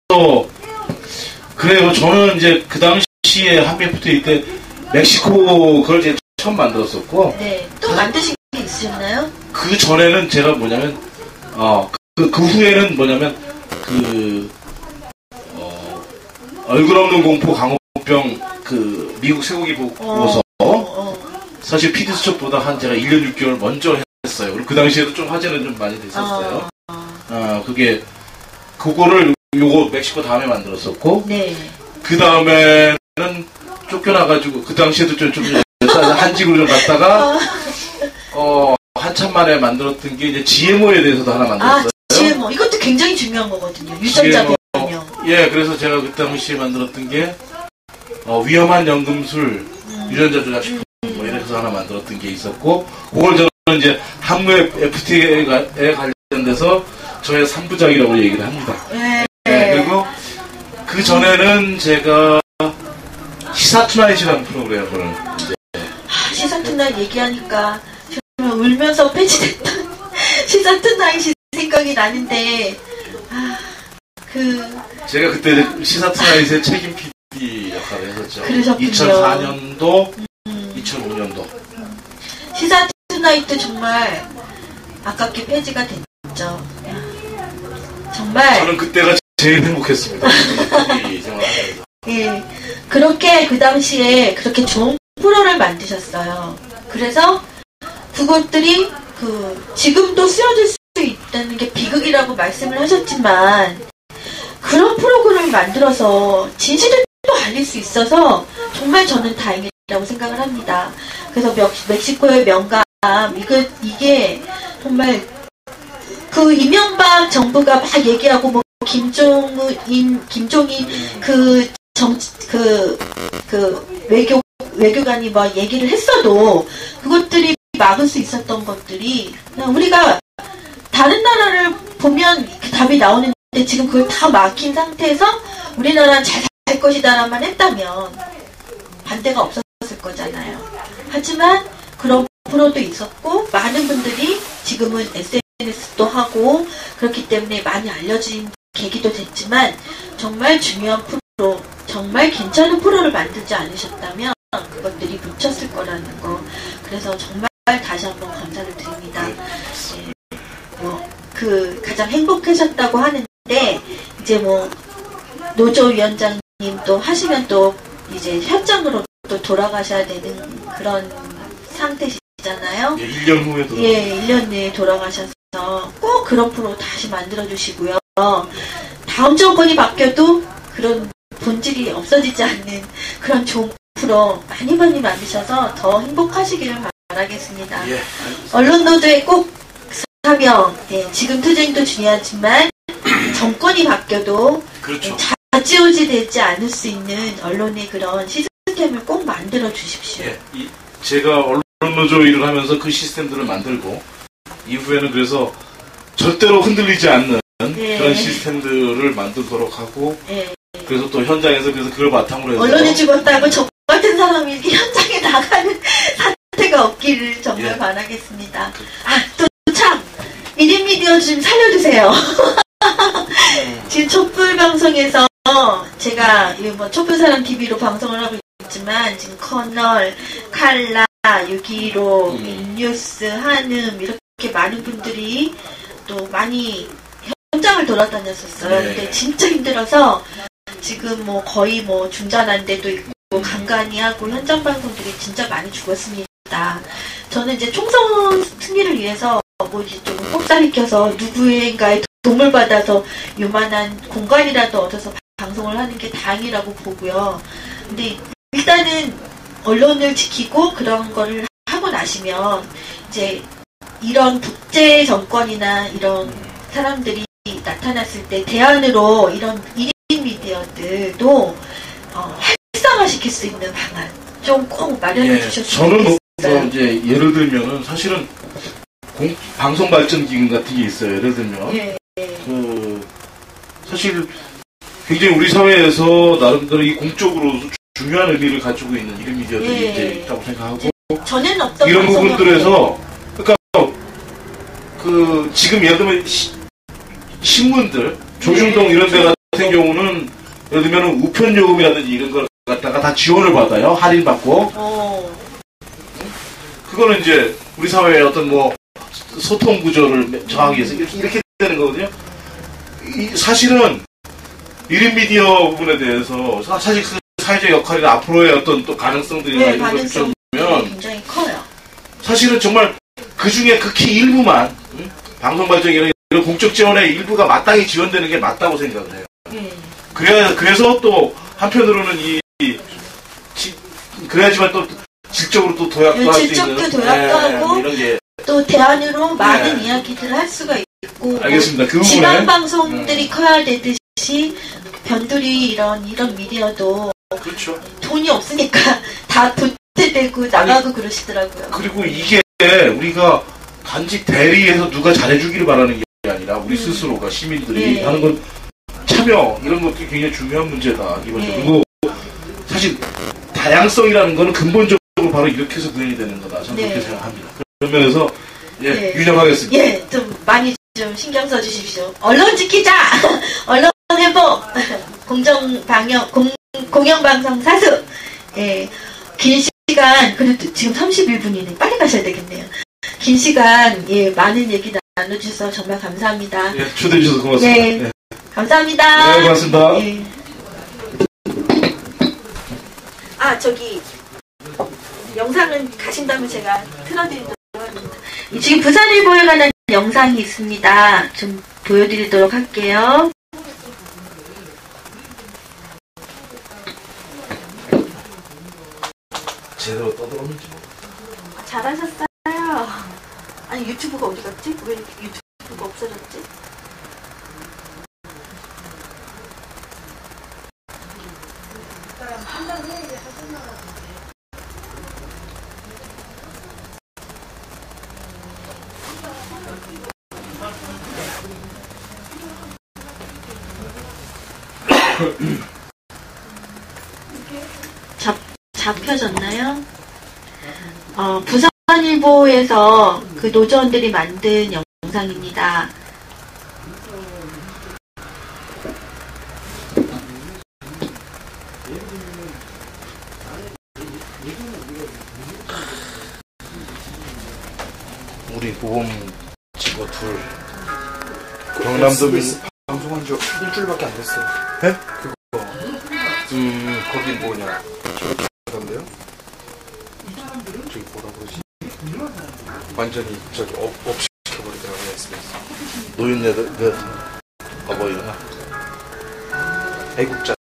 그래요. 저는 이제 그 당시에 한미 FTA 때 멕시코 그걸 이제 처음 만들었었고, 또 만드신 게 있으셨나요? 그 전에는 제가 뭐냐면 그 후에는 뭐냐면 그 얼굴 없는 공포 강호병 그 미국 쇠고기 보고서 사실 PD 수첩보다 한 제가 1년 6개월 먼저 했어요. 그리고 그 당시에도 좀 화제는 좀 많이 됐었어요. 그게 그거를 요거 멕시코 다음에 만들었었고 네. 그 다음에는 쫓겨나가지고 그 당시에도 좀 한직으로 좀 갔다가 한참 만에 만들었던 게 이제 GMO에 대해서도 하나 만들었어요. GMO 이것도 굉장히 중요한 거거든요. 유전자 변형. 예, 그래서 제가 그 당시에 만들었던 게 위험한 연금술 유전자 조작식품 뭐 이래서 하나 만들었던 게 있었고 그걸 저는 이제 한무의 FTA에 관련돼서 저의 3부작이라고 얘기를 합니다. 네. 그리고 그 전에는 제가 시사투나잇이라는 프로그램을 이제 시사투나잇 얘기하니까 정말 울면서 폐지됐던 시사투나잇이 생각이 나는데 제가 그때 시사투나잇의 책임 PD 역할을 했었죠. 그러셨군요. 2004년도 2005년도 시사투나잇도 정말 아깝게 폐지가 됐죠. 정말 저는 그때가 제일 행복했습니다. 이 생활하면서. 예, 그렇게 그 당시에 그렇게 좋은 프로를 만드셨어요. 그래서 그것들이 지금도 쓰여질 수 있다는 게 비극이라고 말씀을 하셨지만 그런 프로그램을 만들어서 진실을 또 알릴 수 있어서 정말 저는 다행이라고 생각을 합니다. 그래서 멕시코의 명감 이게 정말 그 이명박 정부가 막 얘기하고 뭐 김종인 외교관이 막 얘기를 했어도 그것들이 막을 수 있었던 것들이 우리가 다른 나라를 보면 답이 나오는데 지금 그걸 다 막힌 상태에서 우리나라는 잘 살 것이다라만 했다면 반대가 없었을 거잖아요. 하지만 그런 프로도 있었고 많은 분들이 지금은 SNS도 하고 그렇기 때문에 많이 알려진 계기도 됐지만 정말 중요한 프로, 정말 괜찮은 프로를 만들지 않으셨다면 그것들이 묻혔을 거라는 거. 그래서 정말 다시 한번 감사를 드립니다. 가장 행복하셨다고 하는데 이제 노조 위원장님도 하시면 또 이제 현장으로 또 돌아가셔야 되는 그런 상태시잖아요. 예, 1년 후에도. 예, 1년 내에 돌아가셔서 꼭 그런 프로 다시 만들어주시고요. 다음 정권이 바뀌어도 그런 본질이 없어지지 않는 그런 좋은 프로 많이 만드셔서 더 행복하시기를 바라겠습니다. 예, 언론노조에 꼭 사명, 지금 투쟁도 중요하지만 정권이 바뀌어도 그렇죠. 좌지우지 되지 않을 수 있는 언론의 그런 시스템을 꼭 만들어 주십시오. 예, 제가 언론노조 일을 하면서 그 시스템들을 만들고 이후에는 그래서 절대로 흔들리지 않는 그런 시스템들을 만들도록 하고 그래서 또 현장에서 그걸 바탕으로 해서 언론이 죽었다고 저 같은 사람이 이렇게 현장에 나가는 사태가 없기를 정말 바라겠습니다. 또 참 1인 미디어 좀 살려주세요. 지금 촛불 방송에서 제가 촛불사람 TV로 방송을 하고 있지만 지금 커널, 칼라, 6.15, 민뉴스, 한음 이렇게 많은 분들이 또 많이 현장을 돌아다녔었어요. 근데 진짜 힘들어서 지금 거의 중단한 데도 있고 간간히 하고 현장 방송들이 진짜 많이 죽었습니다. 저는 이제 총선 승리를 위해서 이제 좀 꼭다리 껴서 누구인가의 도움을 받아서 요만한 공간이라도 얻어서 방송을 하는 게 다행이라고 보고요. 근데 일단은 언론을 지키고 그런 거를 하고 나시면 이제 이런 독재 정권이나 이런 사람들이 나타났을 때 대안으로 이런 1인 미디어들도 활성화시킬 수 있는 방안 좀 꼭 마련해 주셨으면 좋겠어요. 저는 이제 예를 들면은 사실은 방송 발전 기금 같은 게 있어요. 예를 들면 사실 굉장히 우리 사회에서 나름대로 이 공적으로 중요한 의미를 가지고 있는 1인 미디어들이 이제 있다고 생각하고 전에는 없던 이런 부분들에서 그러니까 지금 예를 들면 신문들 조중동 이런 데 같은 경우는 예를 들면 우편 요금이라든지 이런 걸 갖다가 다 지원을 받아요. 할인받고 그거는 이제 우리 사회의 어떤 소통 구조를 정하기 위해서 이렇게 되는 거거든요. 사실은 1인 미디어 부분에 대해서 사실 그 사회적 역할이나 앞으로의 어떤 또 가능성들이나 이런 것을 보면 굉장히 커요. 사실은 정말 그 중에 극히 일부만 방송 발전이나 이런 공적 지원의 일부가 마땅히 지원되는 게 맞다고 생각을 해요. 그래서 또 한편으로는 그래야지만 또 질적으로 또 도약도 할 수 있는. 질적도 도약도 하고 이런 게 또 대안으로 많은 이야기들을 할 수가 있고. 알겠습니다. 그 지방 방송들이 커야 되듯이 변두리 이런 미디어도 그렇죠. 돈이 없으니까 다 도태되고 나가고 그러시더라고요. 그리고 이게 우리가 단지 대리해서 누가 잘해주기를 바라는 게 아니라 우리 스스로가 시민들이 하는 건 참여 이런 것들이 굉장히 중요한 문제다. 기본적으로. 그리고 사실 다양성이라는 거는 근본적으로 바로 이렇게 해서 구현이 되는 거다. 저는 그렇게 생각합니다. 그런 면에서 유념하겠습니다. 좀 많이 좀 신경 써주십시오. 언론 지키자! 언론 회복! 공영방송 사수! 긴 시간, 그래도 지금 31분이네. 빨리 가셔야 되겠네요. 긴 시간, 많은 얘기 나눠주셔서 정말 감사합니다. 초대해주셔서 고맙습니다. 네. 감사합니다. 네, 고맙습니다. 영상은 가신다면 제가 틀어드리도록 하겠습니다. 지금 부산일보에 관한 영상이 있습니다. 좀 보여드리도록 할게요. 제대로 떠들었는지 잘하셨어요. 아니 유튜브가 어디 갔지? 왜 유튜브가 없어졌지? 잡혀졌나요? 부산일보에서 그 노조원들이 만든 영상입니다. 우리 보험 직원 둘 경남도 방송한 지 일주일밖에 안 됐어요. 네? 그거 거기 뭐냐 그런데요? 저기 뭐라 그러지? 완전히 저기 업 시켜버리더라고요. SBS 노인네들 어버이나 애국자라고.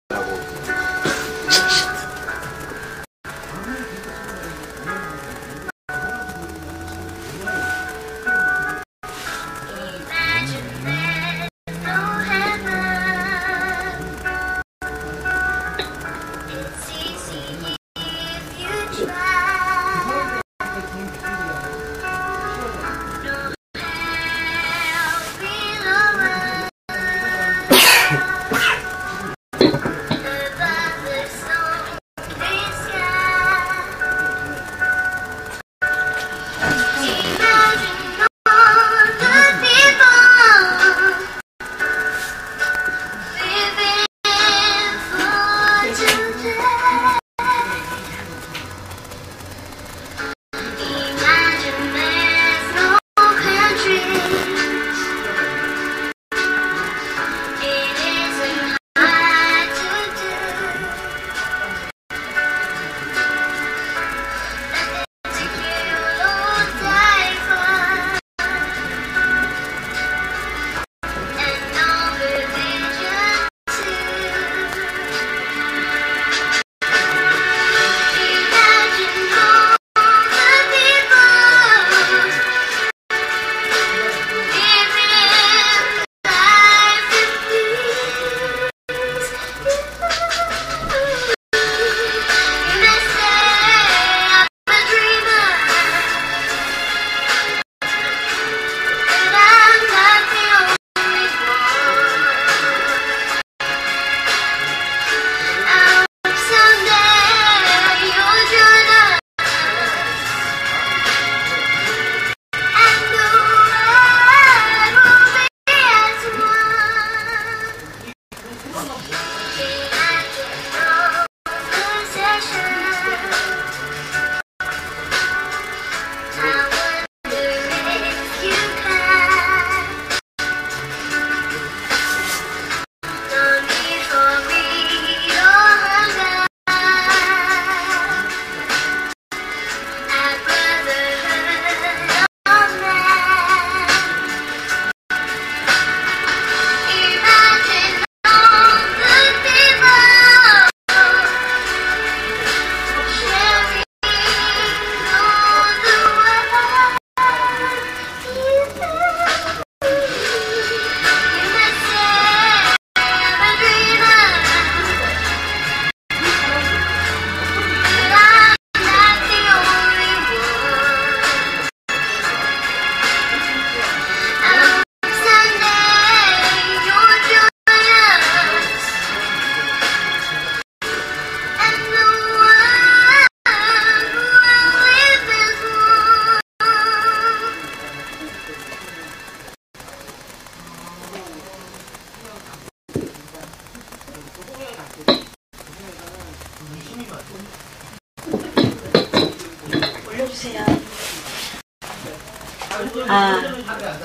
올려주세요.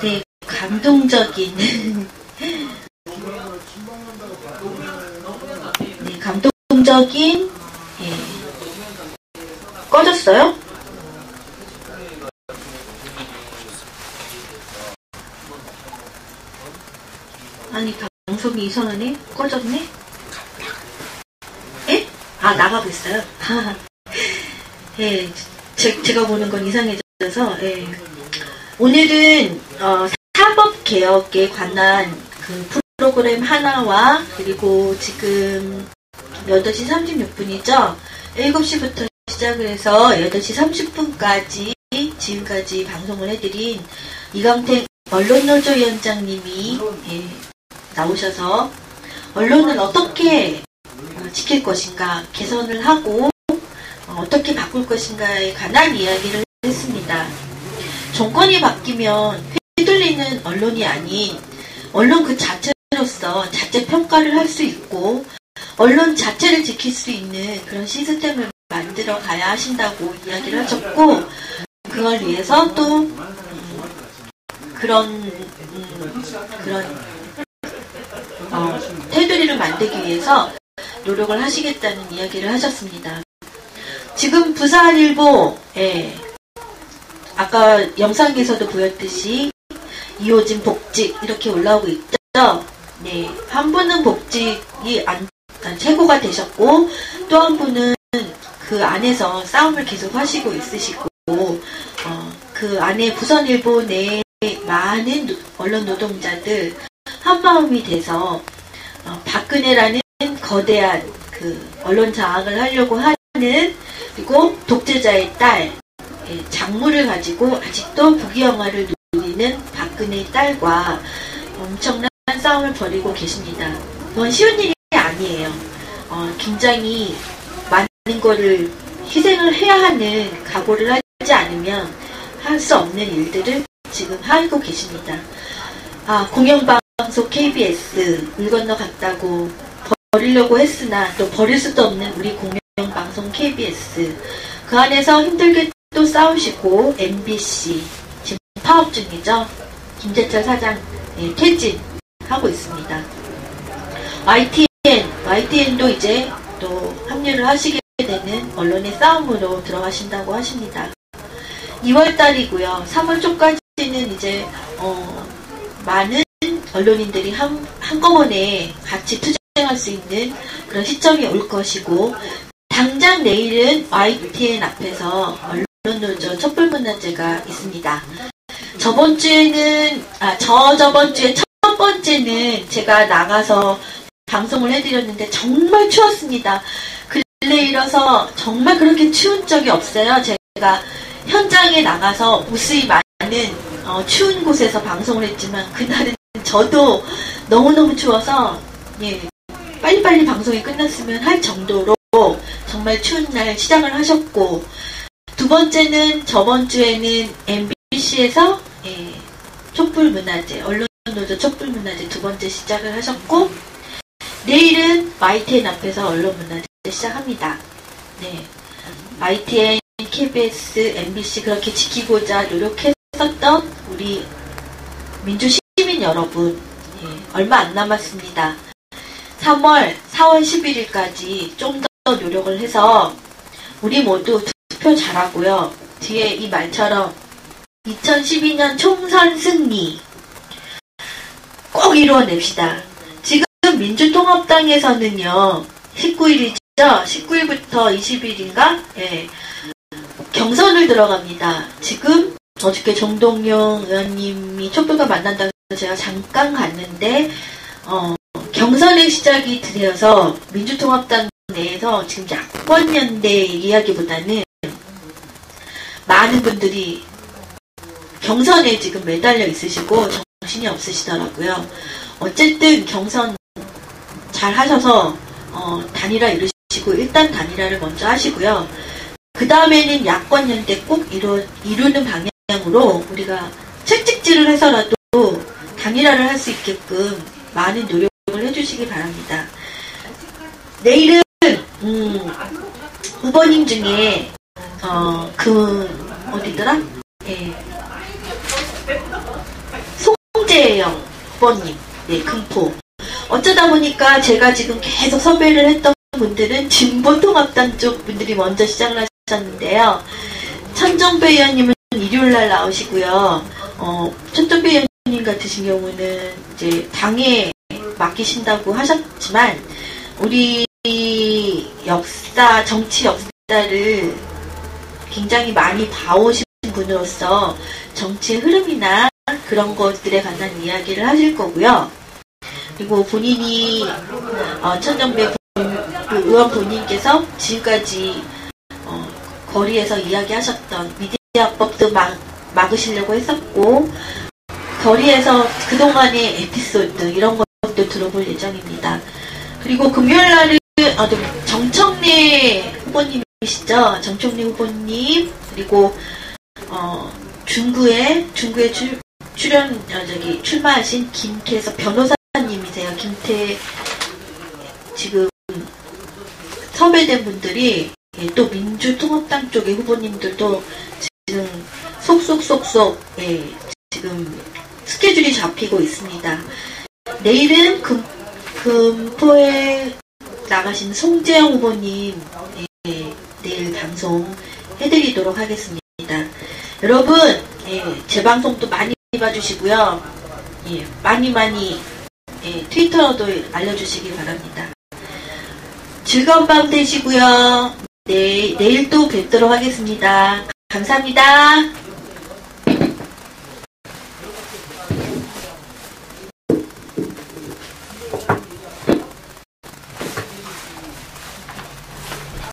네, 감동적인 네, 감동적인 꺼졌어요? 아니 방송이 이상하네? 꺼졌네? 에? 나가고 있어요? 예, 제가 보는 건 이상해져서 오늘은 사법개혁에 관한 그 프로그램 하나와 그리고 지금 8시 36분이죠? 7시부터 시작을 해서 8시 30분까지 지금까지 방송을 해드린 이광택 언론노조 위원장님이 나오셔서 언론을 어떻게 지킬 것인가, 개선을 하고 어떻게 바꿀 것인가에 관한 이야기를 했습니다. 정권이 바뀌면 휘둘리는 언론이 아닌 언론 그 자체로서 자체 평가를 할 수 있고 언론 자체를 지킬 수 있는 그런 시스템을 만들어 가야 하신다고 이야기를 하셨고, 그걸 위해서 또 그런 테두리를 만들기 위해서 노력을 하시겠다는 이야기를 하셨습니다. 지금 부산일보, 아까 영상에서도 보였듯이 이호진 복직 이렇게 올라오고 있죠. 네, 한 분은 복직이 최고가 되셨고 또 한 분은 그 안에서 싸움을 계속 하시고 있으시고, 그 안에 부산일보 내에 많은 언론 노동자들 한마음이 돼서 박근혜라는 거대한 그 언론 장악을 하려고 하는, 그리고 독재자의 딸 장모를 가지고 아직도 부귀영화를 누리는 박근혜의 딸과 엄청난 싸움을 벌이고 계십니다. 그건 쉬운 일이 아니에요. 굉장히 많은 거를 희생을 해야 하는 각오를 하지 않으면 할 수 없는 일들을 지금 하고 계십니다. 공영방송 KBS 물 건너 갔다고 버리려고 했으나 또 버릴 수도 없는 우리 공영방송 KBS, 그 안에서 힘들게 또 싸우시고 MBC 지금 파업 중이죠. 김재철 사장 퇴진하고 있습니다. YTN도 이제 또 합류를 하시게 되는 언론의 싸움으로 들어가신다고 하십니다. 2월달이고요. 3월 초까지는 이제 많은 언론인들이 한꺼번에 같이 투쟁할 수 있는 그런 시점이 올 것이고, 당장 내일은 YTN 앞에서 언론노조 촛불문화제가 있습니다. 저번 주에 첫 번째는 제가 나가서 방송을 해드렸는데 정말 추웠습니다. 근래 일어서 정말 그렇게 추운 적이 없어요. 제가 현장에 나가서 무수히 많은 추운 곳에서 방송을 했지만 그날은 저도 너무너무 추워서 빨리빨리 방송이 끝났으면 할 정도로 정말 추운 날 시작을 하셨고, 두 번째는 저번 주에는 MBC에서 촛불문화제, 언론노조 촛불문화제 두 번째 시작을 하셨고, 내일은 YTN 앞에서 언론문화제 시작합니다. 네, YTN, KBS, MBC 그렇게 지키고자 노력했었던 우리 민주시민 여러분, 얼마 안 남았습니다. 4월 11일까지 좀 더 노력을 해서 우리 모두 투표 잘하고요. 뒤에 이 말처럼 2012년 총선 승리 꼭 이루어냅시다. 지금 민주통합당에서는요, 19일이죠? 19일부터 20일인가? 경선을 들어갑니다. 지금 어저께 정동영 의원님이 촛불과 만난다고 해서 제가 잠깐 갔는데 경선의 시작이 되어서 민주통합당 내에서 지금 야권연대 이야기보다는 많은 분들이 경선에 지금 매달려 있으시고 정신이 없으시더라고요. 어쨌든 경선 잘 하셔서 단일화 이루시고, 일단 단일화를 먼저 하시고요. 그 다음에는 야권연대 꼭 이루는 방향으로 우리가 채찍질을 해서라도 단일화를 할 수 있게끔 많은 노력을 해주시기 바랍니다. 내일은 후보님 중에 어디더라? 예. 송재영 후보님, 네, 금포. 어쩌다 보니까 제가 지금 계속 섭외를 했던 분들은 진보통합당 쪽 분들이 먼저 시작을 하셨는데요. 천정배 의원님은 일요일날 나오시고요. 천정배 의원님 같으신 경우는 이제 당에 맡기신다고 하셨지만, 우리 정치 역사를 굉장히 많이 봐오신 분으로서 정치의 흐름이나 그런 것들에 관한 이야기를 하실 거고요. 그리고 본인이 천정배 의원 본인께서 지금까지 거리에서 이야기하셨던 미디어법도 막으시려고 했었고, 거리에서 그동안의 에피소드 이런 것도 들어볼 예정입니다. 그리고 금요일날은 정청래 후보님이시죠. 정청래 후보님, 그리고 중구에 출마하신 김태석 변호사님이세요. 김태 지금 섭외된 분들이 또 민주통합당 쪽의 후보님들도 지금 속속속속 지금 스케줄이 잡히고 있습니다. 내일은 금포에 나가신 송재영 후보님 내일 방송 해드리도록 하겠습니다. 여러분 제 방송도 많이 봐주시고요. 많이 트위터로도 알려주시기 바랍니다. 즐거운 밤 되시고요. 내일 또 뵙도록 하겠습니다. 감사합니다.